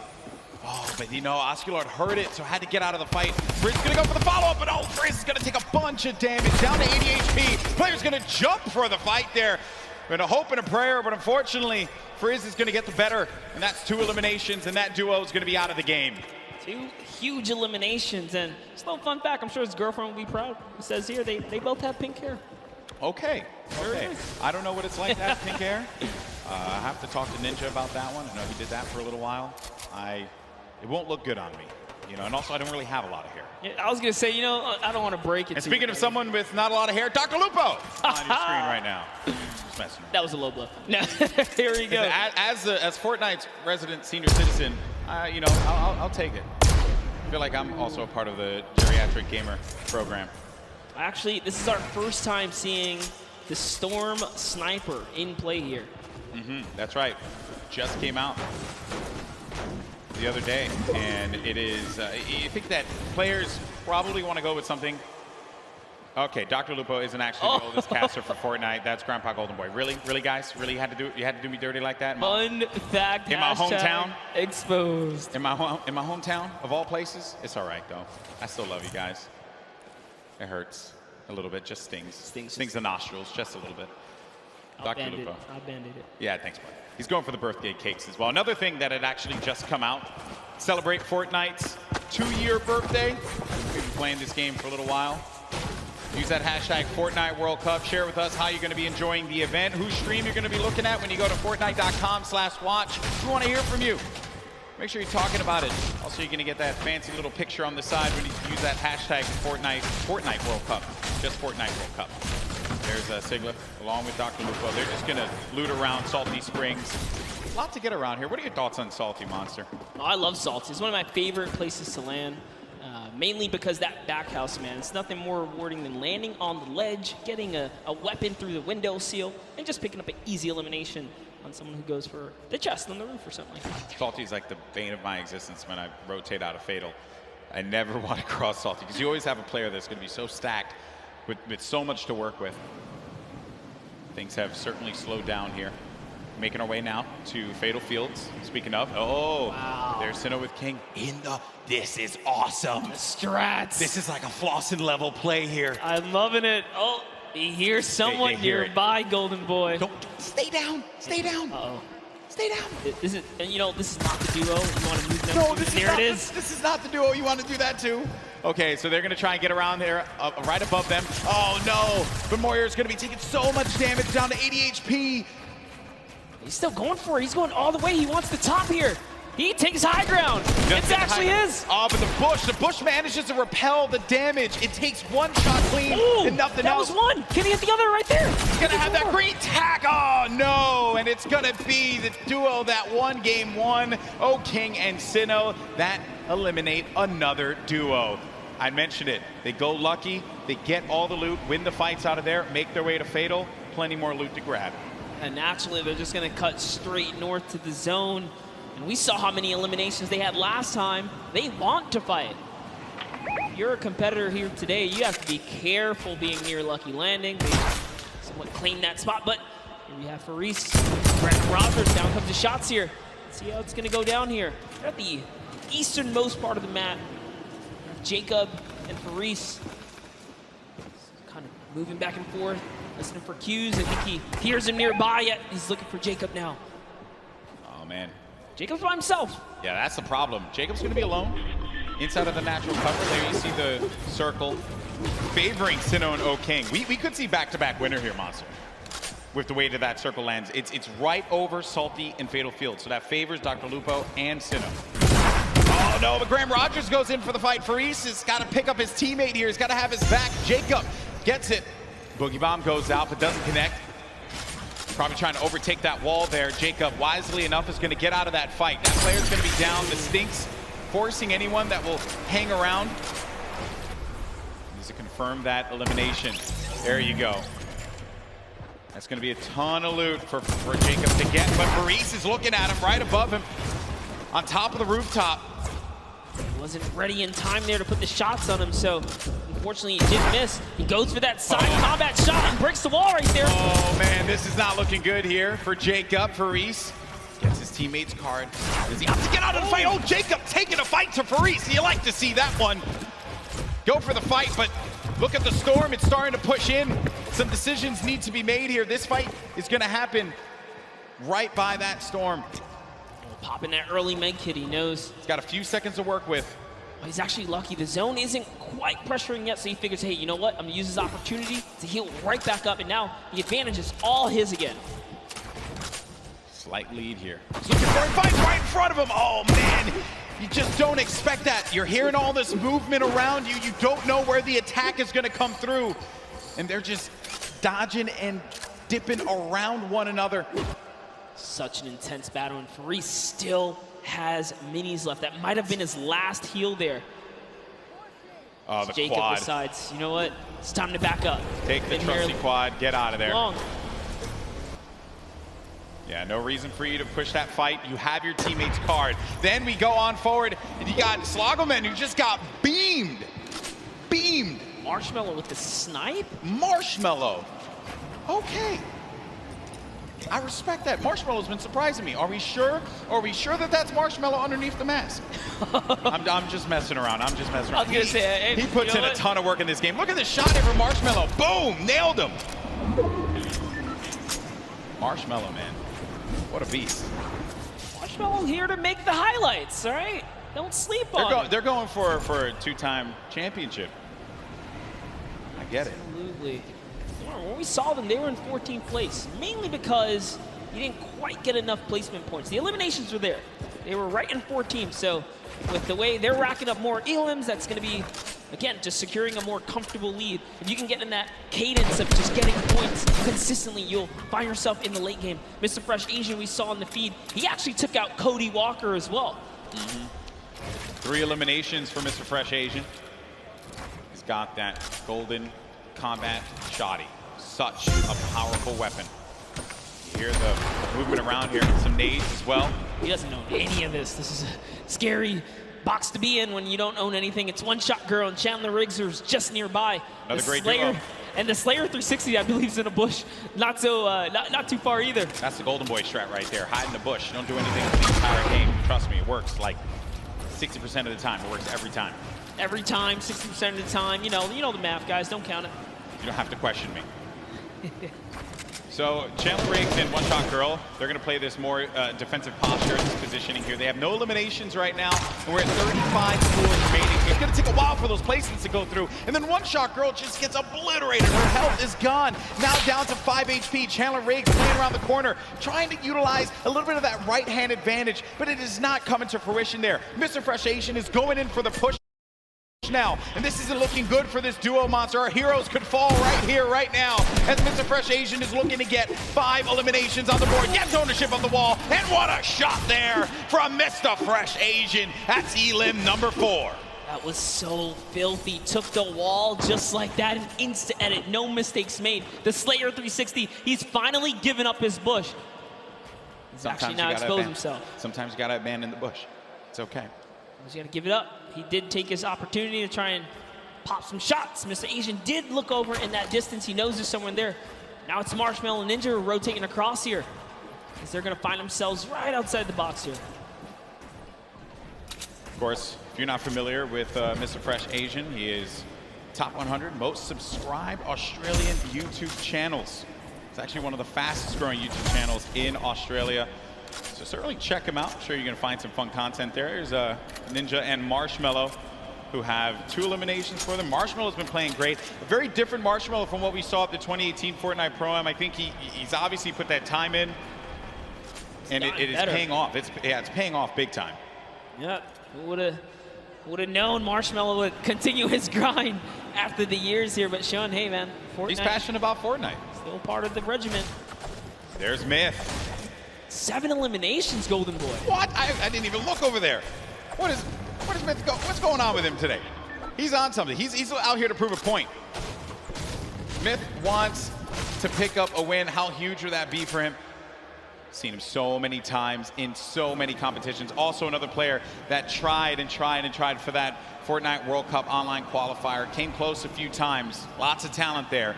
Oh, but you know, Osculard heard it, so had to get out of the fight. Frizz is gonna go for the follow-up, but oh, Frizz is gonna take a bunch of damage, down to 80 HP. Player's gonna jump for the fight there. And a hope and a prayer, but unfortunately, Frizz is gonna get the better, and that's 2 eliminations, and that duo is gonna be out of the game. 2 huge eliminations, and just a little fun fact, I'm sure his girlfriend will be proud. It says here, they both have pink hair. Okay, okay. I don't know what it's like to have pink hair. I have to talk to Ninja about that one. I know he did that for a little while. It won't look good on me, you know, and also I don't really have a lot of hair. Yeah, I was gonna say, you know, I don't want to break it. And speaking of someone with not a lot of hair, Dr. Lupo on your screen right now. Just messing. That was a low blow. No, here we go. As Fortnite's resident senior citizen, you know, I'll take it. I feel like I'm also a part of the geriatric gamer program. Actually, this is our first time seeing the Storm Sniper in play here. That's right. Just came out the other day, and it is, I think that players probably want to go with something. Okay, Dr. Lupo isn't actually the oldest caster for Fortnite. That's Grandpa Golden Boy. Really, guys? Really had to do? You had to do me dirty like that? Fun fact. In my hometown. Exposed. In my hometown of all places. It's all right though. I still love you guys. It hurts a little bit. Just stings. Stings the nostrils just a little bit. Dr. Lupo. I'll band-aid it. Yeah, thanks, bud. He's going for the birthday cakes as well. Another thing that had actually just come out. Celebrate Fortnite's 2-year birthday. We've been playing this game for a little while. Use that hashtag Fortnite World Cup. Share with us how you're going to be enjoying the event, whose stream you're going to be looking at when you go to Fortnite.com/watch. We want to hear from you. Make sure you're talking about it. Also, you're going to get that fancy little picture on the side when you use that hashtag Fortnite World Cup. Just Fortnite World Cup. There's Sigla along with Dr. Lupo. They're just going to loot around Salty Springs. A lot to get around here. What are your thoughts on Salty, Monster? Oh, I love Salty. It's one of my favorite places to land. Mainly because that back house, man, it's nothing more rewarding than landing on the ledge, getting a weapon through the window seal, and just picking up an easy elimination on someone who goes for the chest on the roof or something like that. Salty's like the bane of my existence when I rotate out of Fatal. I never want to cross Salty because you always have a player that's going to be so stacked with so much to work with. Things have certainly slowed down here. Making our way now to Fatal Fields. Speaking of, wow. There's Sinnoh with King in the. This is awesome. The strats. This is like a Flossin level play here. I'm loving it. Oh, he hears someone nearby, Golden Boy. Don't stay down. Stay down. Uh-oh. Stay down. This is, you know, this is not the duo. You want to move them. No, this is not the duo. You want to do that too. Okay, so they're going to try and get around there, right above them. Oh no! But Moyer's going to be taking so much damage, down to 80 HP. He's still going for it. He's going all the way. He wants the top here. He takes high ground. It actually is. Oh, but the Bush manages to repel the damage. It takes one shot clean and nothing else. That was one. Can he hit the other right there? He's going to have that green tack. Oh, no. And it's going to be the duo that won game 1. Oh, King and Sinnoh. That eliminate another duo. I mentioned it. They go lucky. They get all the loot, win the fights out of there, make their way to Fatal. Plenty more loot to grab. And naturally, they're just going to cut straight north to the zone. And we saw how many eliminations they had last time. They want to fight. If you're a competitor here today, you have to be careful being near Lucky Landing. They somewhat claim that spot, but here we have Faris. Brandon Rogers, down comes the shots here. Let's see how it's going to go down here. They're at the easternmost part of the map. Jacob and Faris kind of moving back and forth, listening for cues. I think he hears him nearby, yet he's looking for Jacob now. Oh, man. Jacob's by himself. Yeah, that's the problem. Jacob's going to be alone inside of the natural cover. There you see the circle favoring Sinnoh and O-King. We could see back-to-back winner here, Monster, with the way that circle lands. It's right over Salty and Fatal Field, so that favors Dr. Lupo and Sinnoh. Oh, no, but Graham Rogers goes in for the fight. Faris has got to pick up his teammate here. He's got to have his back. Jacob gets it. Boogie Bomb goes out, but doesn't connect. Probably trying to overtake that wall there. Jacob, wisely enough, is going to get out of that fight. That player's going to be down. The Stinks forcing anyone that will hang around. Needs to confirm that elimination. There you go. That's going to be a ton of loot for Jacob to get, but Faris is looking at him right above him. on top of the rooftop. He wasn't ready in time there to put the shots on him, so unfortunately he did miss. He goes for that side combat shot and breaks the wall right there. Oh man, this is not looking good here for Jacob. Faris gets his teammate's card. Does he have to get out of the fight? Oh, Jacob taking a fight to Faris. You like to see that one. Go for the fight, but look at the storm. It's starting to push in. Some decisions need to be made here. This fight is going to happen right by that storm. Popping that early med kit, he knows. He's got a few seconds to work with. Oh, he's actually lucky. The zone isn't quite pressuring yet, so he figures, hey, you know what? I'm gonna use this opportunity to heal right back up, and now the advantage is all his again. Slight lead here. He's looking for a fight right in front of him. Oh man, you just don't expect that. You're hearing all this movement around you. You don't know where the attack is gonna come through. And they're just dodging and dipping around one another. Such an intense battle, and Faris still has minis left. That might have been his last heal there. Oh, the Jacob quad. decides, you know what? It's time to back up. Take the trusty quad, get out of there. Long. Yeah, no reason for you to push that fight. You have your teammate's card. Then we go on forward, and you got Slogoman, who just got beamed. Beamed. Marshmallow with the snipe? Marshmallow. Okay. I respect that. Marshmallow's been surprising me. Are we sure? Are we sure that that's Marshmallow underneath the mask? I'm just messing around. I'm just messing around. I was gonna say, he puts in a ton of work in this game. Look at this shot here for Marshmallow. Boom! Nailed him. Marshmallow, man. What a beast. Marshmallow here to make the highlights, all right? Don't sleep on it. They're going for a two-time championship. I get it. Absolutely. When we saw them, they were in 14th place, mainly because you didn't quite get enough placement points. The eliminations were there. They were right in 14th, so with the way they're racking up more elims, that's going to be, again, just securing a more comfortable lead. If you can get in that cadence of just getting points consistently, you'll find yourself in the late game. Mr. Fresh Asian, we saw in the feed, he actually took out Cody Walker as well. 3 eliminations for Mr. Fresh Asian. He's got that golden combat shoddy. Such a powerful weapon. You hear the movement around here, some nades as well. He doesn't know any of this. This is a scary box to be in when you don't own anything. It's One Shot Girl and Chandler Riggs just nearby. Another great duo. And the Slayer 360, I believe, is in a bush. Not too far either. That's the Golden Boy strat right there. Hide in the bush. Don't do anything for the entire game. Trust me, it works like 60% of the time. It works every time. Every time, 60% of the time. You know the math, guys. Don't count it. You don't have to question me. So Chandler Riggs and One Shot Girl, they're going to play this more defensive posture, this positioning here. They have no eliminations right now, and we're at 35 scores remaining. It's going to take a while for those placements to go through. And then One Shot Girl just gets obliterated. Her health is gone. Now down to 5 HP. Chandler Riggs playing around the corner, trying to utilize a little bit of that right-hand advantage, but it is not coming to fruition there. Mr. Fresh Asian is going in for the push now, and this isn't looking good for this duo monster. Our heroes could fall right here, right now, as Mr. Fresh Asian is looking to get 5 eliminations on the board, gets ownership of the wall, and what a shot there from Mr. Fresh Asian. That's elim number 4. That was so filthy. Took the wall just like that, an instant edit, no mistakes made. The Slayer 360, he's finally given up his bush. He's actually now exposed himself. Sometimes you gotta abandon the bush. It's okay. He's got to give it up. He did take his opportunity to try and pop some shots. Mr. Asian did look over in that distance. He knows there's someone there. Now it's Marshmallow and Ninja rotating across here, as they're going to find themselves right outside the box here. Of course, if you're not familiar with Mr. Fresh Asian, he is top 100 most subscribed Australian YouTube channels. It's actually one of the fastest growing YouTube channels in Australia. So certainly check him out. I'm sure you're going to find some fun content there. There's Ninja and Marshmallow, who have 2 eliminations for them. Marshmallow's been playing great. A very different Marshmallow from what we saw at the 2018 Fortnite Pro-Am. I think he's obviously put that time in, and it is paying off. It's paying off big time. Yeah, would have known Marshmallow would continue his grind after the years here, but Sean, hey man, Fortnite. He's passionate about Fortnite. Still part of the regiment. There's Myth. 7 eliminations, Golden Boy. What? I didn't even look over there. What is Myth what's going on with him today? He's on something. He's out here to prove a point. Myth wants to pick up a win. How huge would that be for him? Seen him so many times in so many competitions. Also another player that tried for that Fortnite World Cup online qualifier. Came close a few times. Lots of talent there.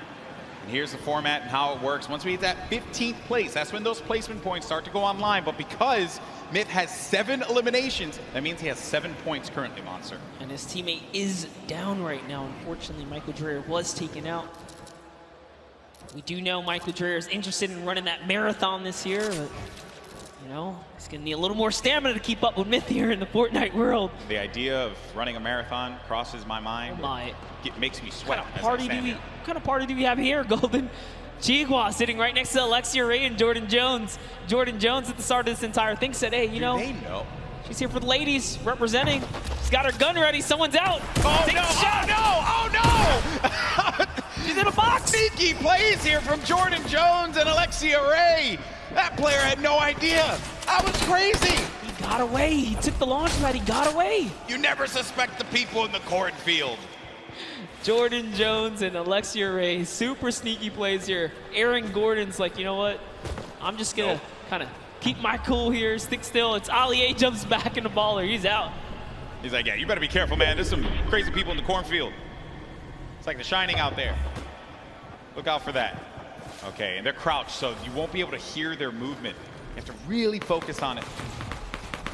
And here's the format and how it works. Once we hit that 15th place, that's when those placement points start to go online. But because Myth has 7 eliminations, that means he has 7 points currently, Monster. And his teammate is down right now. Unfortunately, Michael Dreher was taken out. We do know Michael Dreher is interested in running that marathon this year, but you know, he's gonna need a little more stamina to keep up with Myth here in the Fortnite world. The idea of running a marathon crosses my mind. It makes me sweat. What kind of party do we have here, Golden? Chihua sitting right next to Alexia Ray and Jordan Jones. Jordan Jones at the start of this entire thing said, hey, you know, they know. She's here for the ladies, representing. She's got her gun ready, someone's out. Oh no, oh no, oh no! She's in a box! Sneaky plays here from Jordan Jones and Alexia Ray. That player had no idea. That was crazy. He got away, he took the launch pad, he got away. You never suspect the people in the cornfield. Jordan Jones and Alexia Ray, super sneaky plays here. Aaron Gordon's like, you know what? I'm just gonna kind of keep my cool here, stick still. It's Ali A jumps back in the baller, he's out. He's like, yeah, you better be careful, man. There's some crazy people in the cornfield. It's like The Shining out there. Look out for that. Okay, and they're crouched, so you won't be able to hear their movement. You have to really focus on it.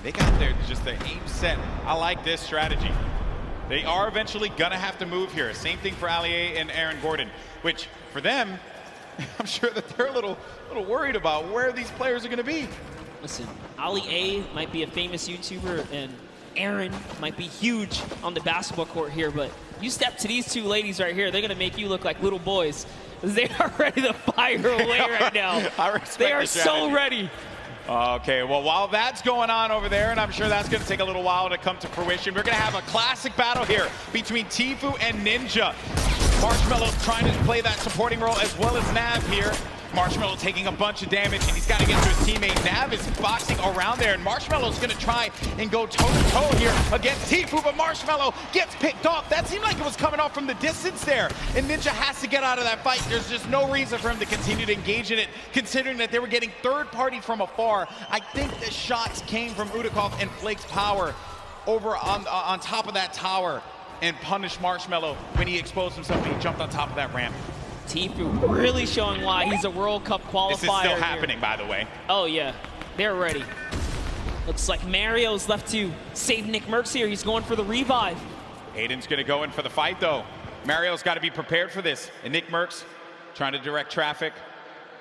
They got just their aim set. I like this strategy. They are eventually gonna have to move here. Same thing for Ali A and Aaron Gordon, which for them, I'm sure that they're a little worried about where these players are gonna be. Listen, Ali A might be a famous YouTuber and Aaron might be huge on the basketball court here, but you step to these two ladies right here, they're gonna make you look like little boys. They are ready to fire away right now. They are so ready. Okay, well, while that's going on over there, and I'm sure that's going to take a little while to come to fruition, we're going to have a classic battle here between Tfue and Ninja. Marshmello's trying to play that supporting role as well as Nav here. Marshmello taking a bunch of damage, and he's got to get to his teammate. Nav is boxing around there, and Marshmello's going to try and go toe-to-toe here against Tfue, but Marshmello gets picked off. That seemed like it was coming off from the distance there, and Ninja has to get out of that fight. There's just no reason for him to continue to engage in it, considering that they were getting third-party from afar. I think the shots came from Udakov and Flake's power over on top of that tower and punished Marshmello when he exposed himself and he jumped on top of that ramp. Tfue really showing why he's a World Cup qualifier. This is still happening, by the way. Oh, yeah. They're ready. Looks like Mario's left to save Nick Merckx here. He's going for the revive. Aiden's going to go in for the fight, though. Mario's got to be prepared for this. And Nick Merckx trying to direct traffic.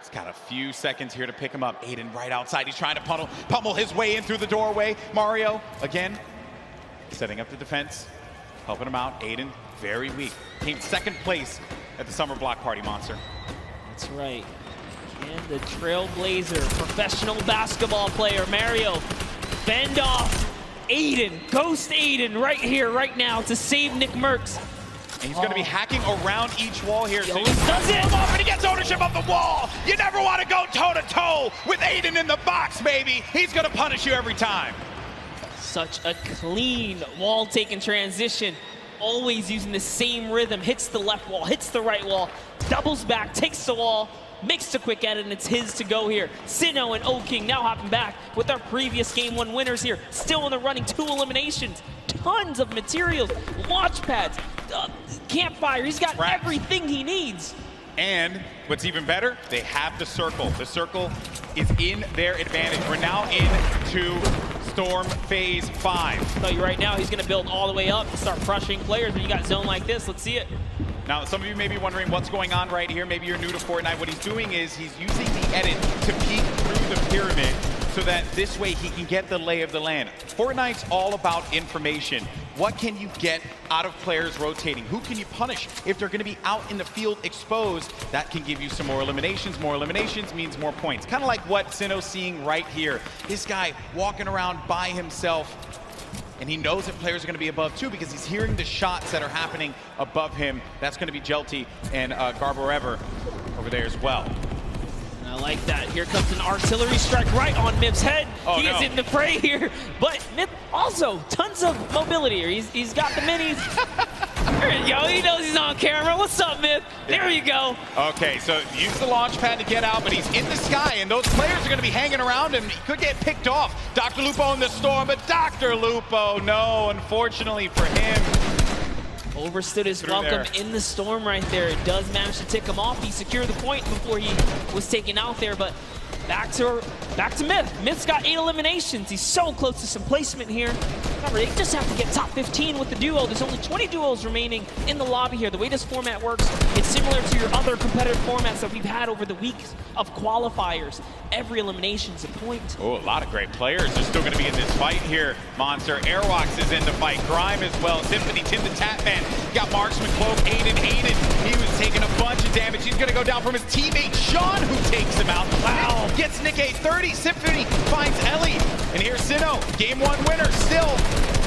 He's got a few seconds here to pick him up. Aiden right outside. He's trying to pummel his way in through the doorway. Mario, again, setting up the defense, helping him out. Aiden, very weak. Came second place at the Summer Block Party, Monster. That's right. And the trailblazer, professional basketball player, Mario, fend off Aiden, ghost Aiden right here, right now to save Nick Merckx. And he's going to be hacking around each wall here. So he does it! Off and he gets ownership of the wall. You never want to go toe-to-toe with Aiden in the box, baby. He's going to punish you every time. Such a clean wall-taking transition. Always using the same rhythm. Hits the left wall, hits the right wall, doubles back, takes the wall, makes the quick edit, and it's his to go here. Sinnoh and O-King now hopping back with our previous Game 1 winners here. Still in the running, 2 eliminations. Tons of materials, launch pads, campfire. He's got everything he needs. And what's even better, they have the circle. The circle is in their advantage. We're now into Storm Phase 5. I'll tell you right now, he's going to build all the way up to start crushing players. When you got zone like this, let's see it. Now, some of you may be wondering what's going on right here. Maybe you're new to Fortnite. What he's doing is he's using the edit to peek through the pyramid so that this way he can get the lay of the land. Fortnite's all about information. What can you get out of players rotating? Who can you punish if they're going to be out in the field exposed? That can give you some more eliminations. More eliminations means more points. Kind of like what Sinnoh's seeing right here. This guy walking around by himself, and he knows that players are going to be above too because he's hearing the shots that are happening above him. That's going to be Jelty and Garborever over there as well. I like that. Here comes an artillery strike right on Mip's head. He is in the fray here, but Mip also tons of mobility here. He's got the minis. There you go. He knows he's on on camera. What's up, Myth? There you go. Okay, so use the launch pad to get out, but he's in the sky, and those players are going to be hanging around him. He could get picked off. Dr. Lupo in the storm, but Dr. Lupo, no, unfortunately for him. Overstood his welcome in the storm right there. It does manage to tick him off. He secured the point before he was taken out there, but back to Myth. Myth's got 8 eliminations. He's so close to some placement here. Remember, they just have to get top 15 with the duo. There's only 20 duos remaining in the lobby here. The way this format works, it's similar to your other competitive formats that we've had over the weeks of qualifiers. Every elimination is a point. Oh, a lot of great players are still going to be in this fight here. Monster, Airwalks is in the fight. Grime as well. Symphony, Tim the Tatman. Got Marksman, Cloak, Aiden. He was taking a bunch of damage. He's going to go down from his teammate, Sean, who takes him out. Wow. Gets Nick a 30. Symphony finds Ellie. And here's Sinnoh, game 1 winner, still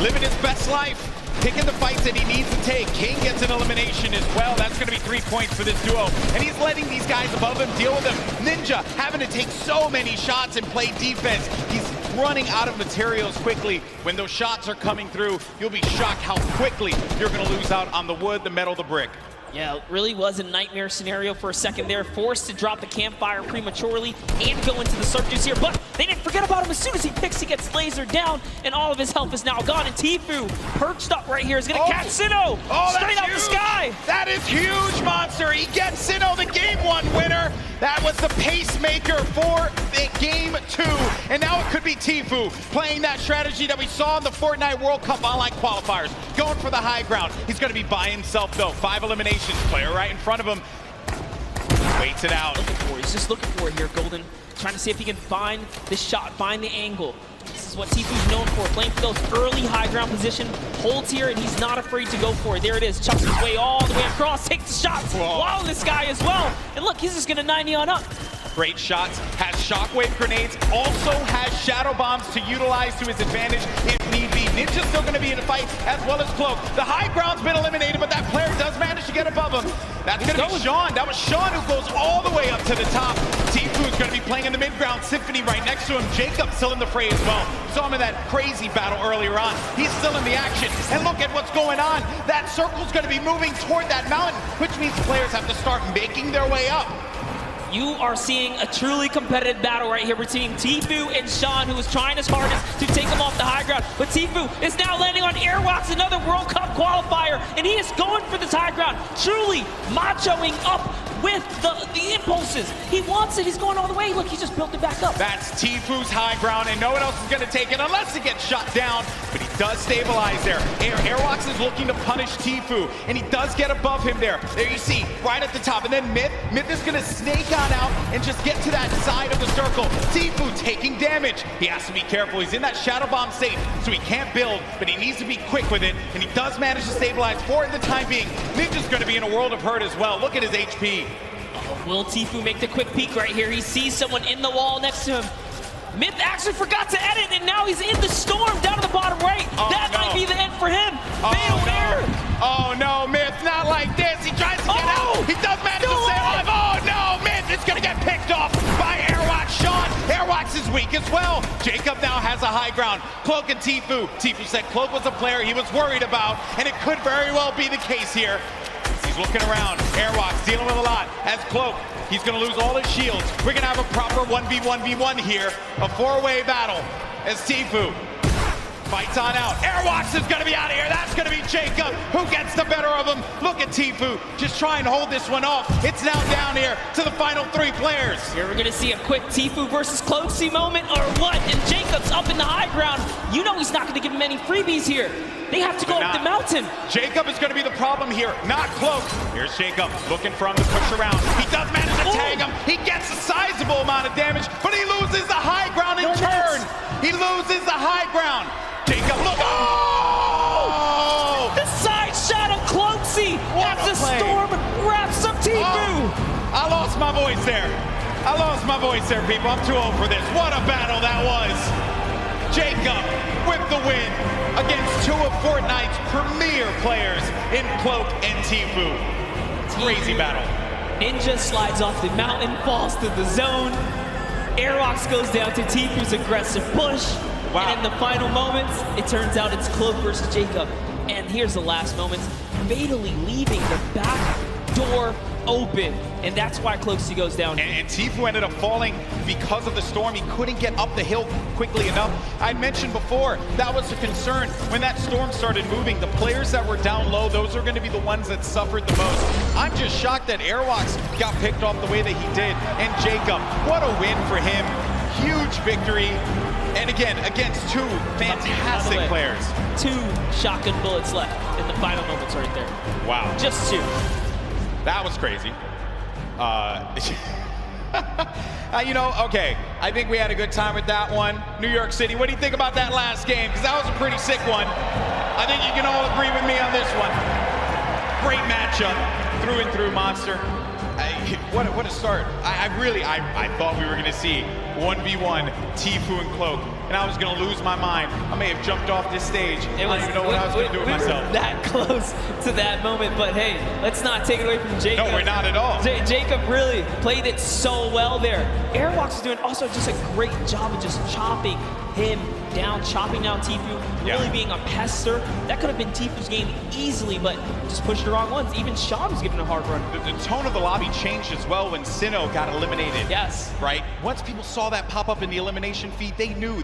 living his best life. Picking the fights that he needs to take. King gets an elimination as well. That's going to be 3 points for this duo. And he's letting these guys above him deal with him. Ninja having to take so many shots and play defense. He's running out of materials quickly. When those shots are coming through, you'll be shocked how quickly you're going to lose out on the wood, the metal, the brick. Yeah, it really was a nightmare scenario for a second there. Forced to drop the campfire prematurely and go into the surges here. But they didn't forget about him. As soon as he picks, he gets lasered down, and all of his health is now gone. And Tfue, perched up right here, is going to catch Sinnoh straight out the sky. That is huge, Monster. He gets Sinnoh, the game 1 winner. That was the pacemaker for the game 2. And now it could be Tfue playing that strategy that we saw in the Fortnite World Cup online qualifiers. Going for the high ground. He's going to be by himself, though. 5 eliminations. Player right in front of him. Waits it out. He's just looking for it here, Golden. Trying to see if he can find the shot, find the angle. This is what Tfue's known for, playing for those early high ground position. Holds here, and he's not afraid to go for it. There it is, chucks his way all the way across, takes the shots. Wow, this guy as well. And look, he's just gonna 90 on up. Great shots, has shockwave grenades, also has shadow bombs to utilize to his advantage if need be. Ninja's still going to be in the fight, as well as Cloak. The high ground's been eliminated, but that player does manage to get above him. That's going to be Sean. That was Sean who goes all the way up to the top. Tfue's going to be playing in the mid-ground. Symphony right next to him. Jacob still in the fray as well. Saw him in that crazy battle earlier on. He's still in the action. And look at what's going on. That circle's going to be moving toward that mountain, which means players have to start making their way up. You are seeing a truly competitive battle right here between Tfue and Sean, who is trying his hardest to take him off the high ground. But Tfue is now landing on Airwalks, another World Cup qualifier, and he is going for this high ground, truly machoing up with the impulses. He wants it. He's going all the way. Look, he just built it back up. That's Tfue's high ground, and no one else is going to take it unless he gets shot down. But he does stabilize there. Airwalks is looking to punish Tfue, and he does get above him there. There you see, right at the top. And then Myth is going to snake on out and just get to that side of the circle. Tfue taking damage. He has to be careful. He's in that shadow bomb safe, so he can't build, but he needs to be quick with it, and he does manage to stabilize for the time being. Ninja's going to be in a world of hurt as well. Look at his HP. Will Tfue make the quick peek right here? He sees someone in the wall next to him. Myth actually forgot to edit, and now he's in the storm down to the bottom right. That might be the end for him. Oh no, Myth, not like this. He tries to get out. He does manage to stay alive. Oh no, Myth is going to get picked off by Airwalks. Sean, Airwalks is weak as well. Jacob now has a high ground. Cloak and Tfue. Tfue said Cloak was a player he was worried about, and it could very well be the case here. He's looking around. Airwalks dealing with a lot. As Cloak, he's going to lose all his shields. We're going to have a proper 1v1v1 here. A 4-way battle as Tfue fights on out. Airwalks is going to be out of here. That's going to be Jacob who gets the better of him. Look at Tfue just try and hold this one off. It's now down here to the final 3 players. Here we're going to see a quick Tfue versus Cloaksy moment or what? And Jacob's up in the high ground. You know he's not going to give him any freebies here. They have to go up the mountain. Jacob is going to be the problem here, not Cloak. Here's Jacob looking for him to push around. He does manage to tag him. He gets a sizable amount of damage, but he loses the high ground in turn. He loses the high ground. Jacob, look. Oh! The side shot of Cloaksy as the storm wraps up Tfue. I lost my voice there. I lost my voice there, people. I'm too old for this. What a battle that was. Jacob with the win against 2 of Fortnite's premier players in Cloak and Tfue. Crazy battle. Ninja slides off the mountain, falls to the zone. Airwalks goes down to Tfue's aggressive push. Wow. And in the final moments, it turns out it's Cloak versus Jacob. And here's the last moments, fatally leaving the back door open, and that's why Cloakzy goes down. And Tfue ended up falling because of the storm. He couldn't get up the hill quickly enough. I'd mentioned before, that was a concern. When that storm started moving, the players that were down low, those are going to be the ones that suffered the most. I'm just shocked that Airwalks got picked off the way that he did. And Jacob, what a win for him. Huge victory. And again, against two fantastic players. 2 shotgun bullets left in the final moments right there. Wow. Just 2. That was crazy. You know, okay, I think we had a good time with that one. New York City, what do you think about that last game? Because that was a pretty sick one. I think you can all agree with me on this one. Great matchup, through and through, Monster. What a start. I thought we were going to see 1v1 Tfue and Cloak, and I was going to lose my mind. I may have jumped off this stage. I don't even know what I was going to do with myself. Were that close to that moment, but hey, let's not take it away from Jacob. No, we're not at all. Jacob really played it so well there. Airwalks is doing also just a great job of just chopping him down, chopping down Tfue, really being a pester. That could have been Tfue's game easily, but just pushed the wrong ones. Even Sean was giving a hard run. The tone of the lobby changed as well when Sinnoh got eliminated. Yes. Right? Once people saw that pop up in the elimination feed, they knew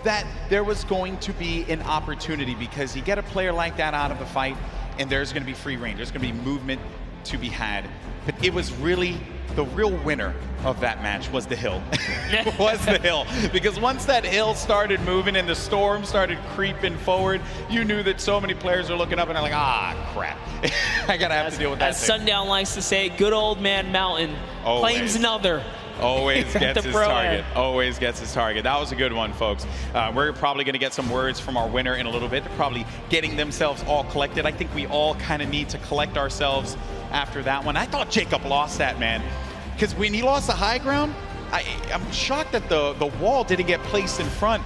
that there was going to be an opportunity, because you get a player like that out of the fight and there's going to be free range. There's going to be movement to be had. But it was really, the real winner of that match was the hill. Was the hill. Because once that hill started moving and the storm started creeping forward, you knew that so many players are looking up and they're like, ah, crap. I gotta have to deal with that As thing. Sundown likes to say, good old man Mountain claims another. Always gets his target. end. Always gets his target. That was a good one, folks. We're probably going to get some words from our winner in a little bit. They're probably getting themselves all collected. I think we all kind of need to collect ourselves after that one. I thought Jacob lost that, man. Because when he lost the high ground, I'm shocked that the wall didn't get placed in front.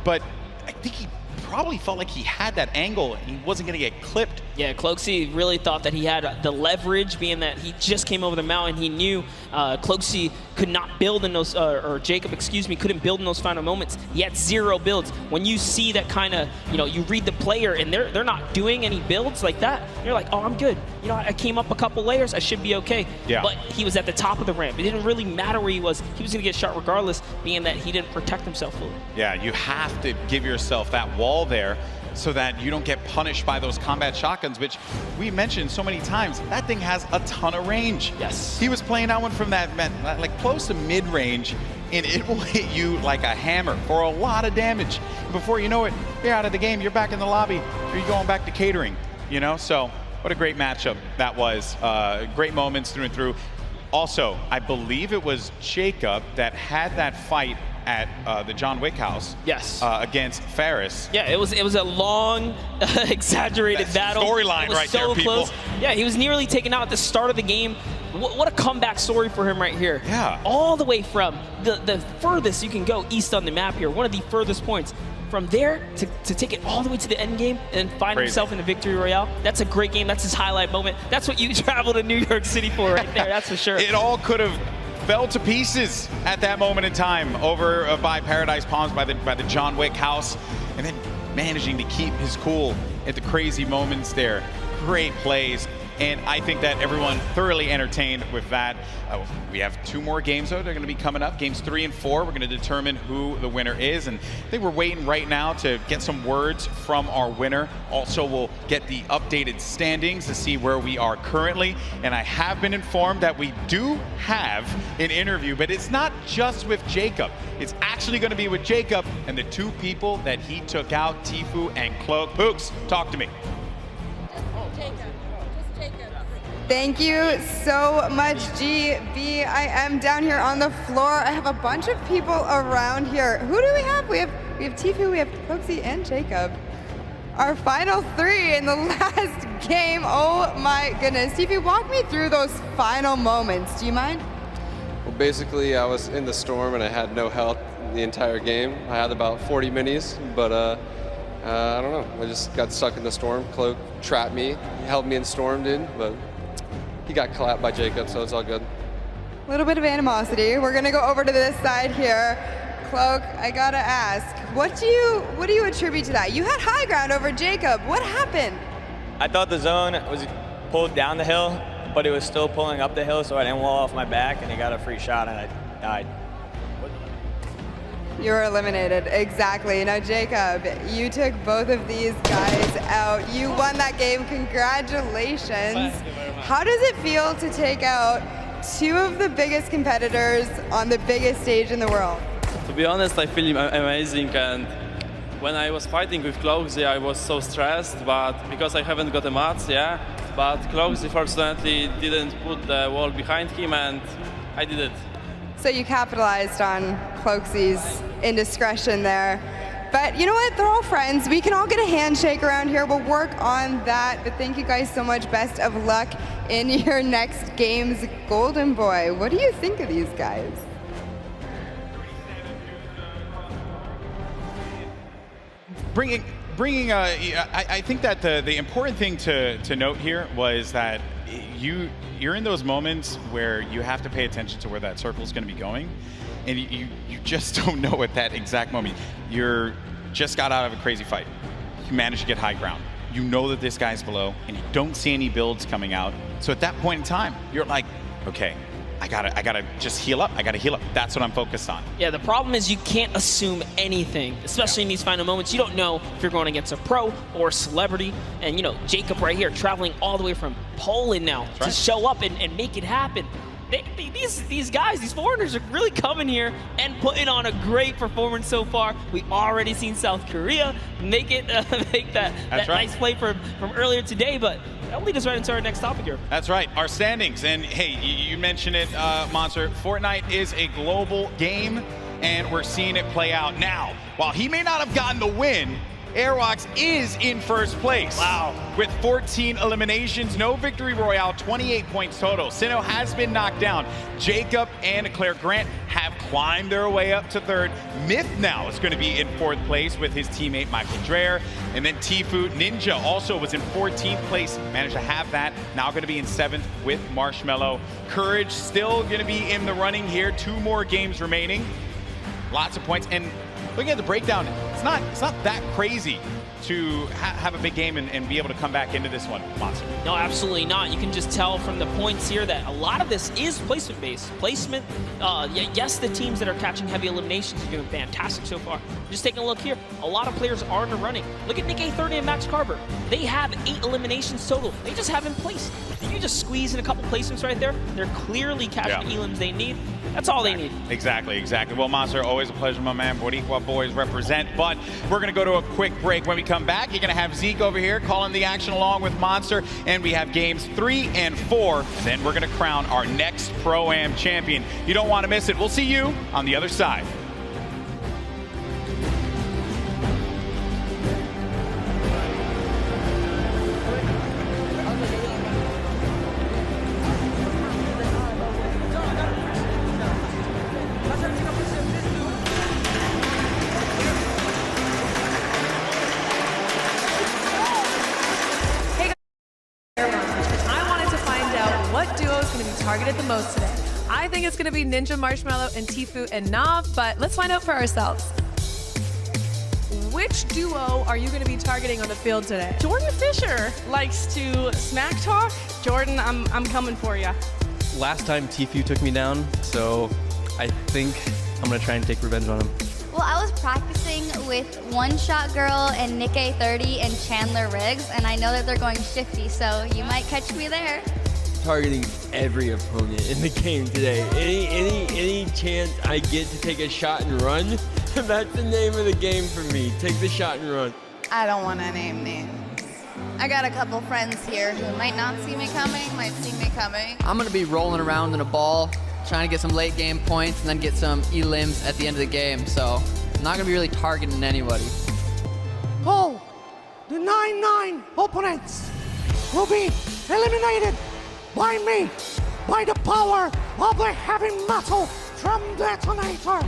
But I think he probably felt like he had that angle and he wasn't going to get clipped. Yeah, Cloakzy really thought that he had the leverage, being that he just came over the mountain. He knew Cloakzy could not build in those, or Jacob, excuse me, couldn't build in those final moments. He had 0 builds. When you see that kind of, you read the player and they're not doing any builds like that, you're like, oh, I'm good. I came up a couple layers, I should be okay. Yeah. But he was at the top of the ramp. It didn't really matter where he was going to get shot regardless, being that he didn't protect himself fully. Yeah, you have to give yourself that wall there so that you don't get punished by those combat shotguns, which we mentioned so many times. That thing has a ton of range. Yes. He was playing that one from that, like close to mid-range, and it will hit you like a hammer for a lot of damage. Before you know it, you're out of the game, you're back in the lobby, or you're going back to catering, So what a great matchup that was. Great moments through and through. Also, I believe it was Jacob that had that fight at the John Wick house. Yes. Against Ferris. Yeah, it was a long, exaggerated battle. Storyline right there, people. Close. Yeah, he was nearly taken out at the start of the game. What a comeback story for him right here. Yeah. All the way from the furthest you can go east on the map here, one of the furthest points. From there to take it all the way to the end game and find himself in the victory royale. That's a great game. That's his highlight moment. That's what you travel to New York City for right there. That's for sure. It all could have fell to pieces at that moment in time over by Paradise Palms, by the John Wick house, and then managing to keep his cool at the crazy moments there. Great plays. And I think that everyone thoroughly entertained with that. We have 2 more games, though. They're going to be coming up. Games 3 and 4. We're going to determine who the winner is. And I think we're waiting right now to get some words from our winner. Also, we'll get the updated standings to see where we are currently. And I have been informed that we do have an interview, but it's not just with Jacob. It's actually going to be with Jacob and the 2 people that he took out, Tfue and Cloak. Pooks, talk to me. Thank you so much, GB. I am down here on the floor. I have a bunch of people around here. Who do we have? We have Tfue, we have Cloakzy, and Jacob. Our final 3 in the last game. Oh my goodness. Tfue, walk me through those final moments. Do you mind? Well, basically, I was in the storm and I had no health the entire game. I had about 40 minis, but I don't know. I just got stuck in the storm. Cloak trapped me. He held me in storm, dude, but he got clapped by Jacob, so it's all good. A little bit of animosity. We're gonna go over to this side here. Cloak, I gotta ask, what do you attribute to that? You had high ground over Jacob. What happened? I thought the zone was pulled down the hill, but it was still pulling up the hill, so I didn't wall off my back, and he got a free shot, and I died. You were eliminated, exactly. Now, Jacob, you took both of these guys out. You won that game, congratulations. How does it feel to take out two of the biggest competitors on the biggest stage in the world? To be honest, I feel amazing, and when I was fighting with Clogsy, I was so stressed, but because I haven't got a match, yeah, but Clogsy fortunately didn't put the wall behind him, and I did it. So you capitalized on Cloaksy's indiscretion there. But you know what? They're all friends. We can all get a handshake around here. We'll work on that. But thank you guys so much. Best of luck in your next games. Golden Boy, what do you think of these guys? I think that the important thing to note here was that you're in those moments where you have to pay attention to where that circle is going to be going, and you just don't know at that exact moment. You're just got out of a crazy fight. You managed to get high ground. You know that this guy's below, and you don't see any builds coming out. So at that point in time, you're like, okay, I gotta just heal up. I gotta heal up. That's what I'm focused on. Yeah, the problem is you can't assume anything, especially in these final moments. You don't know if you're going against a pro or a celebrity. And, you know, Jacob right here traveling all the way from Poland now to show up and make it happen. These guys, these foreigners are really coming here and putting on a great performance so far. We already seen South Korea make that nice play from earlier today, but that'll lead us right into our next topic here. That's right, our standings. And hey, you mentioned it, Monster. Fortnite is a global game, and we're seeing it play out now. While he may not have gotten the win, Airwalks is in first place. Wow. With 14 eliminations, no victory royale, 28 points total. Sinnoh has been knocked down. Jacob and Claire Grant have climbed their way up to third. Myth now is going to be in fourth place with his teammate Michael Dreher. And then Tfue Ninja also was in 14th place, managed to have that. Now going to be in 7th with Marshmello. Courage still going to be in the running here. 2 more games remaining. Lots of points. And looking at the breakdown, it's not that crazy to have a big game and be able to come back into this one, Monster. No, absolutely not. You can just tell from the points here that a lot of this is placement-based. Placement, yes, the teams that are catching heavy eliminations are doing fantastic so far. Just taking a look here, a lot of players are in the running. Look at Nick-A30 and Max Carver. They have 8 eliminations total. They just haven't placed. If you just squeeze in a couple placements right there, they're clearly catching the elims they need. That's all they need. Exactly. Well, Monster, always a pleasure, my man. Boricua boys represent. But we're going to go to a quick break. When we come back, you're going to have Zeke over here calling the action along with Monster. And we have games 3 and 4. Then we're going to crown our next Pro-Am champion. You don't want to miss it. We'll see you on the other side. Targeted the most today. I think it's going to be Ninja, Marshmello, and Tfue and Nav, but let's find out for ourselves. Which duo are you going to be targeting on the field today? Jordan Fisher likes to smack talk. Jordan, I'm coming for you. Last time Tfue took me down, so I think I'm going to try and take revenge on him. Well, I was practicing with One Shot Girl and Nick-A30 and Chandler Riggs, and I know that they're going shifty, so you might catch me there. Targeting every opponent in the game today. Any chance I get to take a shot and run, that's the name of the game for me. Take the shot and run. I don't want to name names. I got a couple friends here who might not see me coming, might see me coming. I'm going to be rolling around in a ball, trying to get some late game points and then get some elims at the end of the game. So I'm not going to be really targeting anybody. Paul, the 9-9 opponents will be eliminated by me, by the power of the heavy metal from Detonator.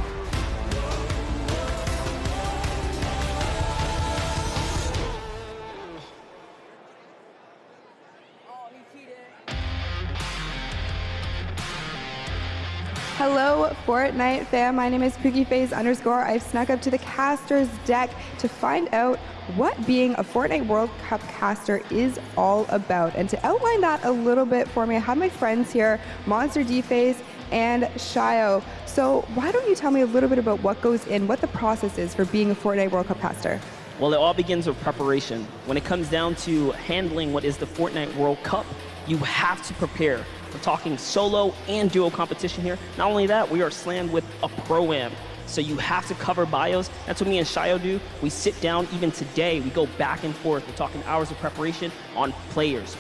Hello, Fortnite fam. My name is PookieFace_. I've snuck up to the caster's deck to find out what being a Fortnite World Cup caster is all about. And to outline that a little bit for me, I have my friends here, Monster D-Face and Shio. So why don't you tell me a little bit about what goes in, what the process is for being a Fortnite World Cup caster? Well, it all begins with preparation. When it comes down to handling what is the Fortnite World Cup, you have to prepare. We're talking solo and duo competition here. Not only that, we are slammed with a pro-am. So you have to cover bios. That's what me and Shio do. We sit down, even today, we go back and forth. We're talking hours of preparation on players.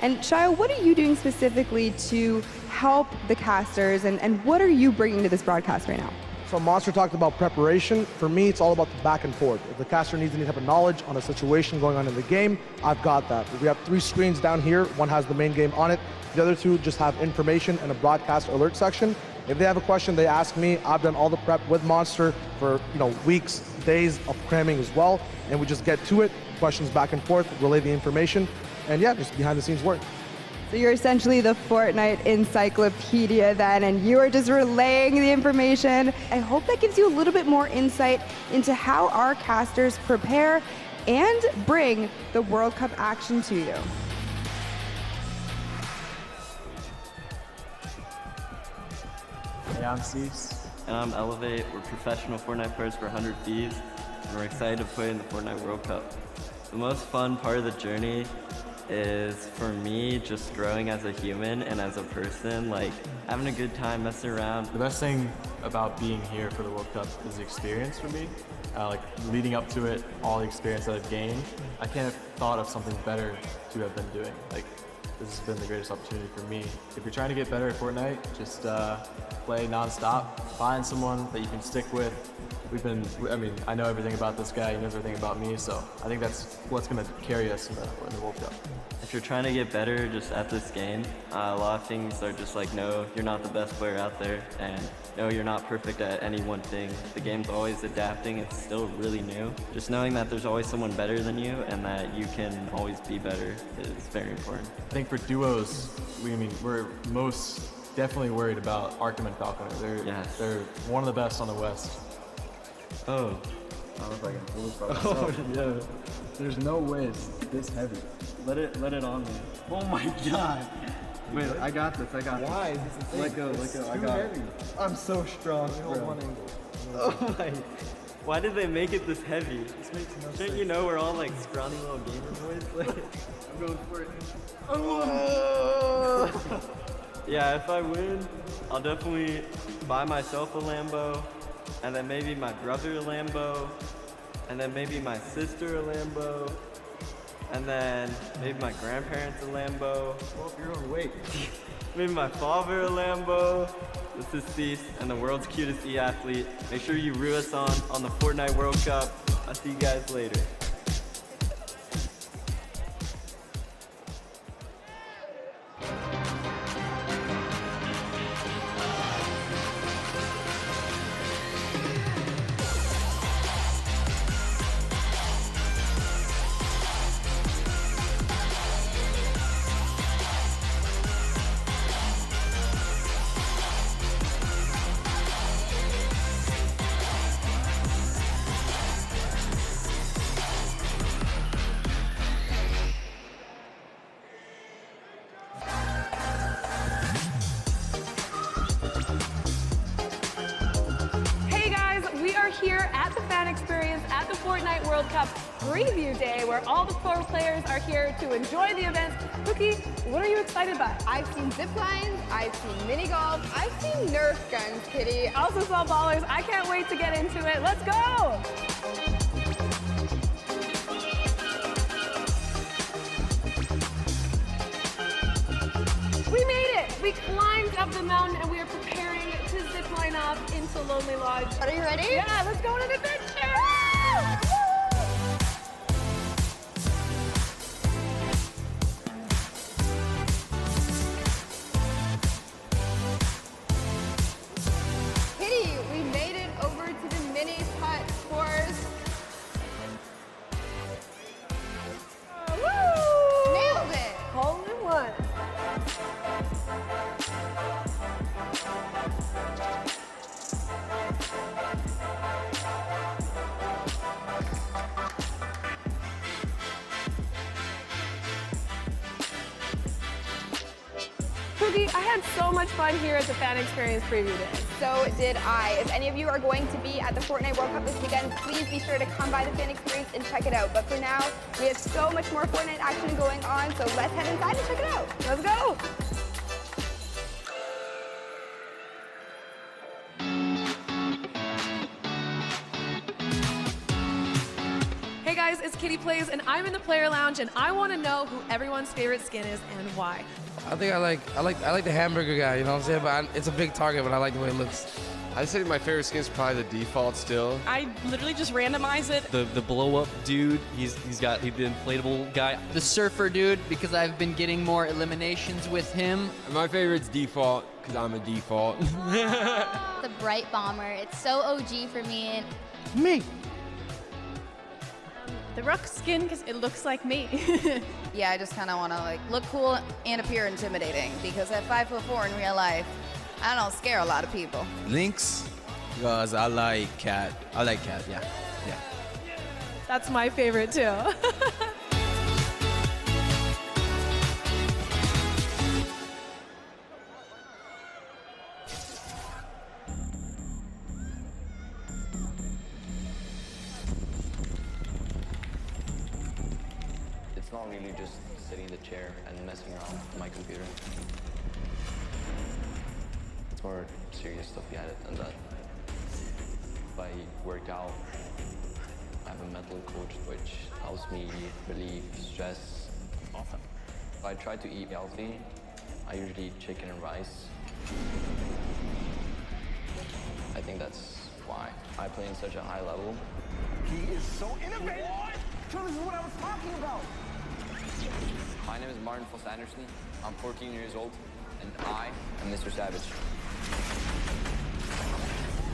And Shio, what are you doing specifically to help the casters, and what are you bringing to this broadcast right now? So Monster talked about preparation. For me, it's all about the back and forth. If the caster needs any type of knowledge on a situation going on in the game, I've got that. We have 3 screens down here. One has the main game on it. The other 2 just have information and a broadcast alert section. If they have a question, they ask me. I've done all the prep with Monster for weeks, days of cramming as well, and we just get to it. Questions back and forth, relay the information, and yeah, just behind the scenes work. So you're essentially the Fortnite encyclopedia then, and you are just relaying the information. I hope that gives you a little bit more insight into how our casters prepare and bring the World Cup action to you. Hey, I'm Cease. And I'm Elevate. We're professional Fortnite players for 100 Thieves, and we're excited to play in the Fortnite World Cup. The most fun part of the journey is, for me, just growing as a human and as a person, like having a good time messing around. The best thing about being here for the World Cup is the experience for me. Like leading up to it, all the experience that I've gained, I can't have thought of something better to have been doing. Like, this has been the greatest opportunity for me. If you're trying to get better at Fortnite, just play non-stop, find someone that you can stick with. I know everything about this guy, he knows everything about me, so I think that's what's going to carry us in the World Cup. If you're trying to get better just at this game, a lot of things are just like, no, you're not the best player out there, and no, you're not perfect at any one thing. The game's always adapting, it's still really new. Just knowing that there's always someone better than you and that you can always be better is very important. I think for duos, we're most definitely worried about Arkham and Falconer. They're one of the best on the West. Oh. I don't know if I can pull this by myself. Oh, yeah. There's no way it's this heavy. Let it on me. Oh my god. Wait, I got this. Why is this a thing? Let go. I got it. I'm so strong. Hold one angle. Oh my. Why did they make it this heavy? This makes no sense. Shouldn't you know we're all like scrawny little gamer boys? I'm going for it. Oh. Yeah, if I win, I'll definitely buy myself a Lambo, and then maybe my brother a Lambo, and then maybe my sister a Lambo, and then maybe my grandparents a Lambo. Pull up your own weight. Maybe my father a Lambo. This is Cease, and the world's cutest e-athlete. Make sure you root us on the Fortnite World Cup. I'll see you guys later. Here at the fan experience at the Fortnite World Cup preview day, where all the pro players are here to enjoy the event. Cookie, what are you excited by? I've seen zip lines, I've seen mini golf, I've seen Nerf guns, Kitty. I also saw ballers. I can't wait to get into it. Let's go! We made it! We climbed up the mountain and we are preparing to zip line up into Lonely Lodge. Are you ready? Yeah, let's go on an adventure! Kitty, we made it over to the mini putt course. Woo! Nailed it! Hole in one. Cookie, I had so much fun here at the Fan Experience Preview Day. So did I. If any of you are going to be at the Fortnite World Cup this weekend, please be sure to come by the Fan Experience and check it out. But for now, we have so much more Fortnite action going on, so let's head inside and check it out. Let's go! Hey guys, it's Kitty Plays, and I'm in the player lounge, and I want to know who everyone's favorite skin is and why. I think I like the hamburger guy, you know what I'm saying? But it's a big target, but I like the way it looks. I'd say my favorite skin is probably the default still. I literally just randomize it. The blow up dude, he's the inflatable guy. The surfer dude, because I've been getting more eliminations with him. My favorite's default, because I'm a default. The bright bomber. It's so OG for me. Me. The Rook skin, because it looks like me. Yeah, I just kind of want to like look cool and appear intimidating because at 5'4" in real life, I don't scare a lot of people. Lynx, because I like cat. Yeah. That's my favorite too. It's not really just sitting in the chair and messing around with my computer. It's more serious stuff behind it than that. If I work out, I have a mental coach which helps me relieve stress. Awesome. If I try to eat healthy, I usually eat chicken and rice. I think that's why I play in such a high level. He is so innovative. This is what I was talking about. My name is Martin Foss Anderson. I'm 14 years old, and I am Mr. Savage.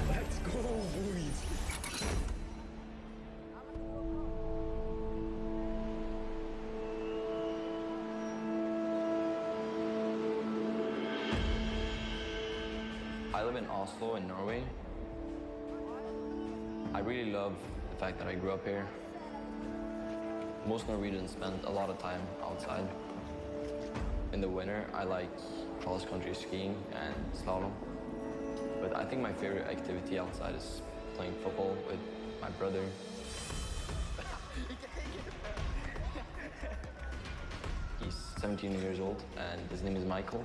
Let's go, boys. I live in Oslo in Norway. I really love the fact that I grew up here. Most Norwegians spend a lot of time outside. In the winter, I like cross-country skiing and slalom. But I think my favorite activity outside is playing football with my brother. He's 17 years old, and his name is Michael.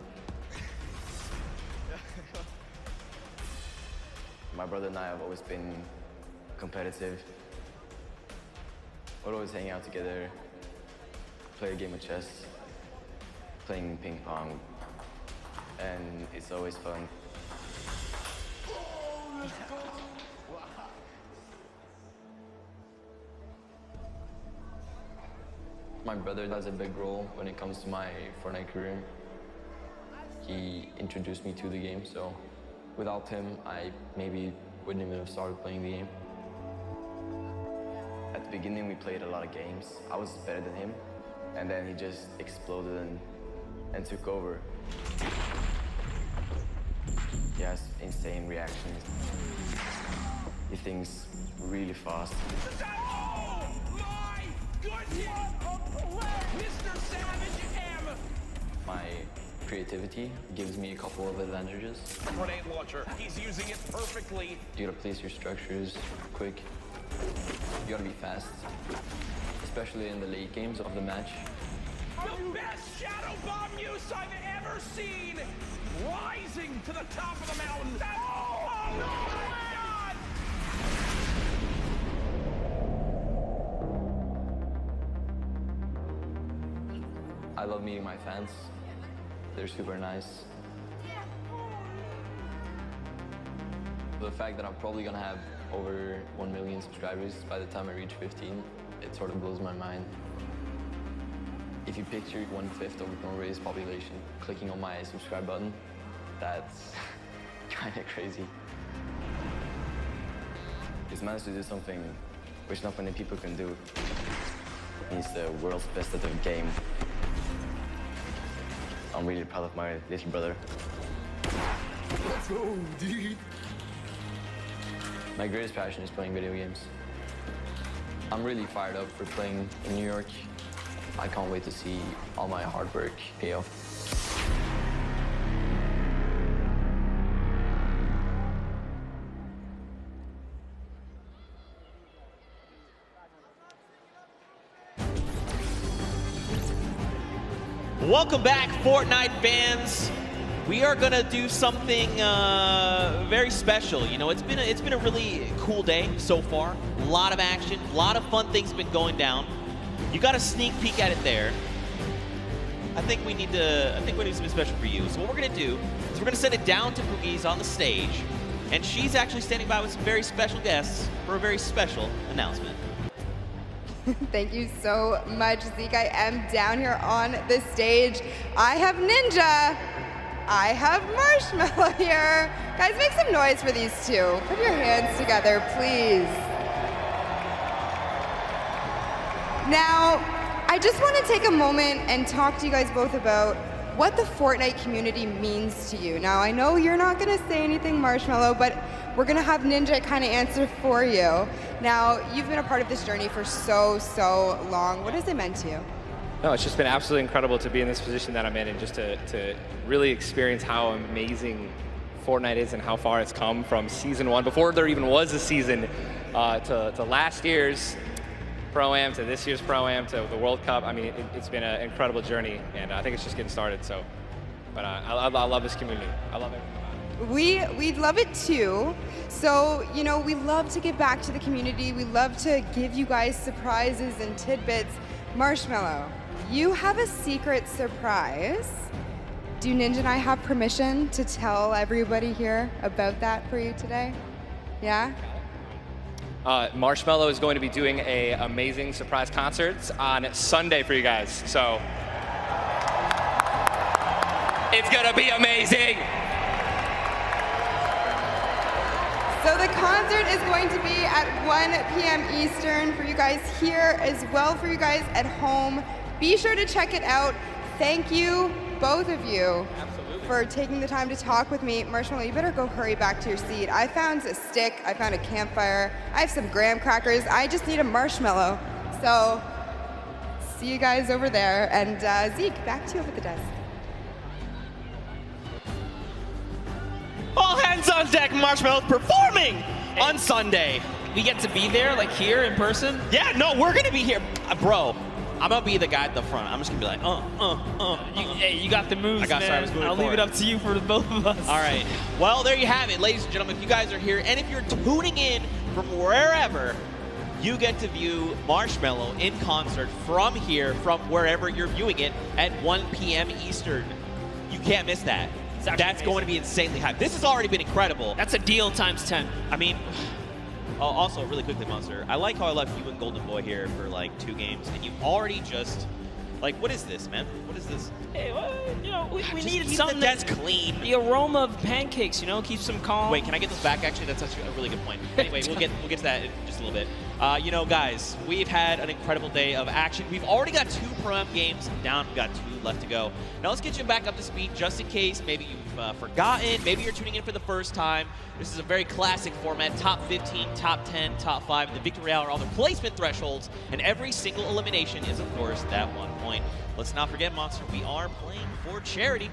My brother and I have always been competitive. We'll always hang out together, play a game of chess, playing ping pong, and it's always fun. My brother has a big role when it comes to my Fortnite career. He introduced me to the game, so without him, I maybe wouldn't even have started playing the game. At the beginning, we played a lot of games. I was better than him, and then he just exploded and took over. He has insane reactions. He thinks really fast. Oh my goodness! Mr. Savage M! My creativity gives me a couple of advantages. Grenade launcher. He's using it perfectly. You gotta place your structures quick. You gotta be fast, especially in the late games of the match. The best shadow bomb use I've ever seen! Rising to the top of the mountain. Oh my God! I love meeting my fans. They're super nice. The fact that I'm probably gonna have over 1 million subscribers by the time I reach 15, it sort of blows my mind. If you picture 1/5 of Norway's population clicking on my subscribe button, that's kind of crazy. He's managed to do something which not many people can do. He's the world's best at the game. I'm really proud of my little brother. Let's go, dude. My greatest passion is playing video games. I'm really fired up for playing in New York. I can't wait to see all my hard work pay off. Welcome back, Fortnite fans. We are gonna do something very special. You know, it's been a really cool day so far. A lot of action, a lot of fun things been going down. You got a sneak peek at it there. I think we need something special for you. So what we're gonna do is we're gonna send it down to Poogie's on the stage, and she's actually standing by with some very special guests for a very special announcement. Thank you so much, Zeke. I am down here on the stage. I have Ninja. I have Marshmallow here. Guys, make some noise for these two. Put your hands together, please. Now, I just want to take a moment and talk to you guys both about what the Fortnite community means to you. Now, I know you're not going to say anything, Marshmallow, but we're going to have Ninja kind of answer for you. Now, you've been a part of this journey for so long. What has it meant to you? No, it's just been absolutely incredible to be in this position that I'm in and just to really experience how amazing Fortnite is and how far it's come from season 1, before there even was a season, to last year's Pro-Am, to this year's Pro-Am, to the World Cup. I mean, it's been an incredible journey, and I think it's just getting started. So, but I love this community. I love it. We love it too. So, you know, we love to give back to the community. We love to give you guys surprises and tidbits. Marshmallow, you have a secret surprise. Do Ninja and I have permission to tell everybody here about that for you today? Yeah? Marshmallow is going to be doing an amazing surprise concert on Sunday for you guys. So it's going to be amazing. So the concert is going to be at 1 p.m. Eastern for you guys here, as well for you guys at home. Be sure to check it out. Thank you, both of you, for taking the time to talk with me. Marshmallow, you better go hurry back to your seat. I found a stick, I found a campfire, I have some graham crackers, I just need a marshmallow. So, see you guys over there. And Zeke, back to you over the desk. All hands on deck, Marshmallow's performing on Sunday. We get to be there, like here in person? Yeah, no, we're gonna be here. Bro, I'm gonna be the guy at the front. I'm just gonna be like, Hey, you got the moves, I got, man. sorry, I was moving I'll leave forward. it up to you for both of us. All right. Well, there you have it, ladies and gentlemen. If you guys are here, and if you're tuning in from wherever, you get to view Marshmallow in concert from here, from wherever you're viewing it at 1 p.m. Eastern. You can't miss that. That's going to be insanely hype. This has already been incredible. That's a deal times 10. I mean, also, really quickly, Monster, I like how I left you and Golden Boy here for like 2 games, and you already just, like, what is this, man? What is this? Hey, well, you know, we needed keep something the desk clean. The aroma of pancakes, you know, keeps them calm. Wait, can I get this back? Actually, that's actually a really good point. Anyway, we'll get to that in just a little bit. You know, guys, we've had an incredible day of action. We've already got 2 Pro-Am games down. We've got 2 left to go. Now let's get you back up to speed, just in case maybe you've forgotten. Maybe you're tuning in for the first time. This is a very classic format: top 15, top 10, top 5. The victory hour, all the placement thresholds, and every single elimination is, of course, that 1 point. Let's not forget, Monster, we are playing for charity.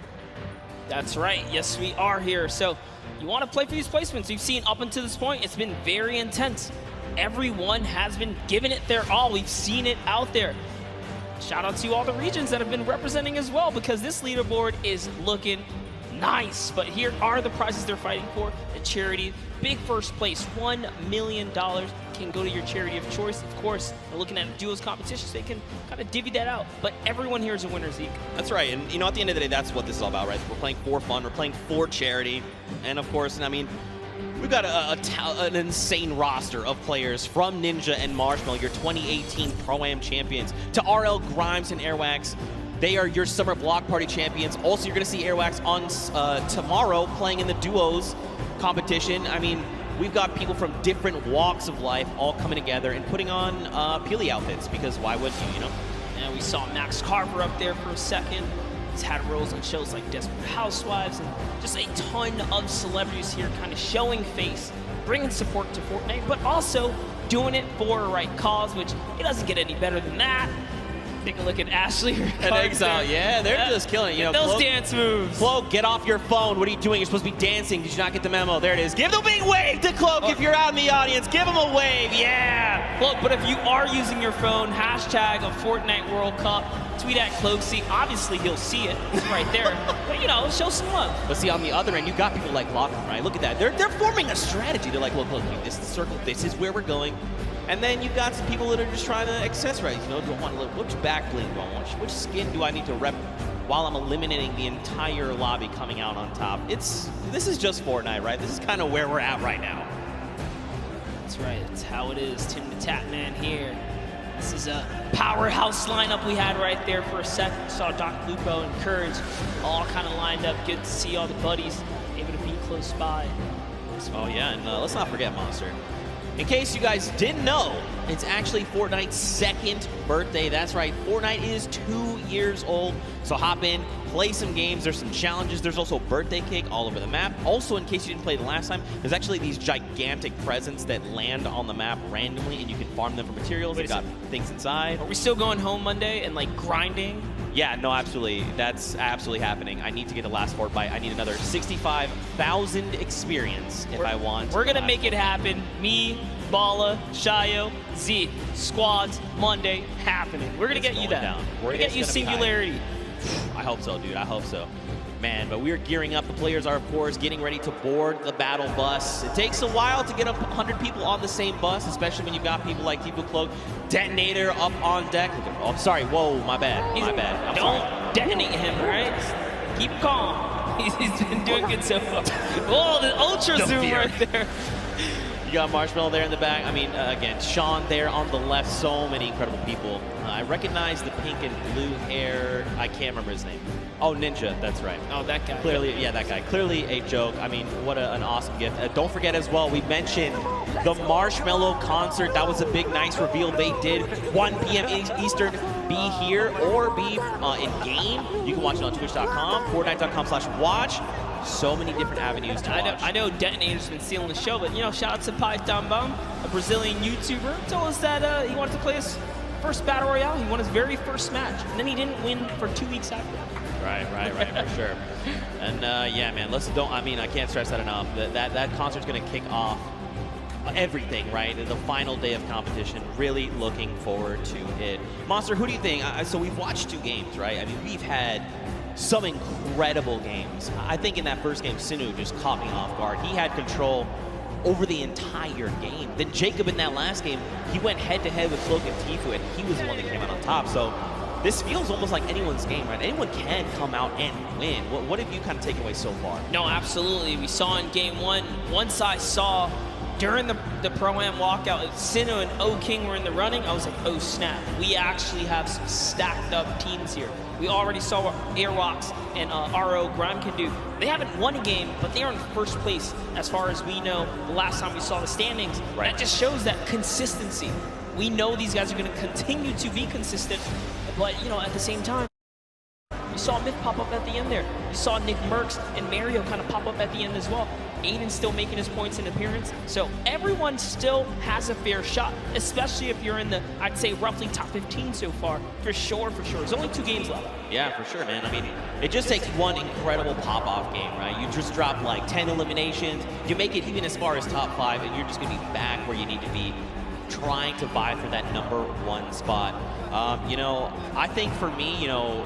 That's right. Yes, we are here. So you want to play for these placements. You've seen up until this point, it's been very intense. Everyone has been giving it their all. We've seen it out there. Shout out to all the regions that have been representing as well, because this leaderboard is looking nice. But here are the prizes they're fighting for. The charity, big first place, $1 million can go to your charity of choice. Of course, they're looking at duos competitions, they can kind of divvy that out. But everyone here is a winner, Zeke. That's right, and you know, at the end of the day, that's what this is all about, right? We're playing for fun, we're playing for charity, and of course, I mean, we've got an insane roster of players, from Ninja and Marshmallow, your 2018 Pro-Am champions, to RL Grimes and Airwax. They are your Summer Block Party champions. Also, you're going to see Airwax on tomorrow playing in the duos competition. I mean, we've got people from different walks of life all coming together and putting on Peely outfits, because why wouldn't you, you know? And we saw Max Carver up there for a second. He's had roles on shows like Desperate Housewives, and just a ton of celebrities here kind of showing face, bringing support to Fortnite, but also doing it for a right cause, which it doesn't get any better than that. Take a look at Ashley and Exile. Yeah, they're just killing it. You know, those Cloak, dance moves. Cloak, get off your phone. What are you doing? You're supposed to be dancing. Did you not get the memo? There it is. Give the big wave to Cloak if you're out in the audience. Give him a wave. Yeah. Look, but if you are using your phone, hashtag a Fortnite World Cup, tweet at Cloaksy. Obviously, he'll see it. It's right there. But, you know, show some love. But see, on the other end, you got people like Lachlan, right? Look at that. They're forming a strategy. They're like, look, this is the circle. This is where we're going. And then you've got some people that are just trying to accessorize. You know, do I want to look, which back bling do I want? Which skin do I need to rep while I'm eliminating the entire lobby coming out on top? This is just Fortnite, right? This is kind of where we're at right now. That's right. That's how it is. Tim the Tatman here. This is a powerhouse lineup we had right there for a second. Saw Doc Lupo and Courage all kind of lined up. Good to see all the buddies able to be close by. Oh yeah, and let's not forget Monster. In case you guys didn't know, it's actually Fortnite's 2nd birthday. That's right, Fortnite is 2 years old. So hop in, play some games. There's some challenges. There's also birthday cake all over the map. Also, in case you didn't play the last time, there's actually these gigantic presents that land on the map randomly, and you can farm them for materials. They've got things inside. Are we still going home Monday and like grinding? Yeah, no, absolutely. That's absolutely happening. I need to get the last Fort Bite. I need another 65,000 experience if I want. We're going to make it happen. Me, Bala, Shayo, Z, squads, Monday, happening. We're going to get you that. We're going to get you Singularity. I hope so, dude. I hope so. Man, but we're gearing up. The players are, of course, getting ready to board the battle bus. It takes a while to get 100 people on the same bus, especially when you've got people like Tifu Cloak, Detonator up on deck. Oh, sorry. Whoa, my bad. My bad. Don't detonate him, all right? Keep calm. He's been doing good so far. Whoa, the ultra zoom right there. You got Marshmallow there in the back. I mean, again, Sean there on the left. So many incredible people. I recognize the pink and blue hair. I can't remember his name. Oh, Ninja. That's right. Oh, that guy. Clearly, yeah, that guy. Clearly a joke. I mean, what an awesome gift. Don't forget as well, we mentioned the Marshmallow concert. That was a big, nice reveal they did. 1 p.m. Eastern. Be here or be in game. You can watch it on twitch.com, fortnite.com/watch. So many different avenues to watch. I know Detonator's been stealing the show, but, you know, shout out to Python Bum, a Brazilian YouTuber. Told us that he wanted to play his first Battle Royale. He won his very first match, and then he didn't win for 2 weeks after. Right, for sure. And yeah, man, I can't stress that enough. That concert's gonna kick off everything, right? The final day of competition. Really looking forward to it. Monster, who do you think? So we've watched 2 games, right? I mean, we've had some incredible games. I think in that first game, Sinu just caught me off guard. He had control over the entire game. Then Jacob in that last game, he went head-to-head with Cloak and Tifu, and he was the one that came out on top. So this feels almost like anyone's game, right? Anyone can come out and win. What have you kind of taken away so far? No, absolutely. We saw in game 1, once I saw during the Pro-Am walkout, Sinu and O-King were in the running, I was like, oh snap, we actually have some stacked up teams here. We already saw what Airwalks and RO Grime can do. They haven't won a game, but they are in first place as far as we know the last time we saw the standings. Right. That just shows that consistency. We know these guys are going to continue to be consistent, but, you know, at the same time, you saw Myth pop up at the end there. You saw Nick Merckx and Mario kind of pop up at the end as well. Aiden's still making his points in appearance. So everyone still has a fair shot, especially if you're in the, I'd say, roughly top 15 so far. For sure. There's only 2 games left. Yeah, for sure, man. I mean, it just takes one incredible pop-off game, right? You just drop like 10 eliminations. You make it even as far as top 5, and you're just going to be back where you need to be, trying to vie for that #1 spot. You know, I think for me, you know,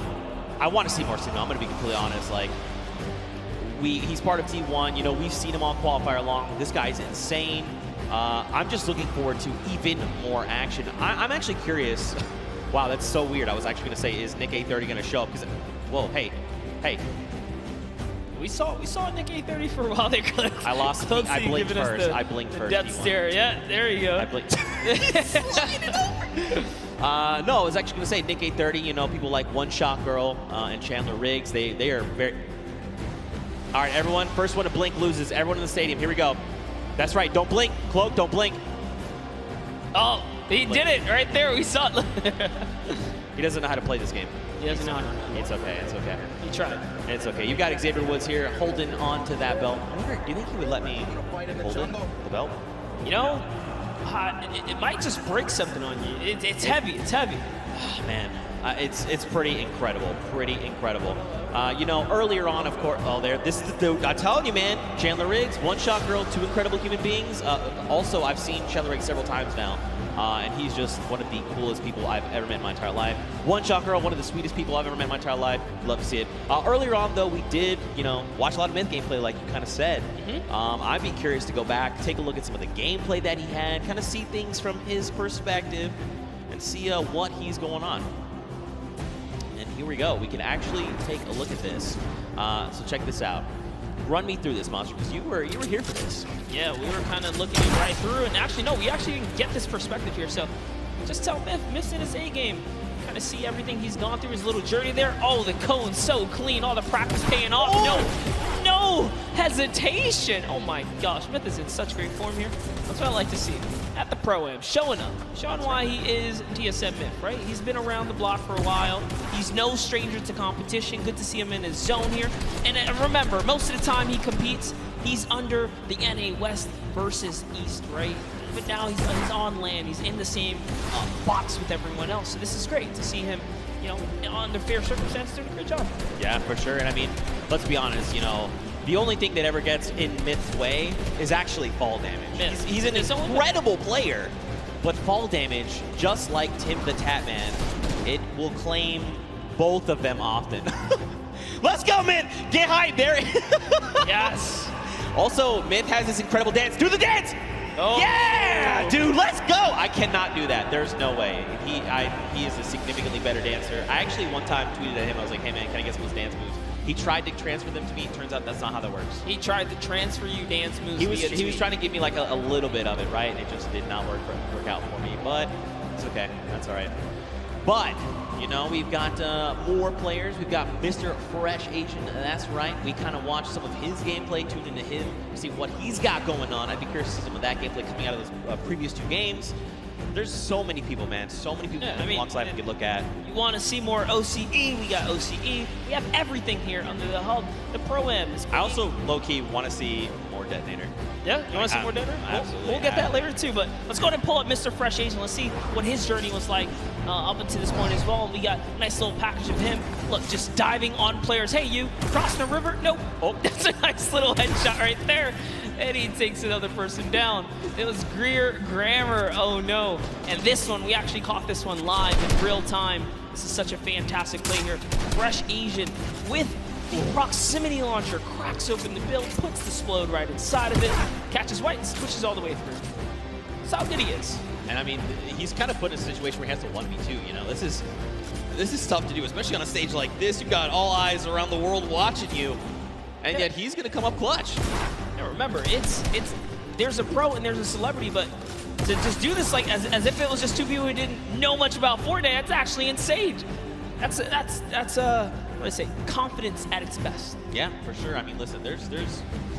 I want to see more Sinu. I'm going to be completely honest. Like, he's part of T1. You know, we've seen him on Qualifier long. This guy's insane. I'm just looking forward to even more action. I'm actually curious. Wow, that's so weird. I was actually going to say, is Nick A30 going to show up? Because, whoa, hey. We saw Nick A30 for a while there. I lost. I blinked first. I blinked first. Death stare. Yeah, there you go. I blinked. No, I was actually going to say Nick A30. You know, people like One Shot Girl and Chandler Riggs. They are very. All right, everyone. First one to blink loses. Everyone in the stadium. Here we go. That's right. Don't blink. Cloak, don't blink. Oh, he did it right there. We saw it. He doesn't know how to play this game. He doesn't know how to. It's okay. It's okay. He tried. It's okay. You've got Xavier Woods here holding on to that belt. I wonder, do you think he would let me hold the belt? You know, it might just break something on you. It's heavy. It's heavy. Man, it's pretty incredible. You know, earlier on, of course, this is the dude. I'm telling you, man, Chandler Riggs, One Shot Girl, 2 incredible human beings. Also, I've seen Chandler Riggs several times now. And he's just one of the coolest people I've ever met in my entire life. One Shot Girl, one of the sweetest people I've ever met in my entire life. Love to see it. Earlier on, though, we did, watch a lot of Myth gameplay, like you kind of said. I'd be curious to go back, take a look at some of the gameplay that he had, kind of see things from his perspective, and see what he's going on. And here we go. We can actually take a look at this. So check this out. Run me through this, Monster, because you were here for this. Yeah, we were kind of looking right through, and actually, no, we actually didn't get this perspective here. So just tell Myth's in his A game. Kind of see everything he's gone through, his little journey there. Oh, the cone's so clean, all the practice paying off. Oh. No hesitation. Oh my gosh, Myth is in such great form here. That's what I like to see. At the Pro-Am, showing up, showing why he is TSM Myth, right? He's been around the block for a while. He's no stranger to competition. Good to see him in his zone here. And remember, most of the time he competes, he's under the NA West versus East, right? But now he's on land. He's in the same box with everyone else. So this is great to see him, under fair circumstances, doing a great job. Yeah, for sure. And I mean, let's be honest, the only thing that ever gets in Myth's way is actually fall damage. He's an incredible player, but fall damage, just like Tim the Tatman, it will claim both of them often. Let's go, Myth! Get hype there! Yes! Also, Myth has this incredible dance. Do the dance! Oh. Yeah! Dude, let's go! I cannot do that. There's no way. He is a significantly better dancer. I actually one time tweeted at him, I was like, hey man, can I get some of those dance moves? He tried to transfer them to me. Turns out that's not how that works. He tried to transfer you dance moves. He was trying to give me like a little bit of it, right? And it just did not work out for me. But it's okay. That's all right. But we've got more players. We've got Mr. Fresh Asian. That's right. We kind of watched some of his gameplay, tuned into him, see what he's got going on. I'd be curious to see some of that gameplay coming out of those previous 2 games. There's so many people, man. So many people in Walks Life we could look at. You want to see more OCE? We got OCE. We have everything here under the hub. The Pro-Am. I also, low-key, want to see more Detonator. Yeah? You want to see more Detonator? Absolutely. We'll get that later, too. But let's go ahead and pull up Mr. Fresh Asian. Let's see what his journey was like up until this point as well. And we got a nice little package of him. Look, just diving on players. Hey, you, crossing a river? Nope. Oh, that's a nice little headshot right there. And he takes another person down. It was Greer Grammar, oh no. And this one, we actually caught this one live in real time. This is such a fantastic play here. Fresh Asian with the proximity launcher, cracks open the build, puts the Splode right inside of it, catches white, and switches all the way through. That's how good he is. And I mean, he's kind of put in a situation where he has to 1v2, This is tough to do, especially on a stage like this. You've got all eyes around the world watching you, and yet he's gonna come up clutch. Now remember, there's a pro and there's a celebrity, but to just do this like as if it was just 2 people who didn't know much about Fortnite, that's actually insane. That's what do I say? Confidence at its best. Yeah, for sure. I mean, listen, there's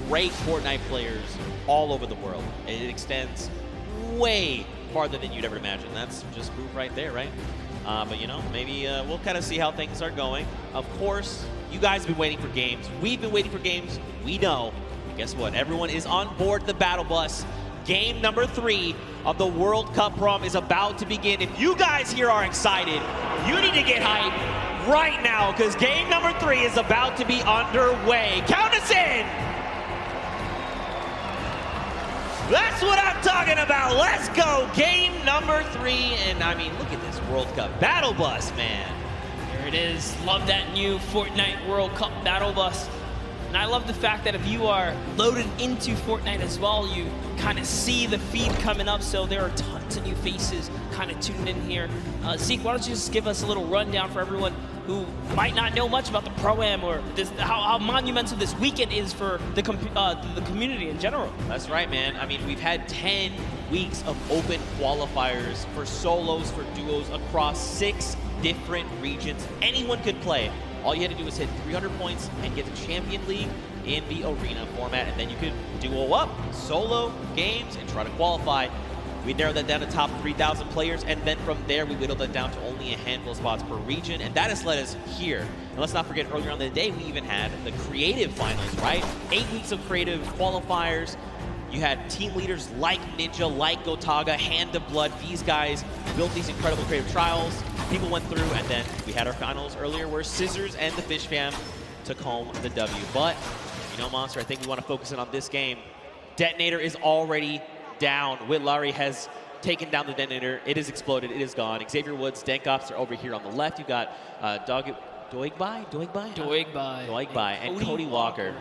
great Fortnite players all over the world. It extends way farther than you'd ever imagine. That's just proof right there, right? But maybe we'll kind of see how things are going. Of course, you guys have been waiting for games. We've been waiting for games. We know. Guess what? Everyone is on board the battle bus. Game number 3 of the World Cup Prom is about to begin. If you guys here are excited, you need to get hyped right now because game number 3 is about to be underway. Count us in! That's what I'm talking about. Let's go. Game number 3. And I mean, look at this World Cup battle bus, man. Here it is. Love that new Fortnite World Cup battle bus. And I love the fact that if you are loaded into Fortnite as well, you kind of see the feed coming up. So there are tons of new faces kind of tuned in here. Zeke, why don't you just give us a little rundown for everyone who might not know much about the Pro-Am or how monumental this weekend is for the community in general. That's right, man. I mean, we've had 10 weeks of open qualifiers for solos, for duos across 6 different regions. Anyone could play. All you had to do was hit 300 points and get the Champion League in the arena format, and then you could duo up, solo games, and try to qualify. We narrowed that down to top 3,000 players, and then from there we whittled that down to only a handful of spots per region, and that has led us here. And let's not forget, earlier on in the day, we even had the creative finals, right? 8 weeks of creative qualifiers. You had team leaders like Ninja, like Gotaga, Hand of Blood. These guys built these incredible creative trials. People went through, and then we had our finals earlier where Scissors and the Fish Fam took home the W. But, Monster, I think we want to focus in on this game. Detonator is already down. Whitlari has taken down the detonator. It has exploded. It is gone. Xavier Woods, Dankops are over here on the left. You got Doigbai, and Cody Walker.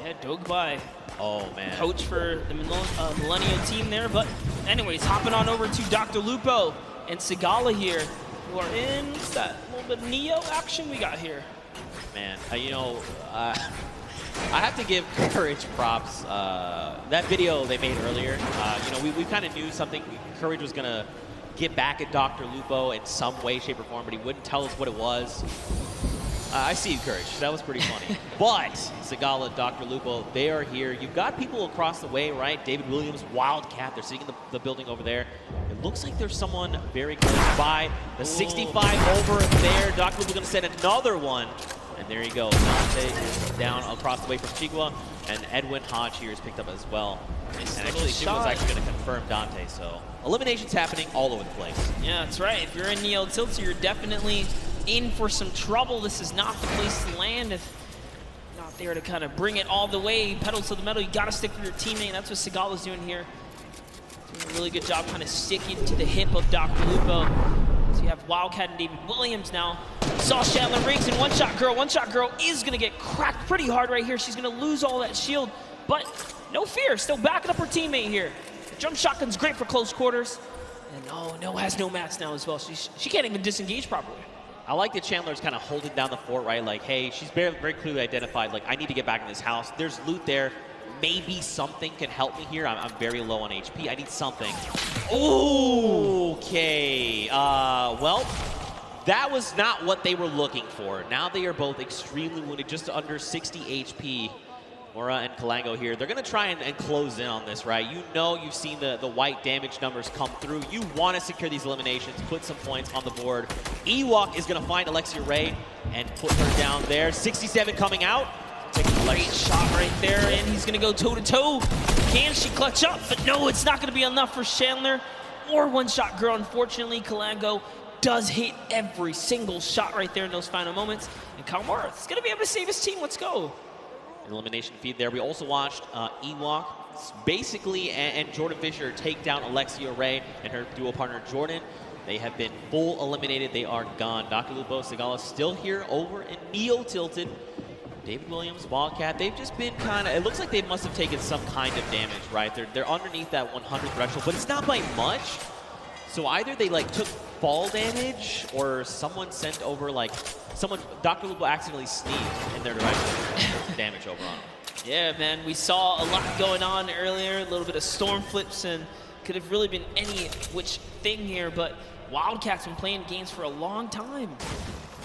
Yeah, Doigbai. Oh, man. Coach for the Millennial team there. But anyways, hopping on over to Dr. Lupo and Sigala here, who are in, what's that, a little bit of Neo action we got here. Man, I have to give Courage props. That video they made earlier, we kind of knew something. Courage was going to get back at Dr. Lupo in some way, shape, or form, but he wouldn't tell us what it was. I see you, Courage. That was pretty funny. But Sigala, Dr. Lupo, they are here. You've got people across the way, right? David Williams, Wildcat. They're sitting in the building over there. It looks like there's someone very close by. The 65 over there. Dr. Lupo going to send another one. And there you go. Dante is down across the way from Chigua. And Edwin Hodge here is picked up as well. And actually, Chigua's actually going to confirm Dante. So eliminations happening all over the place. Yeah, that's right. If you're in Neo Tilted, you're definitely in for some trouble. This is not the place to land if you're not there to kind of bring it all the way, pedal to the metal. You got to stick with your teammate, and that's what Sigala's doing here. Doing a really good job kind of sticking to the hip of Dr. Lupo. So you have Wildcat and David Williams now. You saw Chandler Riggs and One Shot Girl. One Shot Girl is going to get cracked pretty hard right here. She's going to lose all that shield, but no fear, still backing up her teammate here. The jump shotgun's great for close quarters. And No has no mats now as well. She can't even disengage properly. I like that Chandler's kind of holding down the fort, right? Like, hey, she's very clearly identified, like, I need to get back in this house. There's loot there. Maybe something can help me here. I'm very low on HP. I need something. Okay. Well, that was not what they were looking for. Now they are both extremely wounded, just under 60 HP. Mora and Kalango here. They're going to try and close in on this, right? You know, you've seen the white damage numbers come through. You want to secure these eliminations, put some points on the board. Ewok is going to find Alexia Ray and put her down there. 67 coming out. Taking a great shot right there, and he's going to go toe-to-toe. Can she clutch up? But no, it's not going to be enough for Chandler or One Shot Girl. Unfortunately, Kalango does hit every single shot right there in those final moments. And Kalmar is going to be able to save his team. Let's go. An elimination feed there. We also watched Ewok basically and Jordan Fisher take down Alexia Ray and her duo partner Jordan. They have been full eliminated. They are gone. Dr. Lupo, Sigala still here over in Neo Tilted. David Williams, Wildcat, they've just been kind of, it looks like they must have taken some kind of damage, right? They're underneath that 100 threshold, but it's not by much. So either they like took fall damage or someone sent over Dr. Lupo accidentally sneezed in their direction. Damage over on them. Yeah, man, we saw a lot going on earlier, a little bit of storm flips, and could have really been any which thing here, but Wildcat's been playing games for a long time.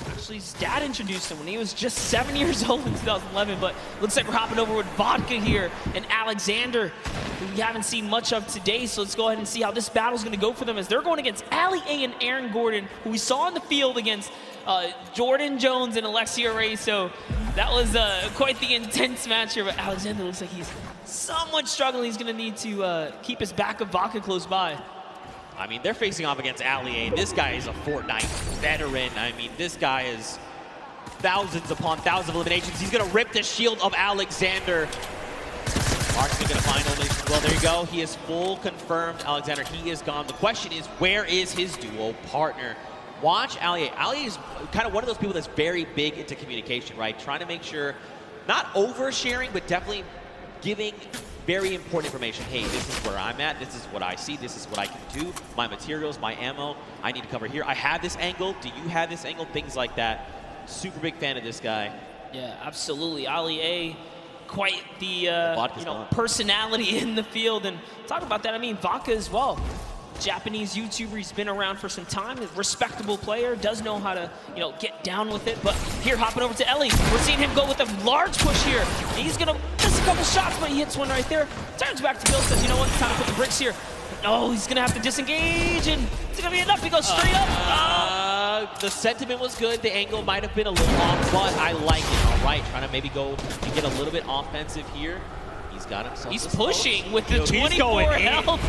Actually, his dad introduced him when he was just 7 years old in 2011, but looks like we're hopping over with Vodka here and Alexander, who we haven't seen much of today, so let's go ahead and see how this battle's going to go for them as they're going against Ali A and Aaron Gordon, who we saw on the field against Jordan Jones and Alexia Ray, so that was quite the intense match here, but Alexander looks like he's somewhat struggling. He's going to need to keep his back of Vodka close by. I mean, they're facing off against Ali A. This guy is a Fortnite veteran. I mean, this guy is thousands upon thousands of eliminations. He's going to rip the shield of Alexander. Mark's going to find elimination. Well, there you go. He is full confirmed. Alexander, he is gone. The question is, where is his duo partner? Watch Ali A. Ali is kind of one of those people that's very big into communication, right? Trying to make sure, not oversharing, but definitely giving very important information. Hey, this is where I'm at. This is what I see. This is what I can do. My materials, my ammo. I need to cover here. I have this angle. Do you have this angle? Things like that. Super big fan of this guy. Yeah, absolutely. Ali A, quite the personality in the field. And talk about that, I mean, Vodka as well. Japanese YouTuber, he's been around for some time, a respectable player, does know how to, get down with it. But here, hopping over to Ellie, we're seeing him go with a large push here. He's gonna miss a couple shots, but he hits one right there. Turns back to Bill, says, you know what, it's time to put the bricks here. No, he's gonna have to disengage, and it's gonna be enough. He goes straight up. The sentiment was good. The angle might have been a little off, but I like it, all right? Trying to maybe go and get a little bit offensive here. He's got himself. He's pushing with the Yo, he's 24 going in. health.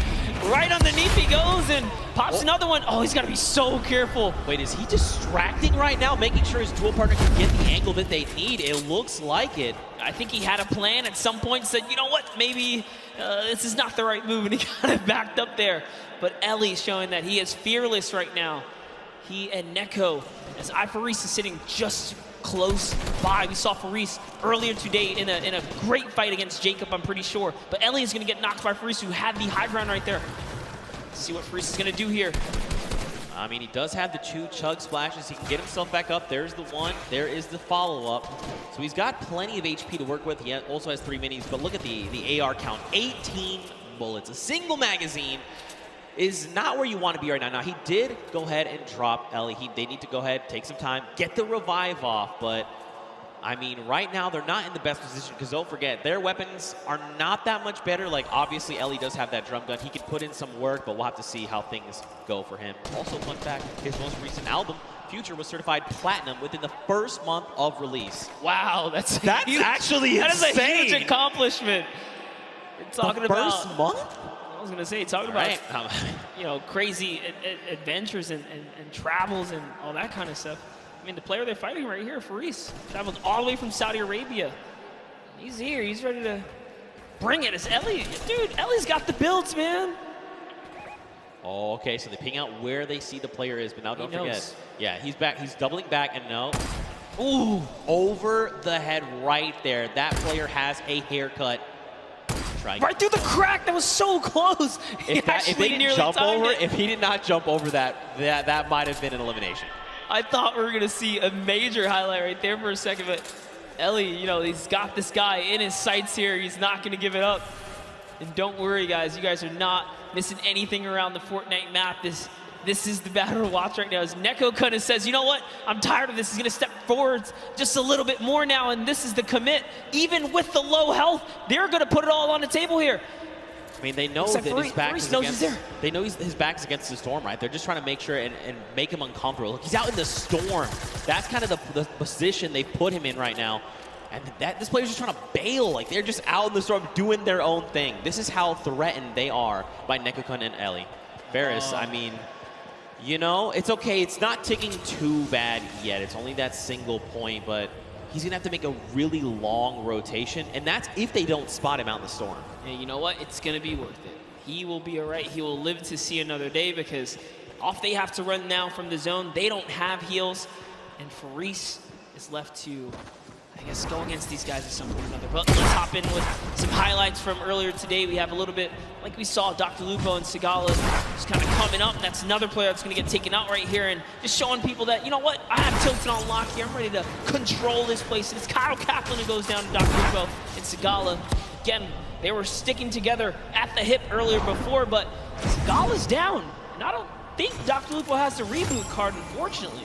Right underneath he goes and pops another one. Oh, he's got to be so careful. Wait, is he distracting right now, making sure his dual partner can get the angle that they need? It looks like it. I think he had a plan at some point, said, you know what, maybe this is not the right move, and he kind of backed up there. But Ellie's showing that he is fearless right now. He and Neko, as Faris is sitting just close by. We saw Faris earlier today in a great fight against Jacob, I'm pretty sure. But Ellie is going to get knocked by Faris, who had the high ground right there. Let's see what Faris is going to do here. I mean, he does have the 2 chug splashes. He can get himself back up. There's the 1. There is the follow-up. So he's got plenty of HP to work with. He also has 3 minis. But look at the AR count. 18 bullets. A single magazine is not where you want to be right now. Now, he did go ahead and drop Ellie. They need to go ahead, take some time, get the revive off. But, I mean, right now, they're not in the best position because don't forget, their weapons are not that much better. Like, obviously, Ellie does have that drum gun. He can put in some work, but we'll have to see how things go for him. Also, fun fact, his most recent album, Future, was certified platinum within the first month of release. Wow, that's huge. Actually that insane. is a huge accomplishment. We're talking about first month? I was gonna say, talking about you know, crazy adventures and travels and all that kind of stuff. I mean, the player they're fighting right here, Faris, traveled all the way from Saudi Arabia. He's here. He's ready to bring it. It's Ellie. Dude, Ellie's got the builds, man. Oh, okay, so they ping out where they see the player is, but now don't He knows. forget. Yeah, he's back. He's doubling back, and no. Ooh, over the head right there. That player has a haircut. Right through the crack. That was so close. If they didn't jump over, if he did not jump over that might have been an elimination. I thought we were going to see a major highlight right there for a second, but Ellie, you know, he's got this guy in his sights here. He's not going to give it up. And don't worry, guys. You guys are not missing anything around the Fortnite map. This is the battle to watch right now. As Neko kind of says, you know what? I'm tired of this. He's going to step forwards just a little bit more now, and this is the commit. Even with the low health, they're going to put it all on the table here. I mean, they know that his back is against. They know his back's against the storm, right? They're just trying to make sure and make him uncomfortable. Look, he's out in the storm. That's kind of the position they put him in right now. And this player's just trying to bail. Like, they're just out in the storm doing their own thing. This is how threatened they are by Nekokun and Ellie. Varus, I mean, you know, it's okay. It's not ticking too bad yet. It's only that single point, but he's going to have to make a really long rotation, and that's if they don't spot him out in the storm. Yeah, you know what? It's going to be worth it. He will be all right. He will live to see another day because off they have to run now from the zone. They don't have heals, and Faris is left to, I guess, go against these guys at some point or another. But let's hop in with some highlights from earlier today. We have a little bit, like we saw, Dr. Lupo and Sigala just kind of coming up. That's another player that's going to get taken out right here and just showing people that, you know what, I have Tilted on lock here. I'm ready to control this place. And it's Kyle Kaplan who goes down to Dr. Lupo and Sigala. Again, they were sticking together at the hip earlier before, but Sigala's down. And I don't think Dr. Lupo has the reboot card, unfortunately.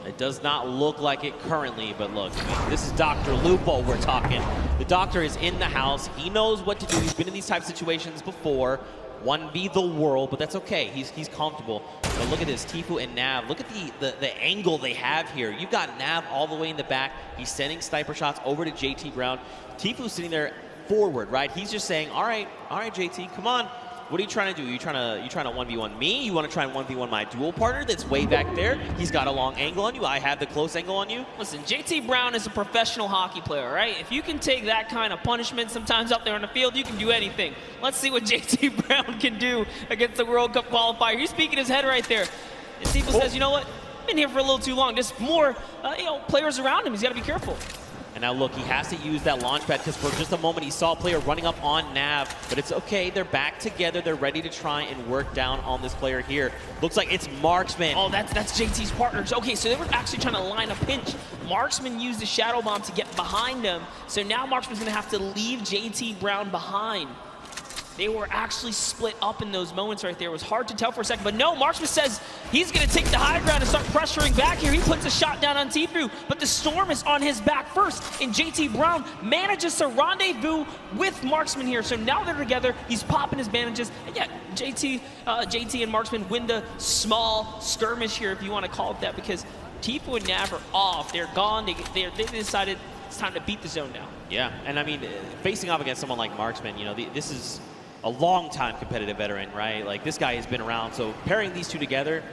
It does not look like it currently, but look, I mean, this is Dr. Lupo we're talking. The doctor is in the house. He knows what to do. He's been in these type of situations before. 1v the world, but that's okay. He's comfortable. But look at this, Tifu and Nav. Look at the angle they have here. You've got Nav all the way in the back. He's sending sniper shots over to JT Brown. Tifu's sitting there forward, right? He's just saying, all right, JT, come on. What are you trying to do? You trying to 1v1 me? You want to try and 1v1 my dual partner that's way back there? He's got a long angle on you. I have the close angle on you. Listen, JT Brown is a professional hockey player, right? If you can take that kind of punishment sometimes out there on the field, you can do anything. Let's see what JT Brown can do against the World Cup qualifier. He's speaking his head right there. And Tifu says, you know what? I've been here for a little too long. There's more players around him. He's got to be careful. And now look, he has to use that launch pad because for just a moment he saw a player running up on Nav, but it's okay. They're back together. They're ready to try and work down on this player here. Looks like it's Marksman. Oh, that's JT's partners. Okay, so they were actually trying to line a pinch. Marksman used the Shadow Bomb to get behind him. So now Marksman's going to have to leave JT Brown behind. They were actually split up in those moments right there. It was hard to tell for a second, but no, Marksman says he's gonna take the high ground and start pressuring back here. He puts a shot down on Tifu, but the storm is on his back first, and JT Brown manages to rendezvous with Marksman here. So now they're together, he's popping his bandages, and yeah, JT and Marksman win the small skirmish here, if you wanna call it that, because Tifu and Nav are off. They're gone, they decided it's time to beat the zone now. Yeah, and I mean, facing off against someone like Marksman, you know, this is a long-time competitive veteran, right? Like, this guy has been around, so pairing these two together,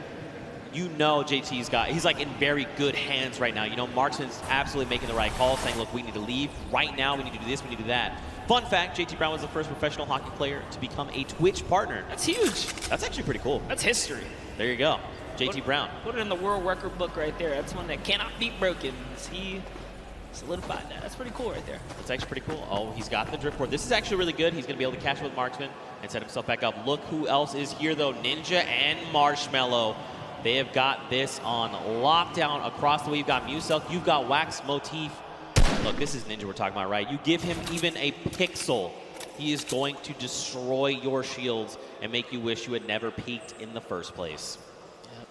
you know he's like in very good hands right now. You know, Marksman's absolutely making the right call, saying, look, we need to leave right now, we need to do this, we need to do that. Fun fact, JT Brown was the first professional hockey player to become a Twitch partner. That's huge. That's actually pretty cool. That's history. There you go. JT Brown. Put it in the world record book right there. That's one that cannot be broken. He solidified that. That's pretty cool right there. That's actually pretty cool. Oh, he's got the drift board. This is actually really good. He's going to be able to catch it with Marksman and set himself back up. Look who else is here, though. Ninja and Marshmello. They have got this on lockdown across the way. You've got Muselk. You've got Wax Motif. Look, this is Ninja we're talking about, right? You give him even a pixel, he is going to destroy your shields and make you wish you had never peaked in the first place.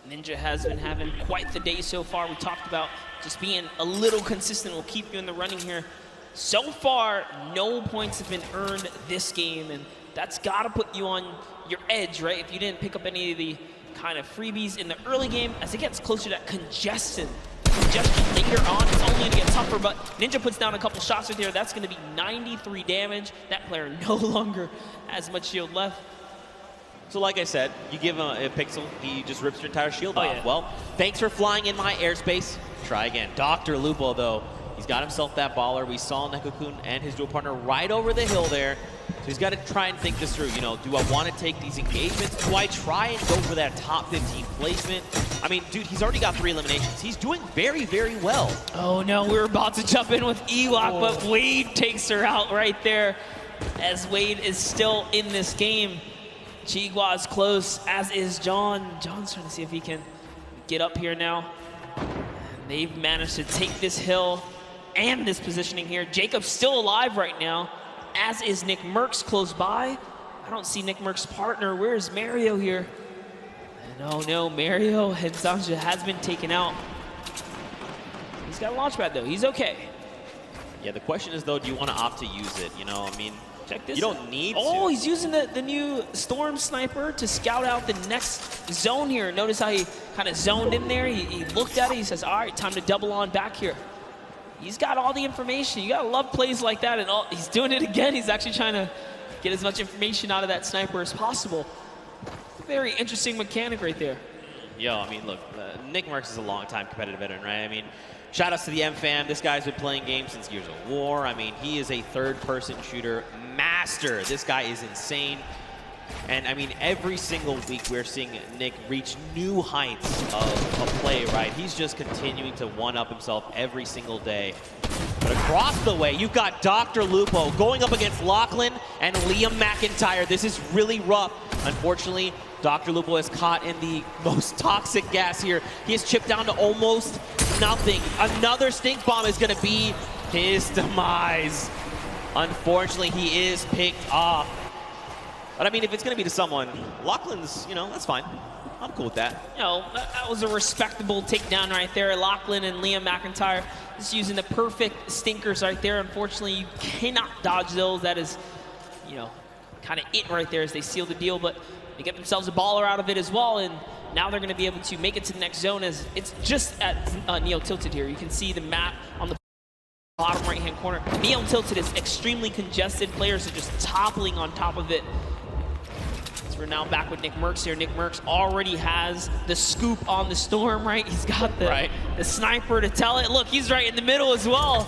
Ninja has been having quite the day so far. We talked about just being a little consistent will keep you in the running here. So far, no points have been earned this game, and that's got to put you on your edge, right? If you didn't pick up any of the kind of freebies in the early game, as it gets closer to that congestion later on, it's only going to get tougher, but Ninja puts down a couple shots right there. That's going to be 93 damage. That player no longer has much shield left. So like I said, you give him a pixel, he just rips your entire shield off. Yeah. Well, thanks for flying in my airspace. Try again. Dr. Lupo, though, he's got himself that baller. We saw Nekokun and his dual partner right over the hill there. So he's got to try and think this through. You know, do I want to take these engagements? Do I try and go for that top 15 placement? I mean, dude, he's already got 3 eliminations. He's doing very, very well. Oh, no, we're about to jump in with Ewok, but Wade takes her out right there as Wade is still in this game. Chigua's close, as is John. John's trying to see if he can get up here now. And they've managed to take this hill and this positioning here. Jacob's still alive right now, as is Nick Merckx close by. I don't see Nick Merckx's partner. Where's Mario here? And oh no, Mario and Zanja has been taken out. He's got a launch pad though, he's okay. Yeah, the question is though, do you want to opt to use it? You know, I mean, check this. You don't need to. Oh, he's using the new Storm Sniper to scout out the next zone here. Notice how he kind of zoned in there. He looked at it, he says, all right, time to double on back here. He's got all the information. You gotta love plays like that, and he's doing it again. He's actually trying to get as much information out of that sniper as possible. Very interesting mechanic right there. Yo, I mean, look, Nick Merckx is a long-time competitive veteran, right? I mean, shout-outs to the M-Fam. This guy's been playing games since Gears of War. I mean, he is a third-person shooter master. This guy is insane. And, I mean, every single week we're seeing Nick reach new heights of play, right? He's just continuing to one-up himself every single day. But across the way, you've got Dr. Lupo going up against Lachlan and Liam McIntyre. This is really rough. Unfortunately, Dr. Lupo is caught in the most toxic gas here. He is chipped down to almost nothing. Another stink bomb is going to be his demise. Unfortunately, he is picked off. But I mean, if it's going to be to someone, Lachlan's, you know, that's fine. I'm cool with that. You know, that was a respectable takedown right there. Lachlan and Liam McIntyre just using the perfect stinkers right there. Unfortunately, you cannot dodge those. That is, you know, kind of it right there as they seal the deal. But they get themselves a baller out of it as well. And now they're going to be able to make it to the next zone as it's just at Neo Tilted here. You can see the map on the bottom right-hand corner. Neo Tilted is extremely congested. Players are just toppling on top of it. We're now back with Nick Merckx here. Nick Merckx already has the scoop on the Storm, right? He's got the sniper to tell it. Look, he's right in the middle as well.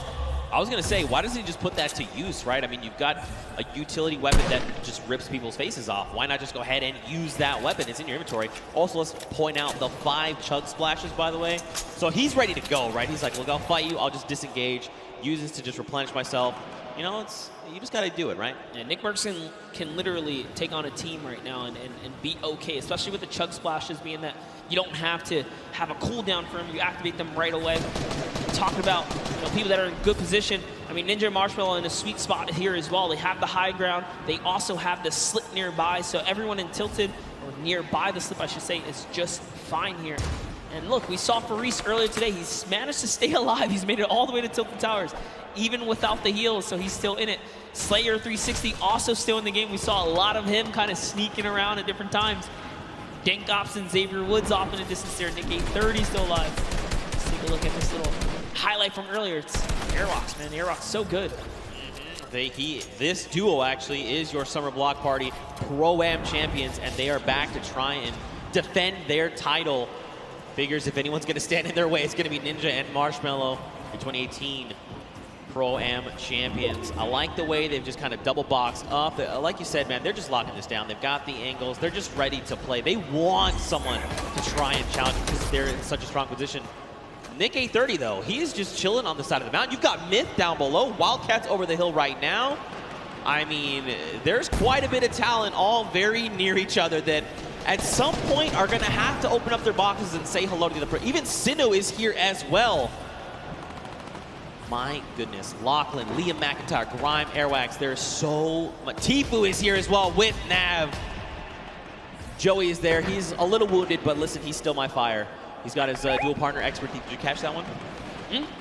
I was going to say, why doesn't he just put that to use, right? I mean, you've got a utility weapon that just rips people's faces off. Why not just go ahead and use that weapon? It's in your inventory. Also, let's point out the 5 chug splashes, by the way. So he's ready to go, right? He's like, look, I'll fight you. I'll just disengage. Use this to just replenish myself. You know, you just got to do it, right? Yeah, Nick Merckx can literally take on a team right now and be okay, especially with the chug splashes being that you don't have to have a cooldown for them. You activate them right away. Talking about people that are in good position. I mean, Ninja and Marshmello in a sweet spot here as well. They have the high ground. They also have the slip nearby. So everyone in Tilted, or nearby the slip, I should say, is just fine here. And look, we saw Faris earlier today. He's managed to stay alive. He's made it all the way to Tilted Towers, even without the heals, so he's still in it. Slayer 360 also still in the game. We saw a lot of him kind of sneaking around at different times. Dank Ops and Xavier Woods off in the distance there. Nick 830 still alive. Let's take a look at this little highlight from earlier. It's Airwalks, man. Airwalks so good. This duo actually is your Summer Block Party Pro-Am champions, and they are back to try and defend their title. Figures if anyone's going to stand in their way, it's going to be Ninja and Marshmello, your 2018 Pro-Am champions. I like the way they've just kind of double boxed up. Like you said, man, they're just locking this down. They've got the angles. They're just ready to play. They want someone to try and challenge because they're in such a strong position. Nick A30, though, he is just chilling on the side of the mountain. You've got Myth down below. Wildcats over the hill right now. I mean, there's quite a bit of talent all very near each other that at some point are going to have to open up their boxes and say hello to the pro. Even Sinnoh is here as well. My goodness. Lachlan, Liam McIntyre, Grime, Airwax. There's so much. Tfue is here as well with Nav. Joey is there. He's a little wounded, but listen, he's still my fire. He's got his dual partner expert. Did you catch that one?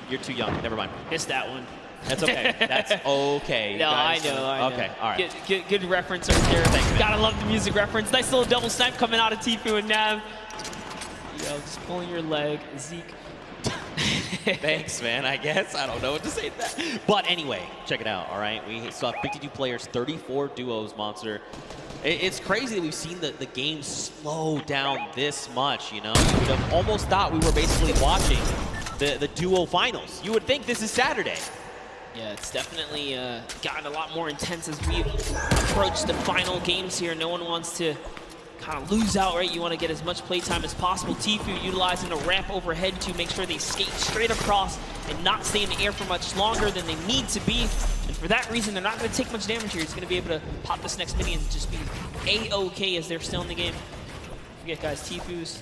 You're too young. Never mind. Missed that one. That's okay. That's okay. No, guys. I know. Okay, all right. Good reference right there. Thanks, Gotta love the music reference. Nice little double snipe coming out of Tfue and Nav. Yo, just pulling your leg, Zeke. Thanks, man, I guess. I don't know what to say to that. But anyway, check it out, all right? We saw 52 players, 34 duos, Monster. It's crazy that we've seen the game slow down this much, you know? You would have almost thought we were basically watching the duo finals. You would think this is Saturday. Yeah, it's definitely gotten a lot more intense as we approach the final games here. No one wants to kind of lose out, right? You want to get as much playtime as possible. Tfue utilizing a ramp overhead to make sure they skate straight across and not stay in the air for much longer than they need to be. And for that reason, they're not going to take much damage here. He's going to be able to pop this next minion and just be A-OK as they're still in the game. Don't forget, guys, Tfue's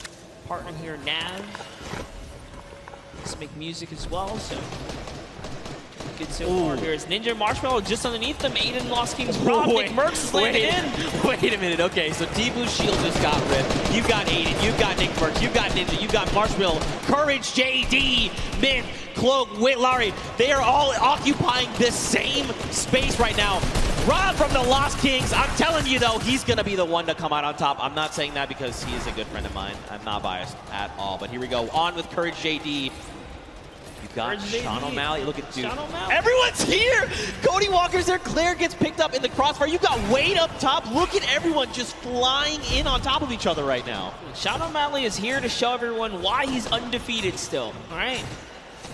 partner here, Nav. Let's make music as well, so good so far here. It's Ninja and Marshmello just underneath them. Aiden Lost King's Rob. Nick Mercs is landing in. Wait a minute. Okay, so Tfue's shield just got ripped. You've got Aiden. You've got Nick Mercs. You've got Ninja. You've got Marshmello. Courage, JD, Myth, Cloak, Whitlarry. They are all occupying this same space right now. Rob from the Lost Kings. I'm telling you, though, he's going to be the one to come out on top. I'm not saying that because he is a good friend of mine. I'm not biased at all. But here we go. On with Courage, JD. You've got Sean O'Malley. Look at dude. Everyone's here. Cody Walker's there. Claire gets picked up in the crossfire. You've got Wade up top. Look at everyone just flying in on top of each other right now. Sean O'Malley is here to show everyone why he's undefeated still. All right.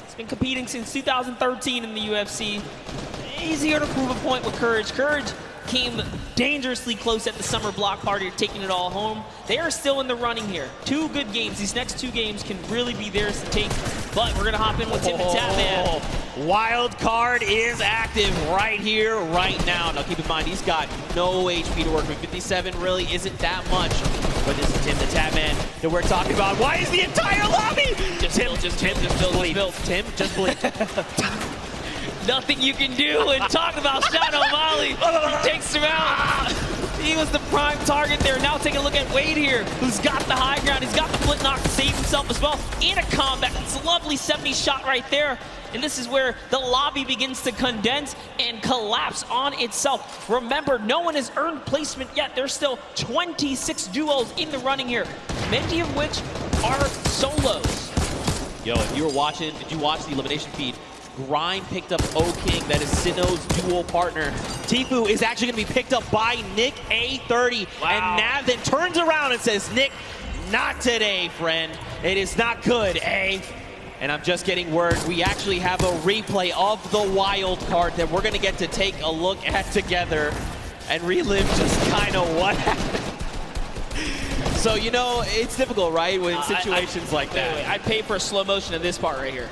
He's been competing since 2013 in the UFC. He's here to prove a point with Courage. Courage came dangerously close at the Summer Block Party, taking it all home. They are still in the running here. 2 good games. These next 2 games can really be theirs to take. But we're going to hop in with Tim the Tatman. Wild card is active right here, right now. Now keep in mind, he's got no HP to work with. 57 really isn't that much. But this is Tim the Tatman that we're talking about. Why is the entire lobby? Tim, just bleep. Tim, just bleep. Nothing you can do and talk about Sean O'Malley. He takes him out. He was the prime target there. Now take a look at Wade here, who's got the high ground. He's got the flint knock to save himself as well. In a combat. It's a lovely 70 shot right there. And this is where the lobby begins to condense and collapse on itself. Remember, no one has earned placement yet. There's still 26 duos in the running here, many of which are solos. Yo, if you were watching, did you watch the elimination feed? Grime picked up O-King, that is Sinnoh's dual partner. Tfue is actually going to be picked up by Nick A30. Wow. And Nav then turns around and says, Nick, not today, friend. It is not good, eh? And I'm just getting word, we actually have a replay of the wild card that we're going to get to take a look at together and relive just kind of what happened. So, you know, it's difficult, right, when situations like that. Wait, I'd pay for a slow motion of this part right here.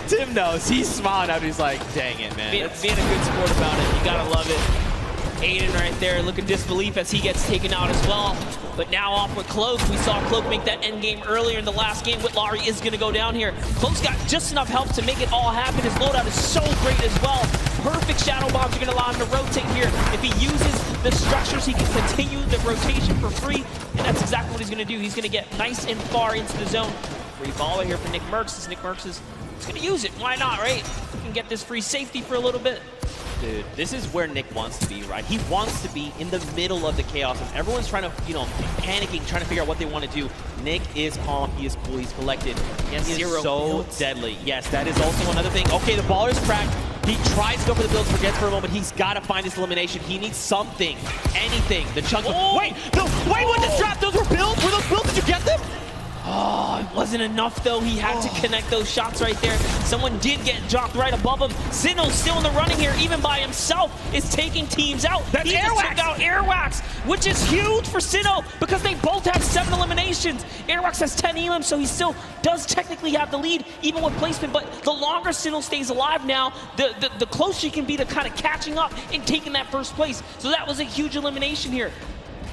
Tim knows. He's smiling out. He's like, dang it, man. Being a good sport about it. You gotta love it. Aiden right there looking disbelief as he gets taken out as well. But now off with Cloak. We saw Cloak make that end game earlier in the last game. Whitlarry is going to go down here. Cloak's got just enough help to make it all happen. His loadout is so great as well. Perfect shadow bombs are going to allow him to rotate here. If he uses the structures, he can continue the rotation for free. And that's exactly what he's going to do. He's going to get nice and far into the zone. Free follow here for Nick Mercs. Nick Mercs is going to use it. Why not, right? He can get this free safety for a little bit. Dude, this is where Nick wants to be, right? He wants to be in the middle of the chaos. And everyone's trying to, panicking, trying to figure out what they want to do. Nick is calm, he is cool, he's collected. He is so deadly. Yes, that is also another thing. Okay, the baller is cracked. He tries to go for the build, forgets for a moment. He's got to find his elimination. He needs something, anything. The chunk. Wait, what the strap? Those were builds? Were those builds? Did you get them? Oh, it wasn't enough though. He had to connect those shots right there. Someone did get dropped right above him. Sinnoh still in the running here, even by himself, is taking teams out. That's he just took out Airwax, which is huge for Sinnoh because they both have 7 eliminations. Airwax has 10 elims, so he still does technically have the lead, even with placement. But the longer Sinnoh stays alive now, the closer he can be to kind of catching up and taking that first place. So that was a huge elimination here.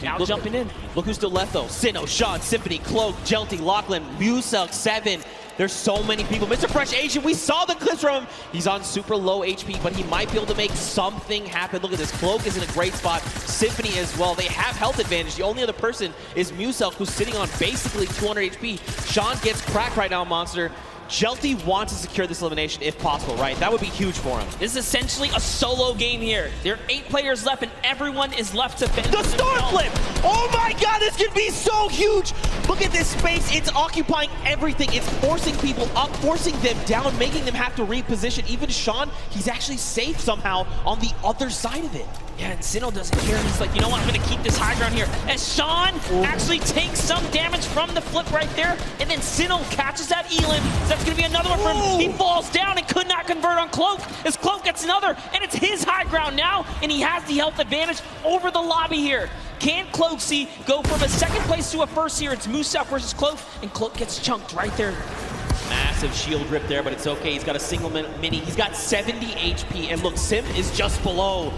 Now jumping in. Look who's still left though. Sinnoh, Sean, Symphony, Cloak, Jelty, Lachlan, Muselk, 7. There's so many people. Mr. Fresh Asian, we saw the clips from him. He's on super low HP, but he might be able to make something happen. Look at this. Cloak is in a great spot. Symphony as well. They have health advantage. The only other person is Muselk, who's sitting on basically 200 HP. Sean gets cracked right now, Monster. Jelty wants to secure this elimination if possible, right? That would be huge for him. This is essentially a solo game here. There are 8 players left, and everyone is left to fend. The star flip! Oh my god, this could be so huge! Look at this space. It's occupying everything. It's forcing people up, forcing them down, making them have to reposition. Even Sean, he's actually safe somehow on the other side of it. Yeah, and Sinnoh doesn't care. He's like, you know what, I'm gonna keep this high ground here. As Sean actually takes some damage from the flip right there, and then Sinnoh catches that Elim. So that's gonna be another one for him. He falls down and could not convert on Cloak, as Cloak gets another, and it's his high ground now, and he has the health advantage over the lobby here. Can Cloaksy go from a 2nd place to a 1st here? It's Muselk versus Cloak, and Cloak gets chunked right there. Massive shield rip there, but it's okay. He's got a single mini. He's got 70 HP, and look, Sim is just below.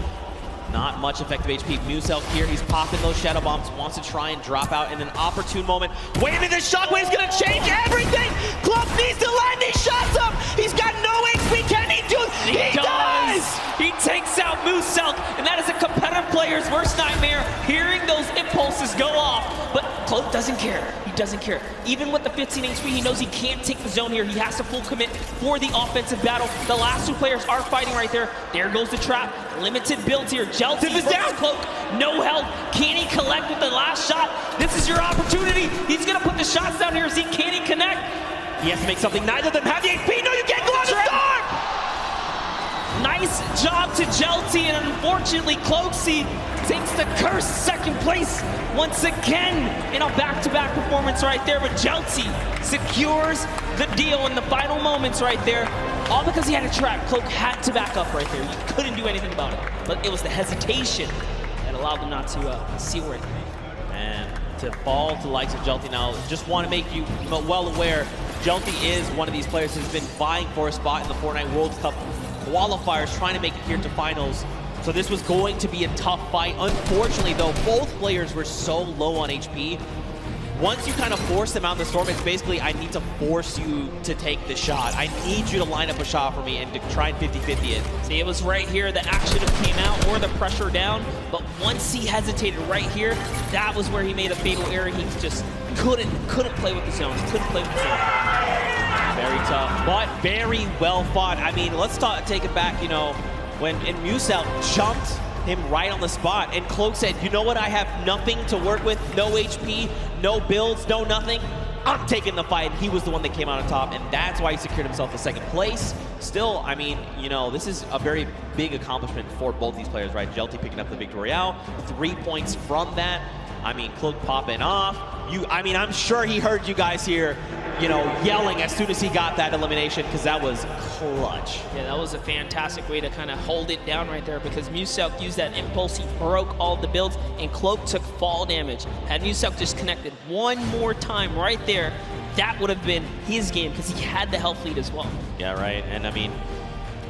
Not much effective HP. Muselk here, he's popping those shadow bombs, wants to try and drop out in an opportune moment. Wait a minute, this shockwave's gonna change everything! Cloak needs to line these shots up! He's got no HP, can he do it? He does! He takes out Muselk, and that is a competitive player's worst nightmare, hearing those impulses go off. But Cloak doesn't care. He doesn't care. Even with the 15 HP, he knows he can't take the zone here. He has to full commit for the offensive battle. The last 2 players are fighting right there. There goes the trap. Limited builds here. Jelty is down. Cloak, no health. Can he collect with the last shot? This is your opportunity. He's gonna put the shots down here. Can he connect? He has to make something. Neither of them have the HP. No, you can't go on the start! Nice job to Jelty, and unfortunately, Cloaksy takes the cursed 2nd place once again in a back-to-back performance right there. But Jelty secures the deal in the final moments right there. All because he had a trap. Cloak had to back up right there. You couldn't do anything about it. But it was the hesitation that allowed them not to see where it came. And to fall to the likes of Jelty now, just want to make you well aware, Jelty is one of these players who's been vying for a spot in the Fortnite World Cup qualifiers, trying to make it here to finals. So this was going to be a tough fight. Unfortunately, though, both players were so low on HP. Once you kind of force them out in the storm, it's basically, I need to force you to take the shot. I need you to line up a shot for me and to try and 50-50 it. See, it was right here the action came out or the pressure down, but once he hesitated right here, that was where he made a fatal error. He just couldn't play with the zones, couldn't play with the zones. Very tough, but very well fought. I mean, let's take it back, when Muselk jumped him right on the spot, and Cloak said, you know what, I have nothing to work with, no HP, no builds, no nothing. I'm taking the fight. He was the one that came out on top, and that's why he secured himself the 2nd place. Still, I mean, this is a very big accomplishment for both these players, right? Jelty picking up the Victory Royale, 3 points from that. I mean, Cloak popping off. I'm sure he heard you guys here, yelling as soon as he got that elimination, because that was clutch. Yeah, that was a fantastic way to kind of hold it down right there, because Muselk used that impulse. He broke all the builds, and Cloak took fall damage. Had Muselk just connected one more time right there, that would have been his game, because he had the health lead as well. Yeah, right. And I mean,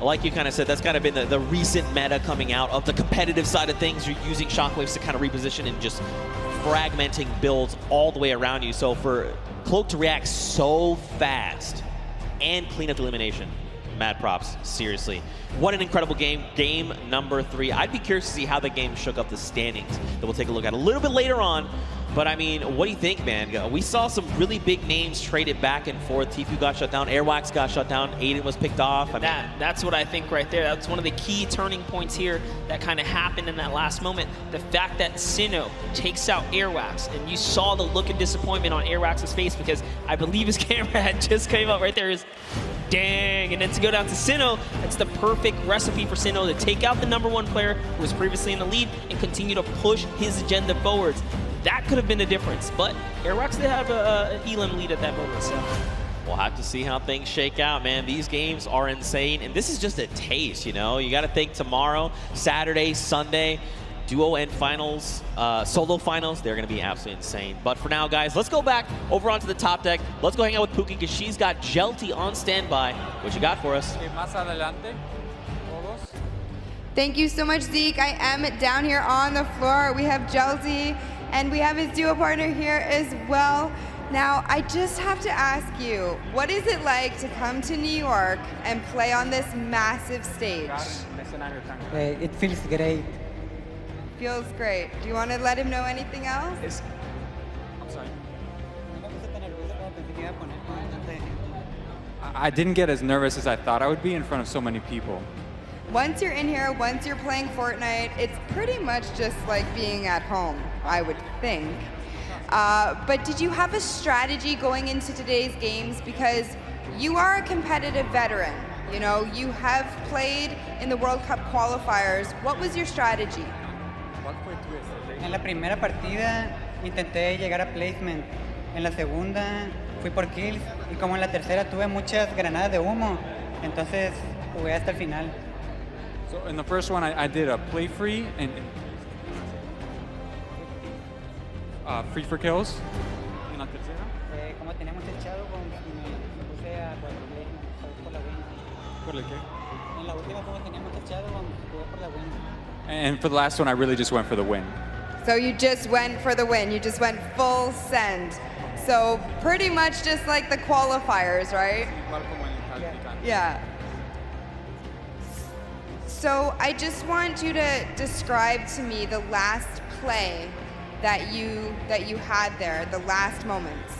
like you kind of said, that's kind of been the recent meta coming out of the competitive side of things. You're using shockwaves to kind of reposition and just fragmenting builds all the way around you. So for Cloak to react so fast and clean up the elimination, mad props, seriously. What an incredible game. Game number 3. I'd be curious to see how the game shook up the standings that we'll take a look at a little bit later on. But I mean, what do you think, man? We saw some really big names traded back and forth. Tfue got shut down, Airwax got shut down, Aiden was picked off. I mean, that's what I think right there. That's one of the key turning points here that kind of happened in that last moment. The fact that Sinnoh takes out Airwax, and you saw the look of disappointment on Airwax's face because I believe his camera had just came up right there. Is dang, and then to go down to Sinnoh, it's the perfect recipe for Sinnoh to take out the #1 player who was previously in the lead and continue to push his agenda forwards. That could have been the difference, but Airwax did have an Elim lead at that moment, so. We'll have to see how things shake out, man. These games are insane, and this is just a taste, you know? You got to think tomorrow, Saturday, Sunday, duo and finals, solo finals, they're going to be absolutely insane. But for now, guys, let's go back over onto the top deck. Let's go hang out with Pookie because she's got Jelty on standby. What you got for us? Thank you so much, Zeke. I am down here on the floor. We have Jelty, and we have his duo partner here as well. Now, I just have to ask you, what is it like to come to New York and play on this massive stage? It feels great. Feels great. Do you want to let him know anything else? I'm sorry. I didn't get as nervous as I thought I would be in front of so many people. Once you're in here, once you're playing Fortnite, it's pretty much just like being at home, I would think. But did you have a strategy going into today's games? Because you are a competitive veteran. You know, you have played in the World Cup qualifiers. What was your strategy? En la primera partida intenté llegar a placement. En la segunda fui por kills. Y como en la tercera tuve muchas granadas de humo, entonces jugué hasta el final. So in the first one, I did a play free and free for kills. En la tercera. Como teníamos echado, me puse a por la win. ¿Por el qué? En la última, como teníamos echado, jugué por la win. And for the last one, I really just went for the win. So you just went for the win. You just went full send. So pretty much just like the qualifiers, right? Yeah. So I just want you to describe to me the last play that you had there, the last moments.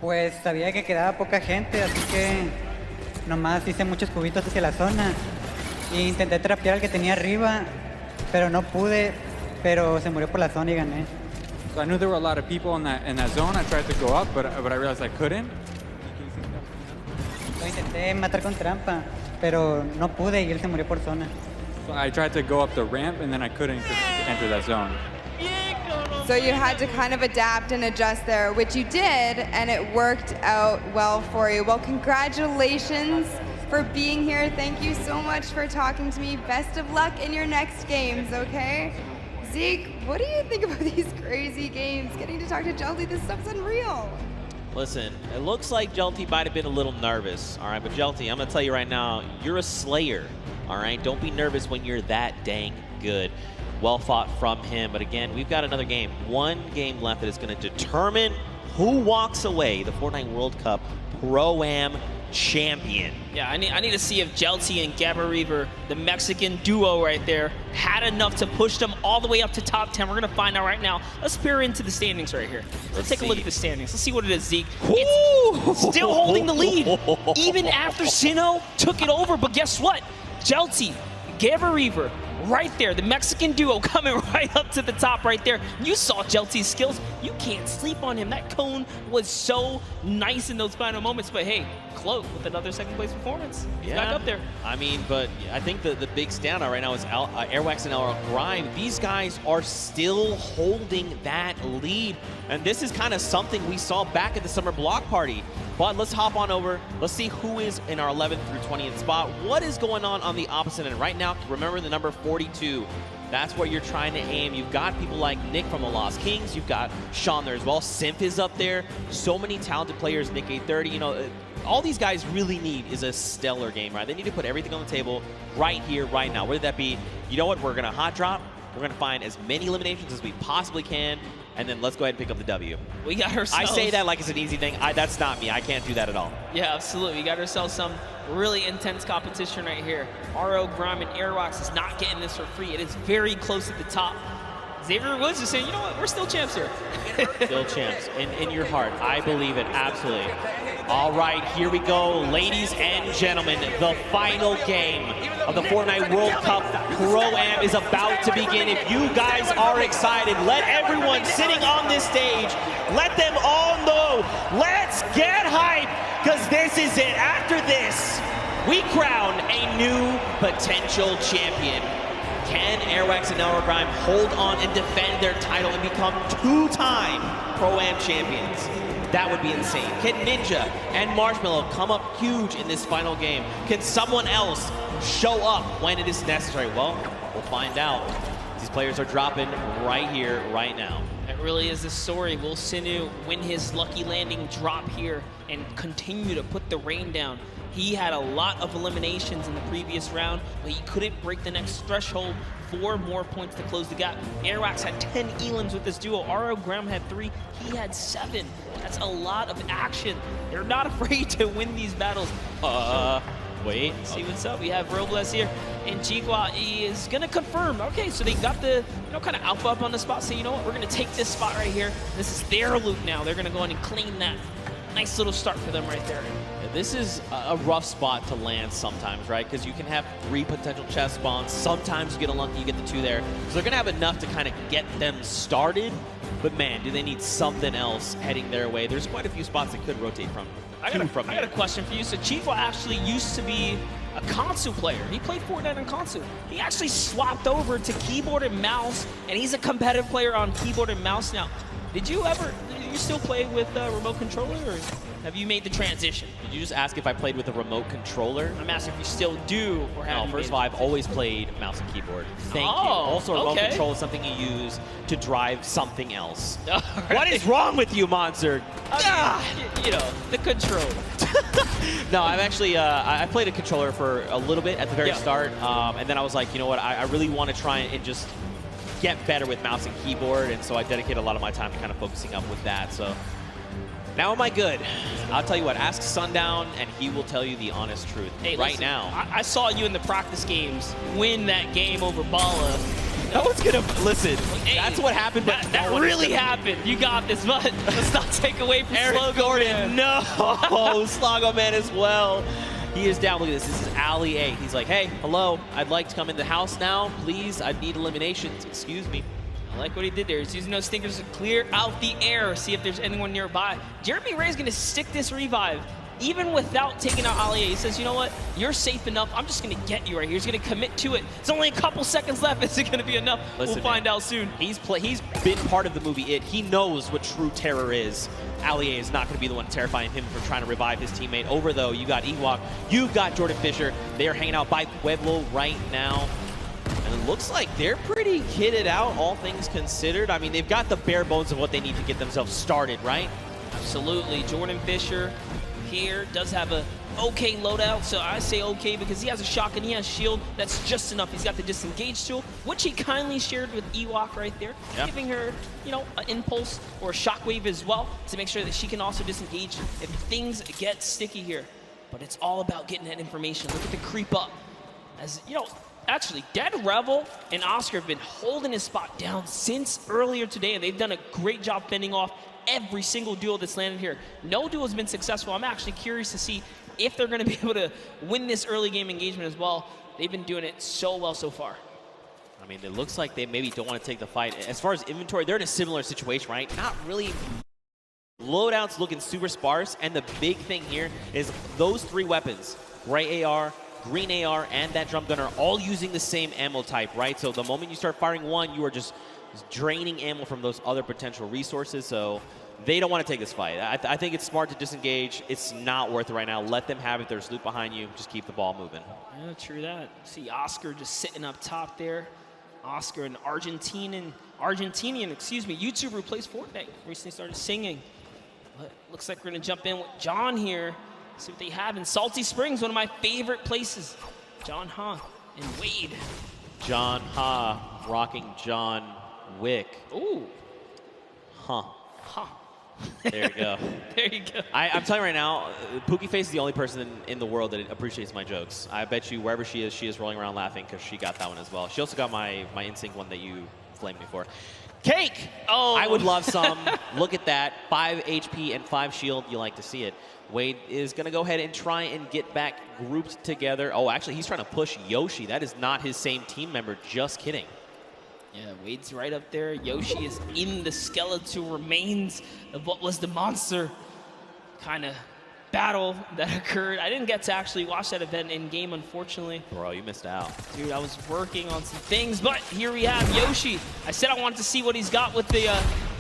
Pues sabía que quedaba poca gente, así que nomás hice muchos cubitos hacia la zona. E intenté trapear al que tenía arriba, pero no pude, pero se murió por la zona y gané. So I knew there were a lot of people in that zone. I tried to go up, but I realized I couldn't. Lo intenté matar con trampa, pero no pude y él se murió por zona. So I tried to go up the ramp, and then I couldn't enter that zone. So you had to kind of adapt and adjust there, which you did, and it worked out well for you. Well, congratulations for being here. Thank you so much for talking to me. Best of luck in your next games, okay? Zeke, what do you think about these crazy games? Getting to talk to Jelty, this stuff's unreal. Listen, it looks like Jelty might have been a little nervous, all right? But Jelty, I'm going to tell you right now, you're a slayer, all right? Don't be nervous when you're that dang good. Well fought from him. But again, we've got another game. One game left that is going to determine who walks away the Fortnite World Cup Pro-Am champion. Yeah, I need to see if Jelty and Gabba Reaver, the Mexican duo right there, had enough to push them all the way up to top 10. We're going to find out right now. Let's peer into the standings right here. Let's take a look at the standings. Let's see what it is, Zeke. It's still holding the lead, even after Sinnoh took it over. But guess what? Jelty, Gabba Reaver, right there, the Mexican duo coming right up to the top right there. You saw Jelty's skills. You can't sleep on him. That cone was so nice in those final moments. But hey, Cloak with another second place performance. He's back up there. I mean, but I think the big standout right now is Airwax and El Grime. These guys are still holding that lead. And this is kind of something we saw back at the summer block party. But let's hop on over. Let's see who is in our 11th through 20th spot. What is going on the opposite end right now? Remember the number 42. That's where you're trying to aim. You've got people like Nick from the Lost Kings. You've got Sean there as well. Simp is up there. So many talented players. Nick A30. You know, all these guys really need is a stellar game, right? They need to put everything on the table right here, right now. Whether that be, you know what, we're going to hot drop. We're going to find as many eliminations as we possibly can. And then let's go ahead and pick up the W. We got ourselves... I say that like it's an easy thing. That's not me. I can't do that at all. Yeah, absolutely. We got ourselves some really intense competition right here. RO, Grime, and Airwax is not getting this for free. It is very close at the top. Xavier Woods is saying, you know what, we're still champs here. Still champs. In your heart. I believe it, absolutely. All right, here we go. Ladies and gentlemen, the final game of the Fortnite World Cup Pro-Am is about to begin. If you guys are excited, let everyone sitting on this stage, let them all know, let's get hype, because this is it. After this, we crown a new potential champion. Can Airwax and Elra Grime hold on and defend their title and become two-time Pro-Am champions? That would be insane. Can Ninja and Marshmello come up huge in this final game? Can someone else show up when it is necessary? Well, we'll find out. These players are dropping right here, right now. It really is the story. Will Sinu win his lucky landing drop here and continue to put the rain down? He had a lot of eliminations in the previous round, but he couldn't break the next threshold. 4 more points to close the gap. Airwax had 10 elims with this duo. RO Graham had 3. He had 7. That's a lot of action. They're not afraid to win these battles. Wait. See what's up. We have Robles here, and Jigua is gonna confirm. Okay, so they got the, kind of alpha up on the spot. So you know what? We're gonna take this spot right here. This is their loot now. They're gonna go in and claim that. Nice little start for them right there. This is a rough spot to land sometimes, right? Because you can have 3 potential chest spawns. Sometimes you get unlucky, you get the 2 there. So they're going to have enough to kind of get them started. But man, do they need something else heading their way? There's quite a few spots they could rotate from. I got a question for you. So Chico actually used to be a console player. He played Fortnite on console. He actually swapped over to keyboard and mouse, and he's a competitive player on keyboard and mouse now. Did you still play with a remote controller, or have you made the transition? Did you just ask if I played with a remote controller? I'm asking if you still do, or have No, first of all, I've always played mouse and keyboard. Thank you. Also, a remote control is something you use to drive something else. Right. What is wrong with you, Monster? You know, the controller. No, I've actually, I played a controller for a little bit at the very start, and then I was like, you know what, I really want to try and just get better with mouse and keyboard, and so I dedicate a lot of my time to kind of focusing up with that. So now am I good? I'll tell you what, ask Sundown and he will tell you the honest truth. Hey, right listen, now. I saw you in the practice games win that game over Bala. No one's gonna listen. Hey, that's what happened. But that really happened. You got this, but let's not take away from Eric Gordon. No, Sloggo Man as well. He is down. Look at this. This is Ali A. He's like, hey, hello. I'd like to come in the house now, please. I need eliminations. Excuse me. I like what he did there. He's using those stinkers to clear out the air, see if there's anyone nearby. Jeremy Ray's going to stick this revive, even without taking out Ali A. He says, you know what? You're safe enough. I'm just going to get you right here. He's going to commit to it. It's only a couple seconds left. Is it going to be enough? Listen, we'll find out soon. He's been part of the movie It. He knows what true terror is. Ali A is not going to be the one terrifying him for trying to revive his teammate. Over, though, you got Ewok. You've got Jordan Fisher. They are hanging out by Pueblo right now. And it looks like they're pretty kitted out, all things considered. I mean, they've got the bare bones of what they need to get themselves started, right? Absolutely. Jordan Fisher here does have a okay loadout, so I say okay because he has a shotgun, he has shield. That's just enough. He's got the disengage tool, which he kindly shared with Ewok right there, giving her, an impulse or a shockwave as well to make sure that she can also disengage if things get sticky here. But it's all about getting that information. Look at the creep up. As actually, Dead Rebel and Oscar have been holding his spot down since earlier today, and they've done a great job fending off every single duel that's landed here. No duel has been successful. I'm actually curious to see if they're going to be able to win this early game engagement as well. They've been doing it so well so far. I mean, it looks like they maybe don't want to take the fight. As far as inventory, they're in a similar situation, right? Not really. Loadouts looking super sparse, and the big thing here is those 3 weapons, gray AR, green AR, and that drum gun are all using the same ammo type, right? So the moment you start firing one, you are just draining ammo from those other potential resources. So they don't want to take this fight. I think it's smart to disengage. It's not worth it right now. Let them have it. There's loot behind you. Just keep the ball moving. Yeah, true that. See Oscar just sitting up top there. Oscar, an Argentinian YouTuber who plays Fortnite, recently started singing. But looks like we're going to jump in with John here. See what they have in Salty Springs, one of my favorite places. John Ha and Wade. John Ha rocking John Wick. Ooh. Huh. Huh. There you go. There you go. I'm telling you right now, Pookie Face is the only person in the world that appreciates my jokes. I bet you wherever she is rolling around laughing because she got that one as well. She also got my NSYNC one that you flaming me for. Cake! Oh, I would love some. Look at that. 5 HP and 5 shield. You like to see it. Wade is going to go ahead and try and get back grouped together. Oh, actually, he's trying to push Yoshi. That is not his same team member. Just kidding. Yeah, Wade's right up there. Yoshi is in the skeletal remains of what was the monster kind of battle that occurred. I didn't get to actually watch that event in game, unfortunately. Bro, you missed out. Dude, I was working on some things, but here we have Yoshi. I said I wanted to see what he's got with the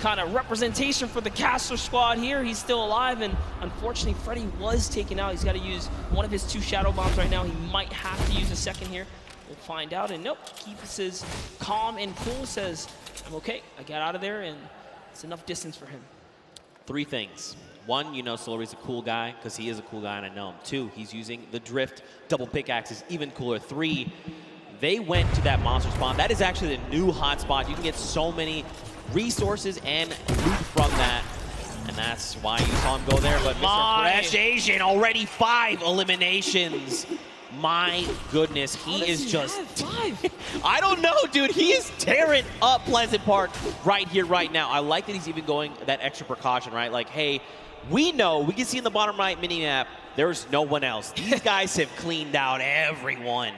kind of representation for the caster squad here. He's still alive, and unfortunately, Freddy was taken out. He's got to use one of his 2 shadow bombs right now. He might have to use a second here. We'll find out, and nope, keeps his calm and cool, says, I'm okay. I got out of there, and it's enough distance for him. 3 things. 1, you know Solari's a cool guy, because he is a cool guy, and I know him. 2, he's using the drift. Double pickaxe is even cooler. 3, they went to that monster spawn. That is actually the new hotspot. You can get so many resources and loot from that. And that's why you saw him go there. But Mr. Fresh Asian, already 5 eliminations. My goodness, he is just... I don't know, dude. He is tearing up Pleasant Park right here, right now. I like that he's even going that extra precaution, right? Like, hey, we know, we can see in the bottom right mini-map, there's no one else. These guys have cleaned out everyone.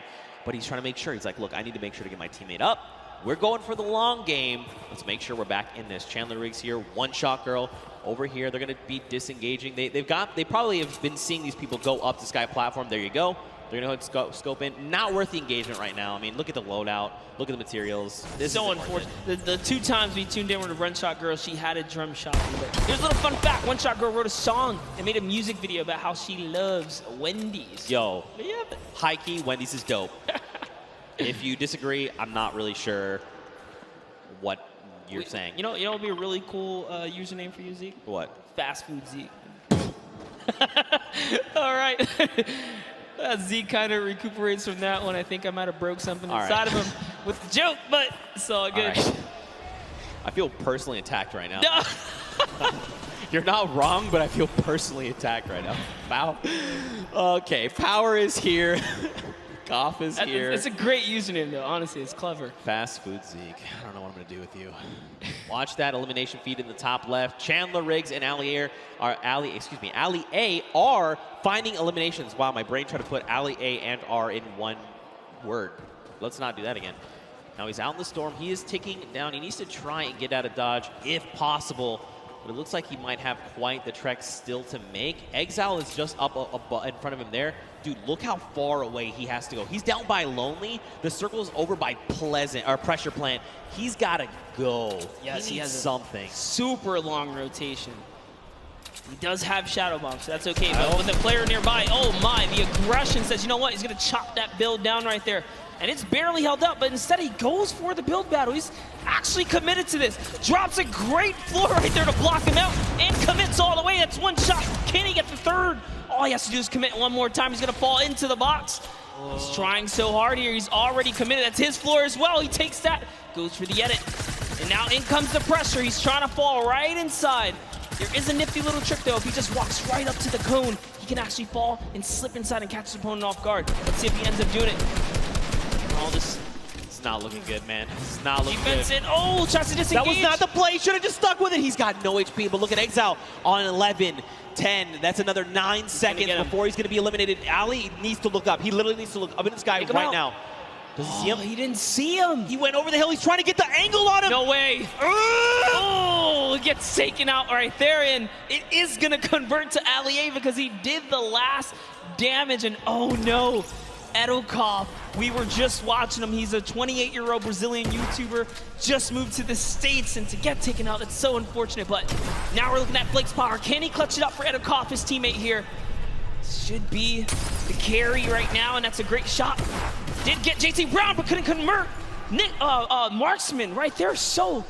But he's trying to make sure. He's like, look, I need to make sure to get my teammate up. We're going for the long game. Let's make sure we're back in this. Chandler Riggs here, one-shot girl. Over here, they're going to be disengaging. They probably have been seeing these people go up the sky platform. There you go. They're going to go ahead and scope in. Not worth the engagement right now. I mean, look at the loadout. Look at the materials. This is so unfortunate. The 2 times we tuned in with a Run Shot Girl, she had a drum shot. Here's a little fun fact. One Shot Girl wrote a song and made a music video about how she loves Wendy's. Yo, high-key, Wendy's is dope. If you disagree, I'm not really sure what you're saying. You know what would be a really cool username for you, Zeke? What? Fast Food Zeke. All right. Zeke kind of recuperates from that one. I think I might have broke something inside of him with the joke, but it's all good. All right. I feel personally attacked right now. No. You're not wrong, but I feel personally attacked right now. Wow. Okay, Power is here. Goff is here. It's a great username, though. Honestly, it's clever. Fast Food Zeke. I don't know what I'm going to do with you. Watch that elimination feed in the top left. Chandler Riggs and Ali A are finding eliminations. Wow, my brain tried to put Ali A and R in one word. Let's not do that again. Now he's out in the storm. He is ticking down. He needs to try and get out of dodge if possible. But it looks like he might have quite the trek still to make. Exile is just up in front of him there. Dude, look how far away he has to go. He's down by Lonely. The circle is over by Pressure Plant. He's got to go. Yes, he has something. Super long rotation. He does have Shadow Bomb, so that's okay. But with the player nearby, oh my, the aggression says, you know what? He's going to chop that build down right there. And it's barely held up, but instead he goes for the build battle. He's actually committed to this. Drops a great floor right there to block him out and commits all the way. That's 1 shot. Can he get the 3rd? All he has to do is commit one more time. He's going to fall into the box. He's trying so hard here. He's already committed. That's his floor as well. He takes that, goes for the edit. And now in comes the pressure. He's trying to fall right inside. There is a nifty little trick, though. If he just walks right up to the cone, he can actually fall and slip inside and catch his opponent off guard. Let's see if he ends up doing it. Oh, it's not looking good, man. It's not looking good. Defense in. Oh, tries to disengage. That was not the play. Should have just stuck with it. He's got no HP, but look at Exile on 11, 10. That's another 9 seconds before he's going to be eliminated. Ali needs to look up. He literally needs to look up in the sky right now. Does he see him? He didn't see him. He went over the hill. He's trying to get the angle on him. No way. Oh, it gets taken out right there, and it is going to convert to Ali because he did the last damage, and oh no. Edokov, we were just watching him. He's a 28-year-old Brazilian YouTuber, just moved to the States, and to get taken out, that's so unfortunate. But now we're looking at Flake's Power. Can he clutch it up for Edokov, his teammate here? Should be the carry right now, and that's a great shot. Did get JT Brown, but couldn't convert. Marksman right there, so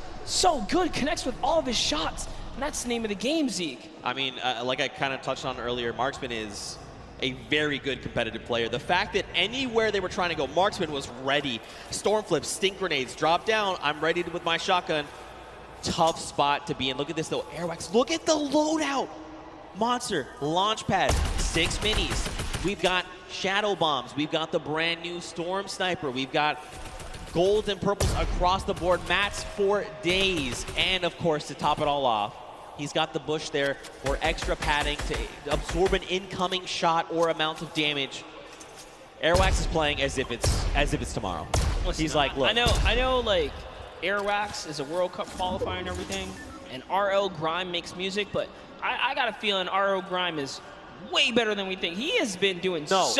good. Connects with all of his shots, and that's the name of the game, Zeke. I mean, like I kind of touched on earlier, Marksman is a very good competitive player. The fact that anywhere they were trying to go, Marksman was ready. Storm flips, stink grenades, drop down. I'm ready with my shotgun. Tough spot to be in. Look at this though, Airwax. Look at the loadout. Monster, launch pad, 6 minis. We've got shadow bombs. We've got the brand new Storm Sniper. We've got golds and purples across the board, mats for days. And of course, to top it all off, he's got the bush there for extra padding to absorb an incoming shot or amount of damage. Airwax is playing as if it's tomorrow. Listen, he's like, look. I know, like, Airwax is a World Cup qualifier and everything, and RL Grime makes music, but I got a feeling RL Grime is way better than we think. He has been doing so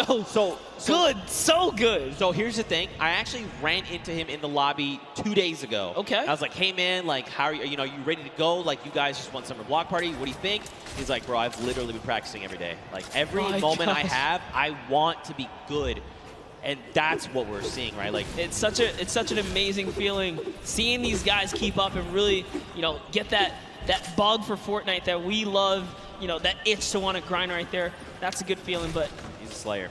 good. So here's the thing. I actually ran into him in the lobby 2 days ago. Okay. I was like, hey man, like, how are you? You know, you ready to go? Like, you guys just want summer block party? What do you think? He's like, bro, I've literally been practicing every day. Like, every moment I have, I want to be good. And that's what we're seeing, right? Like, it's such an amazing feeling seeing these guys keep up and really, you know, get that bug for Fortnite that we love. You know, that itch to want to grind right there. That's a good feeling, but he's a slayer.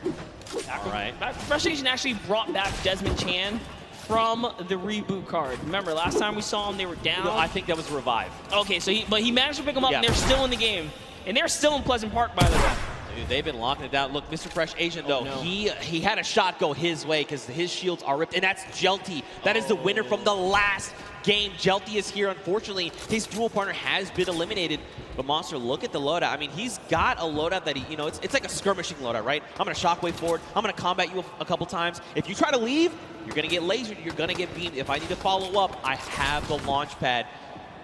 All right. Fresh Asian actually brought back Desmond Chan from the reboot card. Remember, last time we saw him, they were down. No, I think that was Revive. Okay, so he managed to pick them up, and they're still in the game. And they're still in Pleasant Park, by the way. Dude, they've been locking it down. Look, Mr. Fresh Asian, though, he had a shot go his way because his shields are ripped, and that's Jelty. That is the winner from the last game. Jelty is here. Unfortunately, his dual partner has been eliminated. But Monster, look at the loadout. I mean, he's got a loadout that he, you know, it's like a skirmishing loadout, right? I'm going to shockwave forward. I'm going to combat you a couple times. If you try to leave, you're going to get lasered. You're going to get beamed. If I need to follow up, I have the launch pad.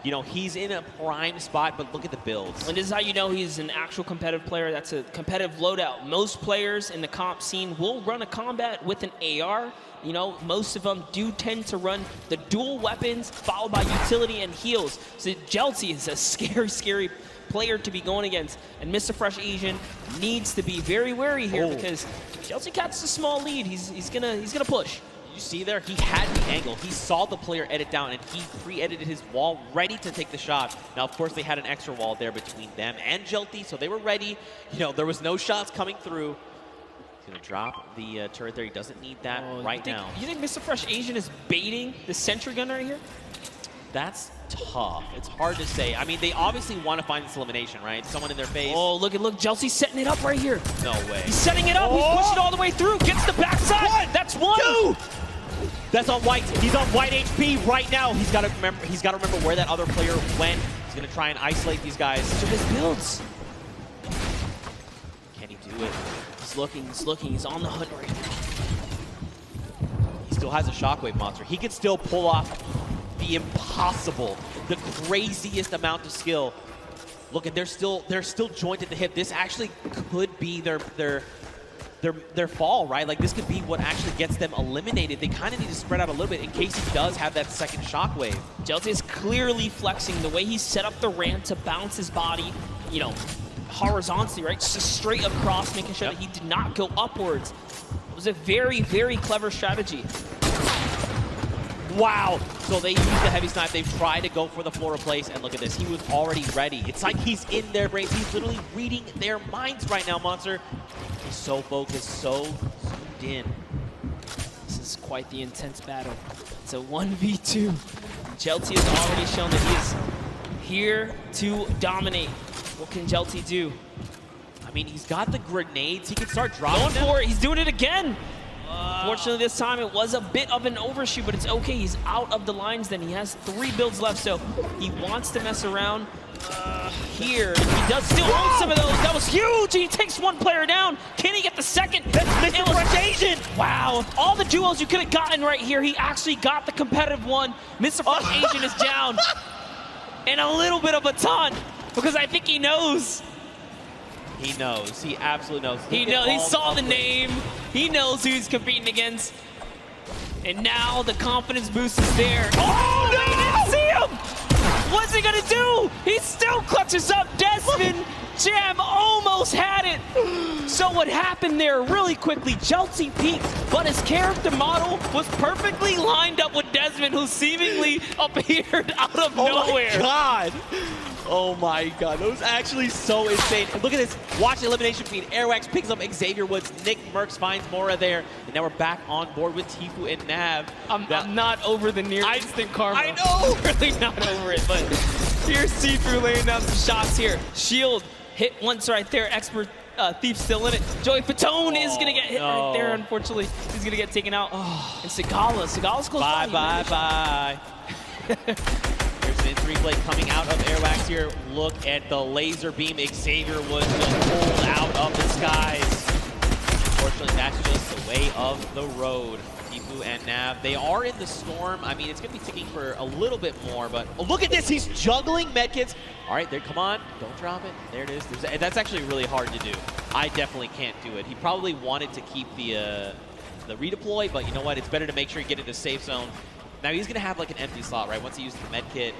You know, he's in a prime spot, but look at the builds. And this is how you know he's an actual competitive player. That's a competitive loadout. Most players in the comp scene will run a combat with an AR. You know, most of them do tend to run the dual weapons followed by utility and heals. So Jelty is a scary, scary player to be going against. And Mr. Fresh Asian needs to be very wary here because Jelty catches a small lead. He's gonna push. You see there, he had the angle. He saw the player edit down, and he pre-edited his wall, ready to take the shot. Now, of course, they had an extra wall there between them and Jelty, so they were ready. You know, there was no shots coming through. He's going to drop the turret there. He doesn't need that now. You think Mr. Fresh Asian is baiting the sentry gun right here? That's tough. It's hard to say. I mean, they obviously want to find this elimination, right? Someone in their face. Oh, look, Jelty's setting it up right here. No way. He's setting it up. He's pushing all the way through. Gets the backside. That's one. Two. That's on white. He's on white HP right now. He's got to remember where that other player went. He's going to try and isolate these guys. So his builds. Can he do it? He's looking. He's on the hunt right now. He still has a shockwave monster. He could still pull off the impossible, the craziest amount of skill. Look, and they're still jointed at the hip. This actually could be their fall, right? Like, this could be what actually gets them eliminated. They kind of need to spread out a little bit in case he does have that second shockwave. Jelty is clearly flexing the way he set up the ramp to bounce his body, you know, horizontally, right? Just straight across, making sure that he did not go upwards. It was a very, very clever strategy. Wow. So they used the heavy snipe. They've tried to go for the floor replace, and look at this. He was already ready. It's like he's in their brains. He's literally reading their minds right now, Monster. He's so focused, so zoomed in. This is quite the intense battle. It's a 1v2. Jelty has already shown that he is here to dominate. What can Jelty do? I mean, he's got the grenades. He can start dropping Going them. for it. He's doing it again. Fortunately, this time it was a bit of an overshoot, but it's okay. He's out of the lines then. He has 3 builds left, so he wants to mess around here. He does still own some of those. That was huge. He takes one player down. Can he get the second? That's Mr. Fresh Asian. Wow. All the duos you could have gotten right here. He actually got the competitive one. Mr. Fresh Asian is down. And a little bit of a taunt because I think he knows. He knows. He absolutely knows. He knows. He saw the name. He knows who he's competing against. And now the confidence boost is there. Oh, no! He didn't see him! What's he gonna do? He still clutches up. Desmond Jam almost had it. So what happened there really quickly, Jelty peeked, but his character model was perfectly lined up with Desmond, who seemingly appeared out of nowhere. Oh my God. Oh my God, that was actually so insane. And look at this, watch the elimination feed. Airwax picks up Xavier Woods, Nick Merckx finds Mora there, and now we're back on board with Tfue and Nav. I'm not over the near instant karma. I know! Really not over it, but here's Tfue laying down some shots here. Shield hit once right there, Expert Thief still in it. Joey Fatone is going to get hit right there, unfortunately. He's going to get taken out. And Sigala's close by. Bye. Here's an instant replay coming out of Airwax here. Look at the laser beam Xavier was just pulled out of the skies. Unfortunately, that's just the way of the road. Tifu and Nav, they are in the storm. I mean, it's going to be ticking for a little bit more, but look at this. He's juggling medkits. All right, there, come on. Don't drop it. There it is. That's actually really hard to do. I definitely can't do it. He probably wanted to keep the redeploy, but you know what? It's better to make sure you get into the safe zone. Now, he's going to have like an empty slot, right? Once he uses the medkit,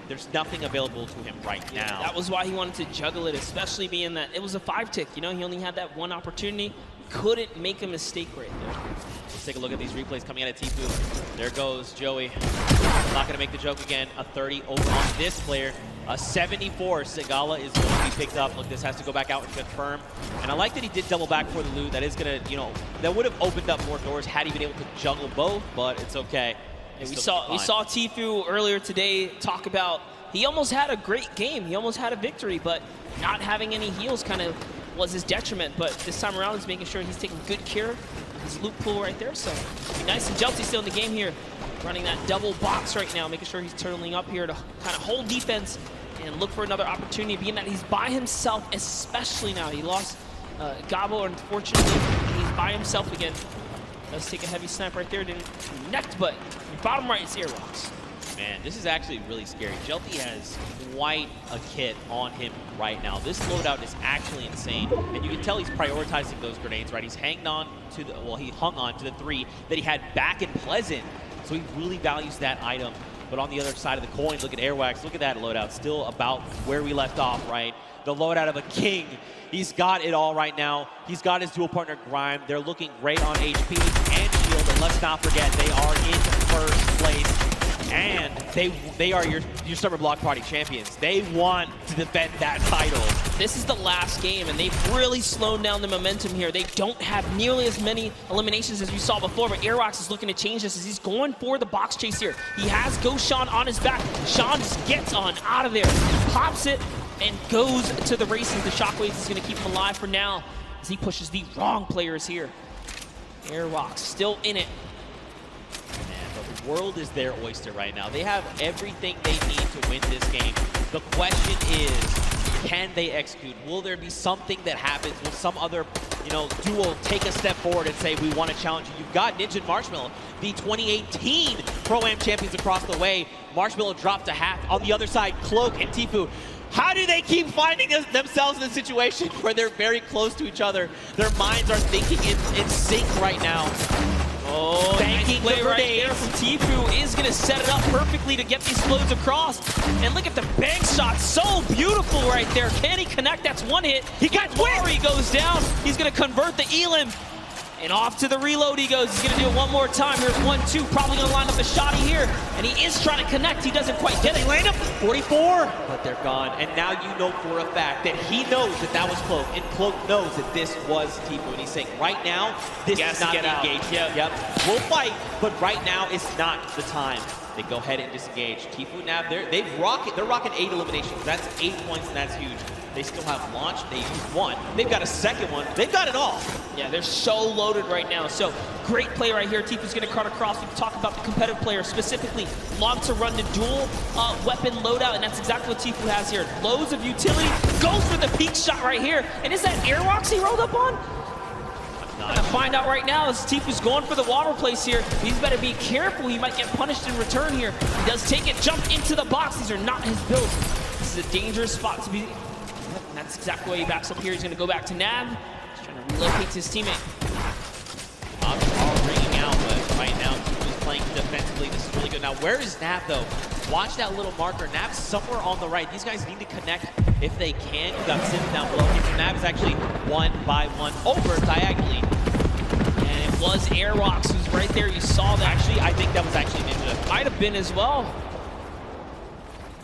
there's nothing available to him right now. That was why he wanted to juggle it, especially being that it was a 5-tick. You know, he only had that one opportunity. Couldn't make a mistake right there. Let's take a look at these replays coming out of Tifu. There goes Joey. Not going to make the joke again. A 30 over on this player. A 74. Sigala is going to be picked up. Look, this has to go back out and confirm. And I like that he did double back for the loot. That is going to, you know, that would have opened up more doors had he been able to juggle both, but it's okay. Yeah, we saw Tifu earlier today talk about he almost had a great game. He almost had a victory, but not having any heals kind of was his detriment. But this time around, he's making sure he's taking good care of his loot pool right there. So be nice. And Jelty still in the game here, running that double box right now, making sure he's turtling up here to kind of hold defense and look for another opportunity, being that he's by himself, especially now. He lost Gabo, unfortunately. He's by himself again. Does take a heavy snap right there, didn't connect, but bottom right is Airwalks. Man, this is actually really scary. Jelty has quite a kit on him right now. This loadout is actually insane, and you can tell he's prioritizing those grenades, right? He's hanging on to the, well, he hung on to the 3 that he had back in Pleasant, so he really values that item. But on the other side of the coin, look at Airwax. Look at that loadout, still about where we left off, right? The loadout of a king. He's got it all right now. He's got his dual partner Grime. They're looking great on HP and shield, and let's not forget they are in first place. And they are your summer block party champions. They want to defend that title. This is the last game, and they've really slowed down the momentum here. They don't have nearly as many eliminations as we saw before, but Airwax is looking to change this as he's going for the box chase here. He has Ghost Sean on his back. Sean just gets on out of there, pops it, and goes to the races. The Shockwaves is going to keep him alive for now as he pushes the wrong players here. Airwalks still in it. The world is their oyster right now. They have everything they need to win this game. The question is, can they execute? Will there be something that happens? Will some other, duo take a step forward and say, we want to challenge you? You've got Ninja and Marshmallow, the 2018 Pro-Am champions across the way. Marshmallow dropped to half. On the other side, Cloak and Tifu. How do they keep finding themselves in a situation where they're very close to each other? Their minds are thinking in sync right now. Oh, nice play right there from Tifu is going to set it up perfectly to get these flows across. And look at the bank shot, so beautiful right there. Can he connect? That's one hit. He got Lowry goes down. He's going to convert the Elim. And off to the reload he goes. He's going to do it one more time. Here's 1-2, probably going to line up the shotty here. And he is trying to connect. He doesn't quite get it. Land up 44. But they're gone. And now you know for a fact that he knows that was Cloak. And Cloak knows that this was Tifu. And he's saying, right now, this is not the engagement. Yep. We'll fight, but right now is not the time. They go ahead and disengage. Tifu now, they're rocking 8 eliminations. That's 8 points, and that's huge. They still have launch. They used 1. They've got a second one. They've got it all. Yeah, they're so loaded right now. So great play right here. Tifu's going to cut across. We can talk about the competitive player specifically. Long to run the dual weapon loadout, and that's exactly what Tifu has here. Loads of utility. Goes for the peak shot right here. And is that Airwalks he rolled up on? Gonna find out right now as Tifu's going for the water place here. He's better be careful. He might get punished in return here. He does take it, jump into the box. These are not his builds. This is a dangerous spot to be. And that's exactly why he backs up here. He's going to go back to Nav. He's trying to relocate his teammate. Options all ringing out, but right now Tifu's playing defensively. This is really good. Now, where is Nav, though? Watch that little marker. Nav's somewhere on the right. These guys need to connect if they can. You got Sims down below. Nav is actually 1-by-1 over diagonally. And it was Airwalks who's right there. You saw that. Actually, I think that was actually Ninja. Might have been as well.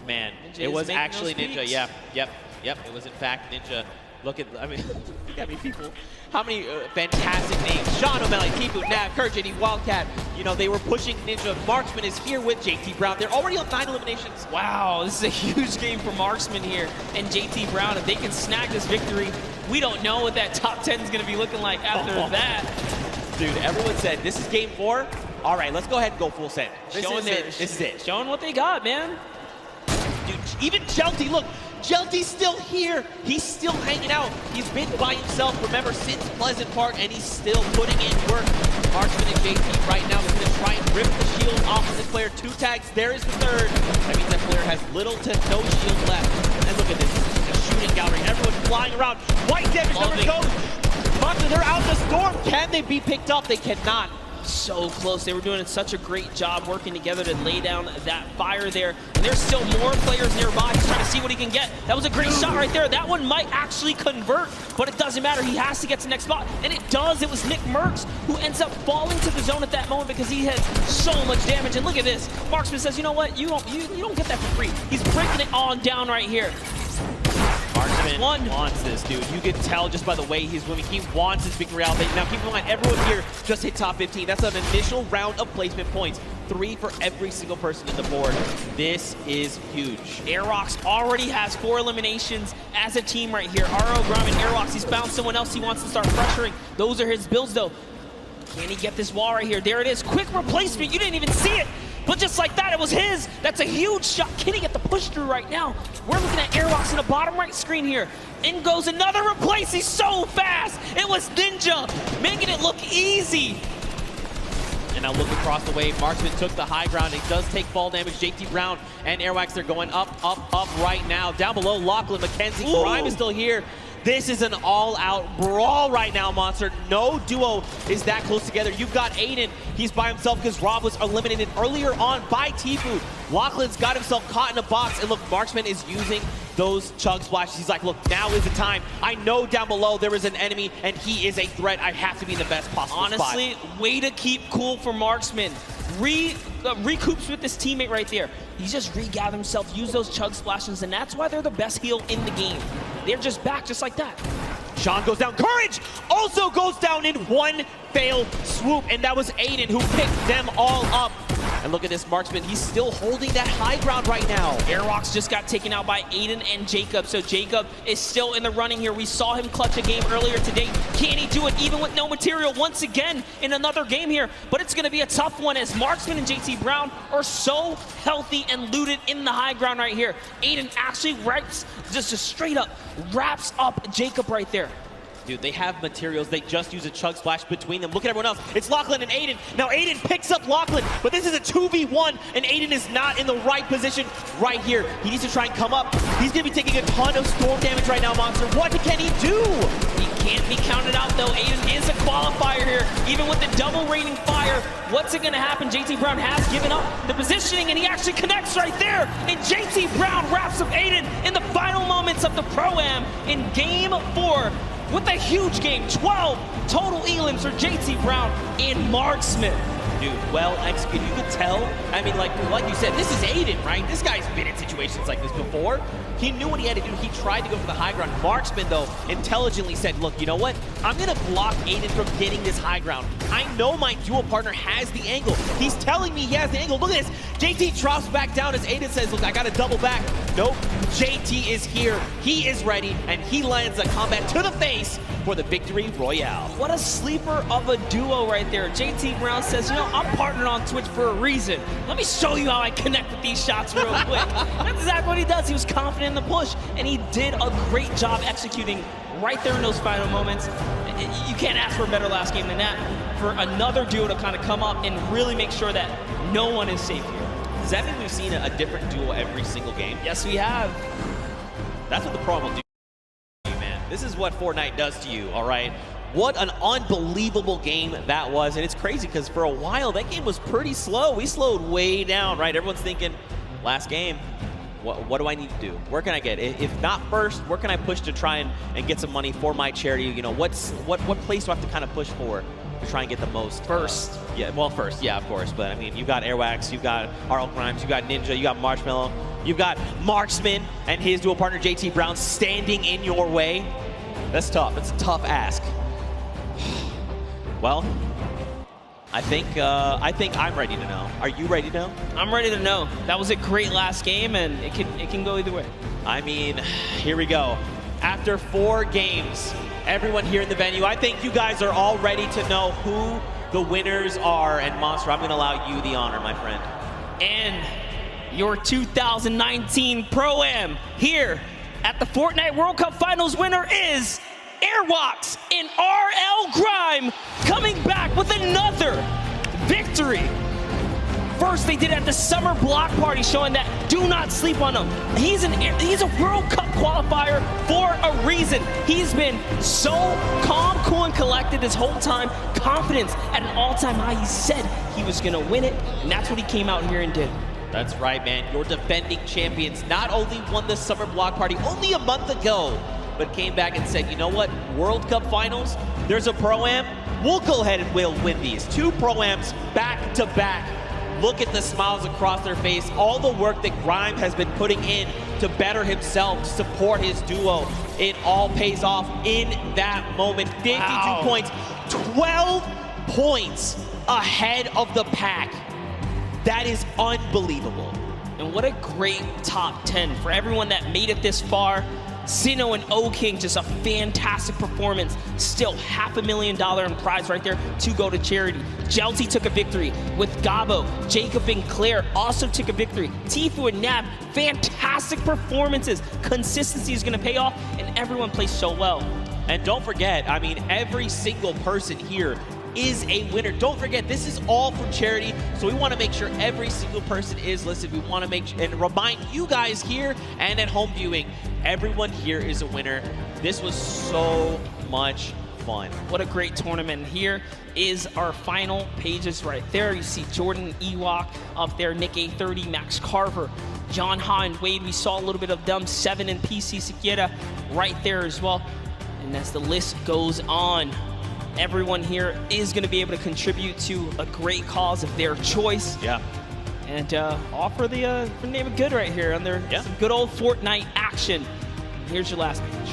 Man, Ninja it was actually Ninja. Yeah, yep. It was in fact Ninja. Look at me, people. How many fantastic names. Sean O'Malley, Tifu, Nav, Kurt, JD, Wildcat. They were pushing Ninja. Marksman is here with JT Brown. They're already on 9 eliminations. Wow, this is a huge game for Marksman here and JT Brown. If they can snag this victory, we don't know what that top 10 is going to be looking like after that. Dude, everyone said, this is game 4. All right, let's go ahead and go full send. This is it. Showing what they got, man. Dude, even Jelty, look, Jelty's still here. He's still hanging out. He's been by himself, remember, since Pleasant Park, and he's still putting in work. Marksman and JT right now is going to try and rip the shield off of this player. 2 tags, there is the 3rd. That means that player has little to no shield left. And look at this, the shooting gallery. Everyone's flying around. White damage number goes. Monster, they're out the storm. Can they be picked up? They cannot. So close. They were doing such a great job working together to lay down that fire there. And there's still more players nearby. He's trying to see what he can get. That was a great shot right there. That one might actually convert, but it doesn't matter. He has to get to the next spot. And it does. It was Nick Merckx who ends up falling to the zone at that moment because he had so much damage. And look at this. Marksman says, you know what? You don't get that for free. He's breaking it on down right here. Marksman wants this, dude. You can tell just by the way he's moving. He wants his victory out. Now, keep in mind, everyone here just hit top 15. That's an initial round of placement points. 3 for every single person in the board. This is huge. Airrocks already has 4 eliminations as a team right here. RO Graham and Airrocks, he's found someone else he wants to start pressuring. Those are his builds, though. Can he get this wall right here? There it is. Quick replacement. You didn't even see it. But just like that, it was his. That's a huge shot. Can he get the push through right now? We're looking at Airrocks in the bottom right screen here. In goes another replace. He's so fast. It was Ninja making it look easy. And now look across the way. Marksman took the high ground. It does take fall damage. JT Brown and Airwax, they're going up, up, up right now. Down below, Lachlan McKenzie. Grime is still here. This is an all-out brawl right now, Monster. No duo is that close together. You've got Aiden. He's by himself because Rob was eliminated earlier on by Tfue. Lachlan's got himself caught in a box. And look, Marksman is using those chug splashes. He's like, look, now is the time. I know down below there is an enemy, and he is a threat. I have to be in the best possible spot. Honestly, way to keep cool for Marksman. Recoups with this teammate right there. He's just regathered himself, use those chug splashes, and that's why they're the best heal in the game. They're just back just like that. Sean goes down. Courage also goes down in one failed swoop, and that was Aiden who picked them all up. And look at this Marksman. He's still holding that high ground right now. Airrocks just got taken out by Aiden and Jacob, so Jacob is still in the running here. We saw him clutch a game earlier today. Can he do it even with no material once again in another game here? But it's going to be a tough one as Marksman and JT Brown are so healthy and looted in the high ground right here. Aiden actually wraps, just straight up wraps up Jacob right there. Dude, they have materials. They just use a chug splash between them. Look at everyone else. It's Lachlan and Aiden. Now Aiden picks up Lachlan, but this is a 2v1, and Aiden is not in the right position right here. He needs to try and come up. He's going to be taking a ton of storm damage right now, Monster. What can he do? He can't be counted out, though. Aiden is a qualifier here. Even with the double raining fire, what's it going to happen? JT Brown has given up the positioning, and he actually connects right there. And JT Brown wraps up Aiden in the final moments of the Pro-Am in Game 4. With a huge game, 12 total elims for JT Brown and Marksman. Dude, well executed. You could tell. I mean, like you said, this is Aiden, right? This guy's been in situations like this before. He knew what he had to do. He tried to go for the high ground. Marksman, though, intelligently said, look, you know what? I'm going to block Aiden from getting this high ground. I know my duo partner has the angle. He's telling me he has the angle. Look at this. JT drops back down as Aiden says, look, I got to double back. Nope. JT is here. He is ready, and he lands a combat to the face for the victory royale. What a sleeper of a duo right there. JT Brown says, you know, I'm partnered on Twitch for a reason. Let me show you how I connect with these shots real quick. That's exactly what he does. He was confident in the push, and he did a great job executing right there in those final moments. You can't ask for a better last game than that for another duo to kind of come up and really make sure that no one is safe here. Does that mean we've seen a different duo every single game? Yes, we have. That's what the pro will do to you, man. This is what Fortnite does to you, all right? What an unbelievable game that was. And it's crazy because for a while, that game was pretty slow. We slowed way down, right? Everyone's thinking, last game, what do I need to do? Where can I get? If not first, where can I push to try and get some money for my charity? You know, what place do I have to kind of push for to try and get the most? First. Yeah, well, first, yeah, of course. But I mean, you got Airwax, you got RL Grimes, you got Ninja, you got Marshmallow, you've got Marksman and his dual partner JT Brown standing in your way. That's tough. It's a tough ask. Well, I think I'm ready to know. Are you ready to know? I'm ready to know. That was a great last game, and it can go either way. I mean, here we go. after 4 games, everyone here in the venue, I think you guys are all ready to know who the winners are. And Monster, I'm going to allow you the honor, my friend. And your 2019 Pro-Am here at the Fortnite World Cup Finals winner is Airwalks in RL Grime, coming back with another victory. First, they did it at the summer block party, showing that do not sleep on him. He's a World Cup qualifier for a reason. He's been so calm, cool, and collected this whole time. Confidence at an all-time high. He said he was gonna win it, and that's what he came out here and did. That's right, man. Your defending champions not only won the summer block party only a month ago, but came back and said, you know what, World Cup Finals, there's a Pro-Am, we'll go ahead and we'll win these. 2 Pro-Ams back to back. Look at the smiles across their face, all the work that Grime has been putting in to better himself, to support his duo. It all pays off in that moment. 52 points, 12 points ahead of the pack. That is unbelievable. And what a great top 10 for everyone that made it this far. Sinnoh and O-King, just a fantastic performance. Still $500,000 in prize right there to go to charity. Jelty took a victory with Gabo. Jacob and Claire also took a victory. Tfue and Nav, fantastic performances. Consistency is gonna pay off, and everyone plays so well. And don't forget, I mean, every single person here is a winner. Don't forget, this is all for charity, so we want to make sure every single person is listed. We want to make sure and remind you guys here and at home viewing, everyone here is a winner. This was so much fun. What a great tournament. Here is our final pages right there. You see Jordan Ewok up there, Nick A30, Max Carver, John Ha and Wade. We saw a little bit of them, 7 and PC Siqueira right there as well. And as the list goes on, everyone here is going to be able to contribute to a great cause of their choice. Yeah. And offer the name of good right here on their some good old Fortnite action. Here's your last page.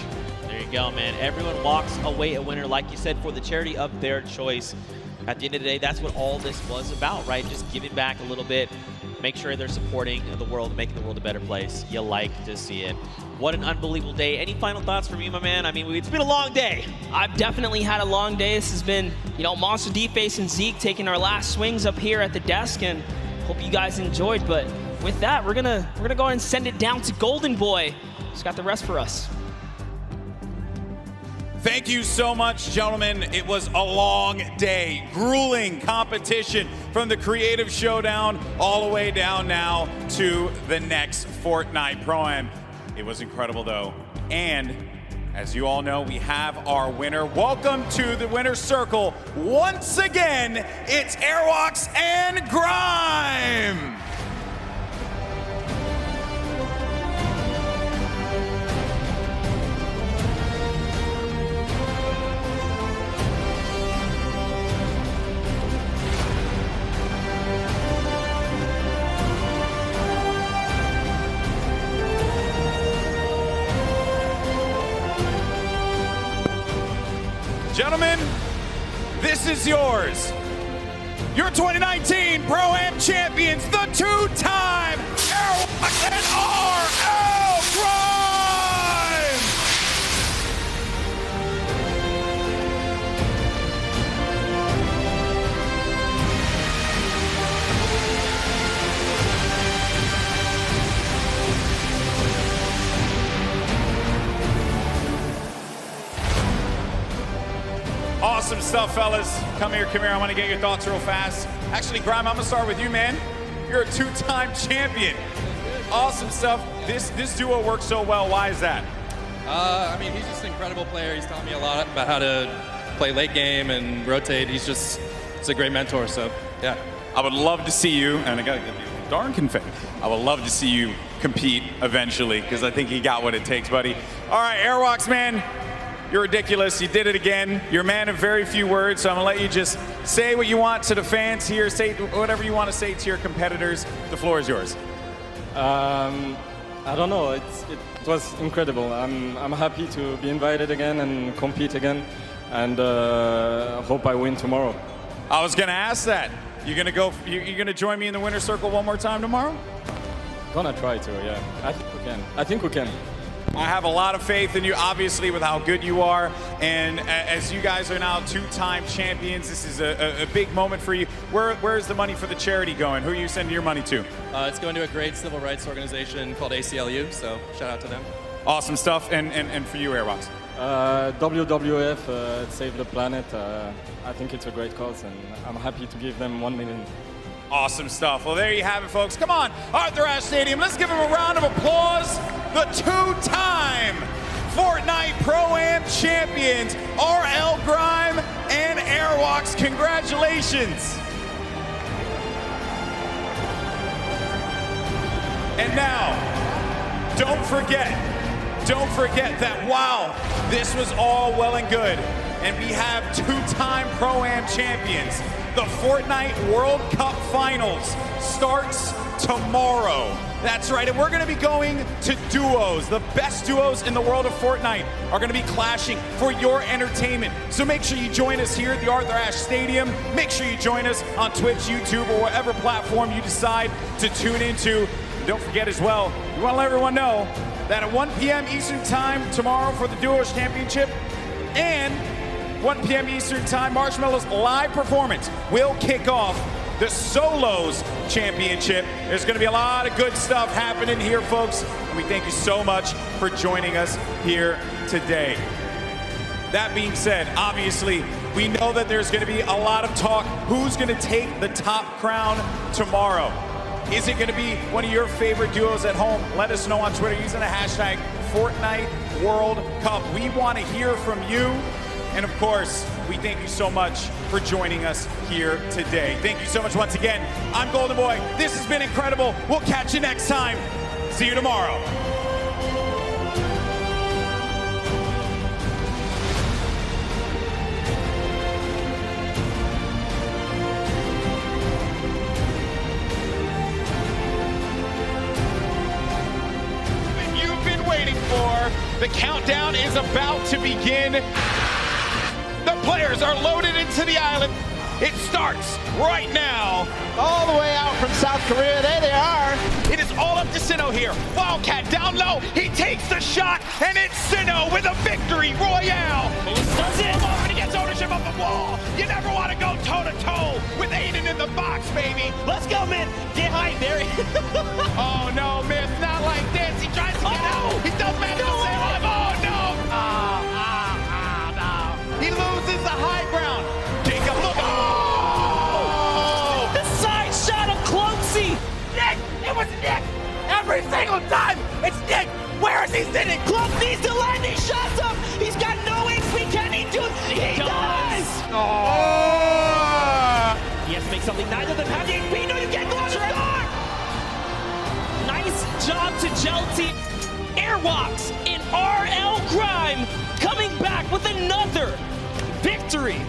There you go, man. Everyone walks away a winner, like you said, for the charity of their choice. At the end of the day, that's what all this was about, right? Just giving back a little bit, make sure they're supporting the world, making the world a better place. You like to see it. What an unbelievable day. Any final thoughts from you, my man? I mean, it's been a long day. I've definitely had a long day. This has been, you know, Monster D-Face and Zeke taking our last swings up here at the desk, and hope you guys enjoyed. But with that, we're gonna go ahead and send it down to Golden Boy. He's got the rest for us. Thank you so much, gentlemen. It was a long day, grueling competition from the Creative Showdown all the way down now to the next Fortnite Pro-Am. It was incredible, though. And as you all know, we have our winner. Welcome to the winner's circle. Once again, it's Airwalks and Grime. Gentlemen, this is yours. Your 2019 Pro-Am champions, the 2-time Airwalks and RL Grime! Awesome stuff, fellas. Come here. I want to get your thoughts real fast. Actually, Grime, I'm going to start with you, man. You're a 2-time champion. Awesome stuff. This duo works so well. Why is that? I mean, he's just an incredible player. He's taught me a lot about how to play late game and rotate. He's a great mentor, so yeah. I would love to see you, and I got to give you darn confetti. I would love to see you compete eventually, because I think you got what it takes, buddy. All right, Airwalks, man. You're ridiculous. You did it again. You're a man of very few words, so I'm going to let you just say what you want to the fans here. Say whatever you want to say to your competitors. The floor is yours. I don't know. It was incredible. I'm happy to be invited again and compete again, and hope I win tomorrow. I was going to ask that. You're going to join me in the winner's circle one more time tomorrow? Gonna try to, yeah. I think we can. I have a lot of faith in you, obviously, with how good you are. And as you guys are now two-time champions, this is a big moment for you. Where's the money for the charity going? Who are you sending your money to? It's going to a great civil rights organization called ACLU, so shout out to them. Awesome stuff. And for you, Airbox? WWF Save the Planet. I think it's a great cause, and I'm happy to give them 1 million. Awesome stuff. Well, there you have it, folks. Come on, Arthur Ashe Stadium. Let's give him a round of applause. The two-time Fortnite Pro-Am champions, RL Grime and Airwalks. Congratulations. And now, don't forget that while this was all well and good, and we have two-time Pro-Am champions, the Fortnite World Cup Finals starts tomorrow. That's right, and we're gonna be going to duos. The best duos in the world of Fortnite are gonna be clashing for your entertainment. So make sure you join us here at the Arthur Ashe Stadium. Make sure you join us on Twitch, YouTube, or whatever platform you decide to tune into. Don't forget as well, we wanna let everyone know that at 1 p.m. Eastern Time tomorrow for the Duos Championship, and 1 p.m. Eastern Time, Marshmallow's live performance will kick off the Solos Championship. There's going to be a lot of good stuff happening here, folks, and we thank you so much for joining us here today. That being said, obviously, we know that there's going to be a lot of talk. Who's going to take the top crown tomorrow? Is it going to be one of your favorite duos at home? Let us know on Twitter using the hashtag Fortnite World Cup. We want to hear from you. And of course, we thank you so much for joining us here today. Thank you so much once again. I'm Golden Boy. This has been incredible. We'll catch you next time. See you tomorrow. You've been waiting for. The countdown is about to begin. The players are loaded into the island. It starts right now. All the way out from South Korea. There they are. It is all up to Sinnoh here. Wildcat down low. He takes the shot, and it's Sinnoh with a victory royale. Does it? And he gets ownership of the wall. You never want to go toe-to-toe with Aiden in the box, baby. Let's go, man. Get hype, Barry. Oh, no, Myth. Not like this. He tries to get out. He does manage to save him. Oh, no. He loses the high ground. Take a look. Oh! The side shot of Cloaksy. Nick! It was Nick! Every single time! It's Nick! Where is he sitting? Cloak needs to land these shots up. He's got no HP. Can he do it? He does! Oh! He has to make something. Neither of them have the HP. No, you can't go on the start. Nice job to Gel Team. Airwalks in RL Grime coming back with another victory.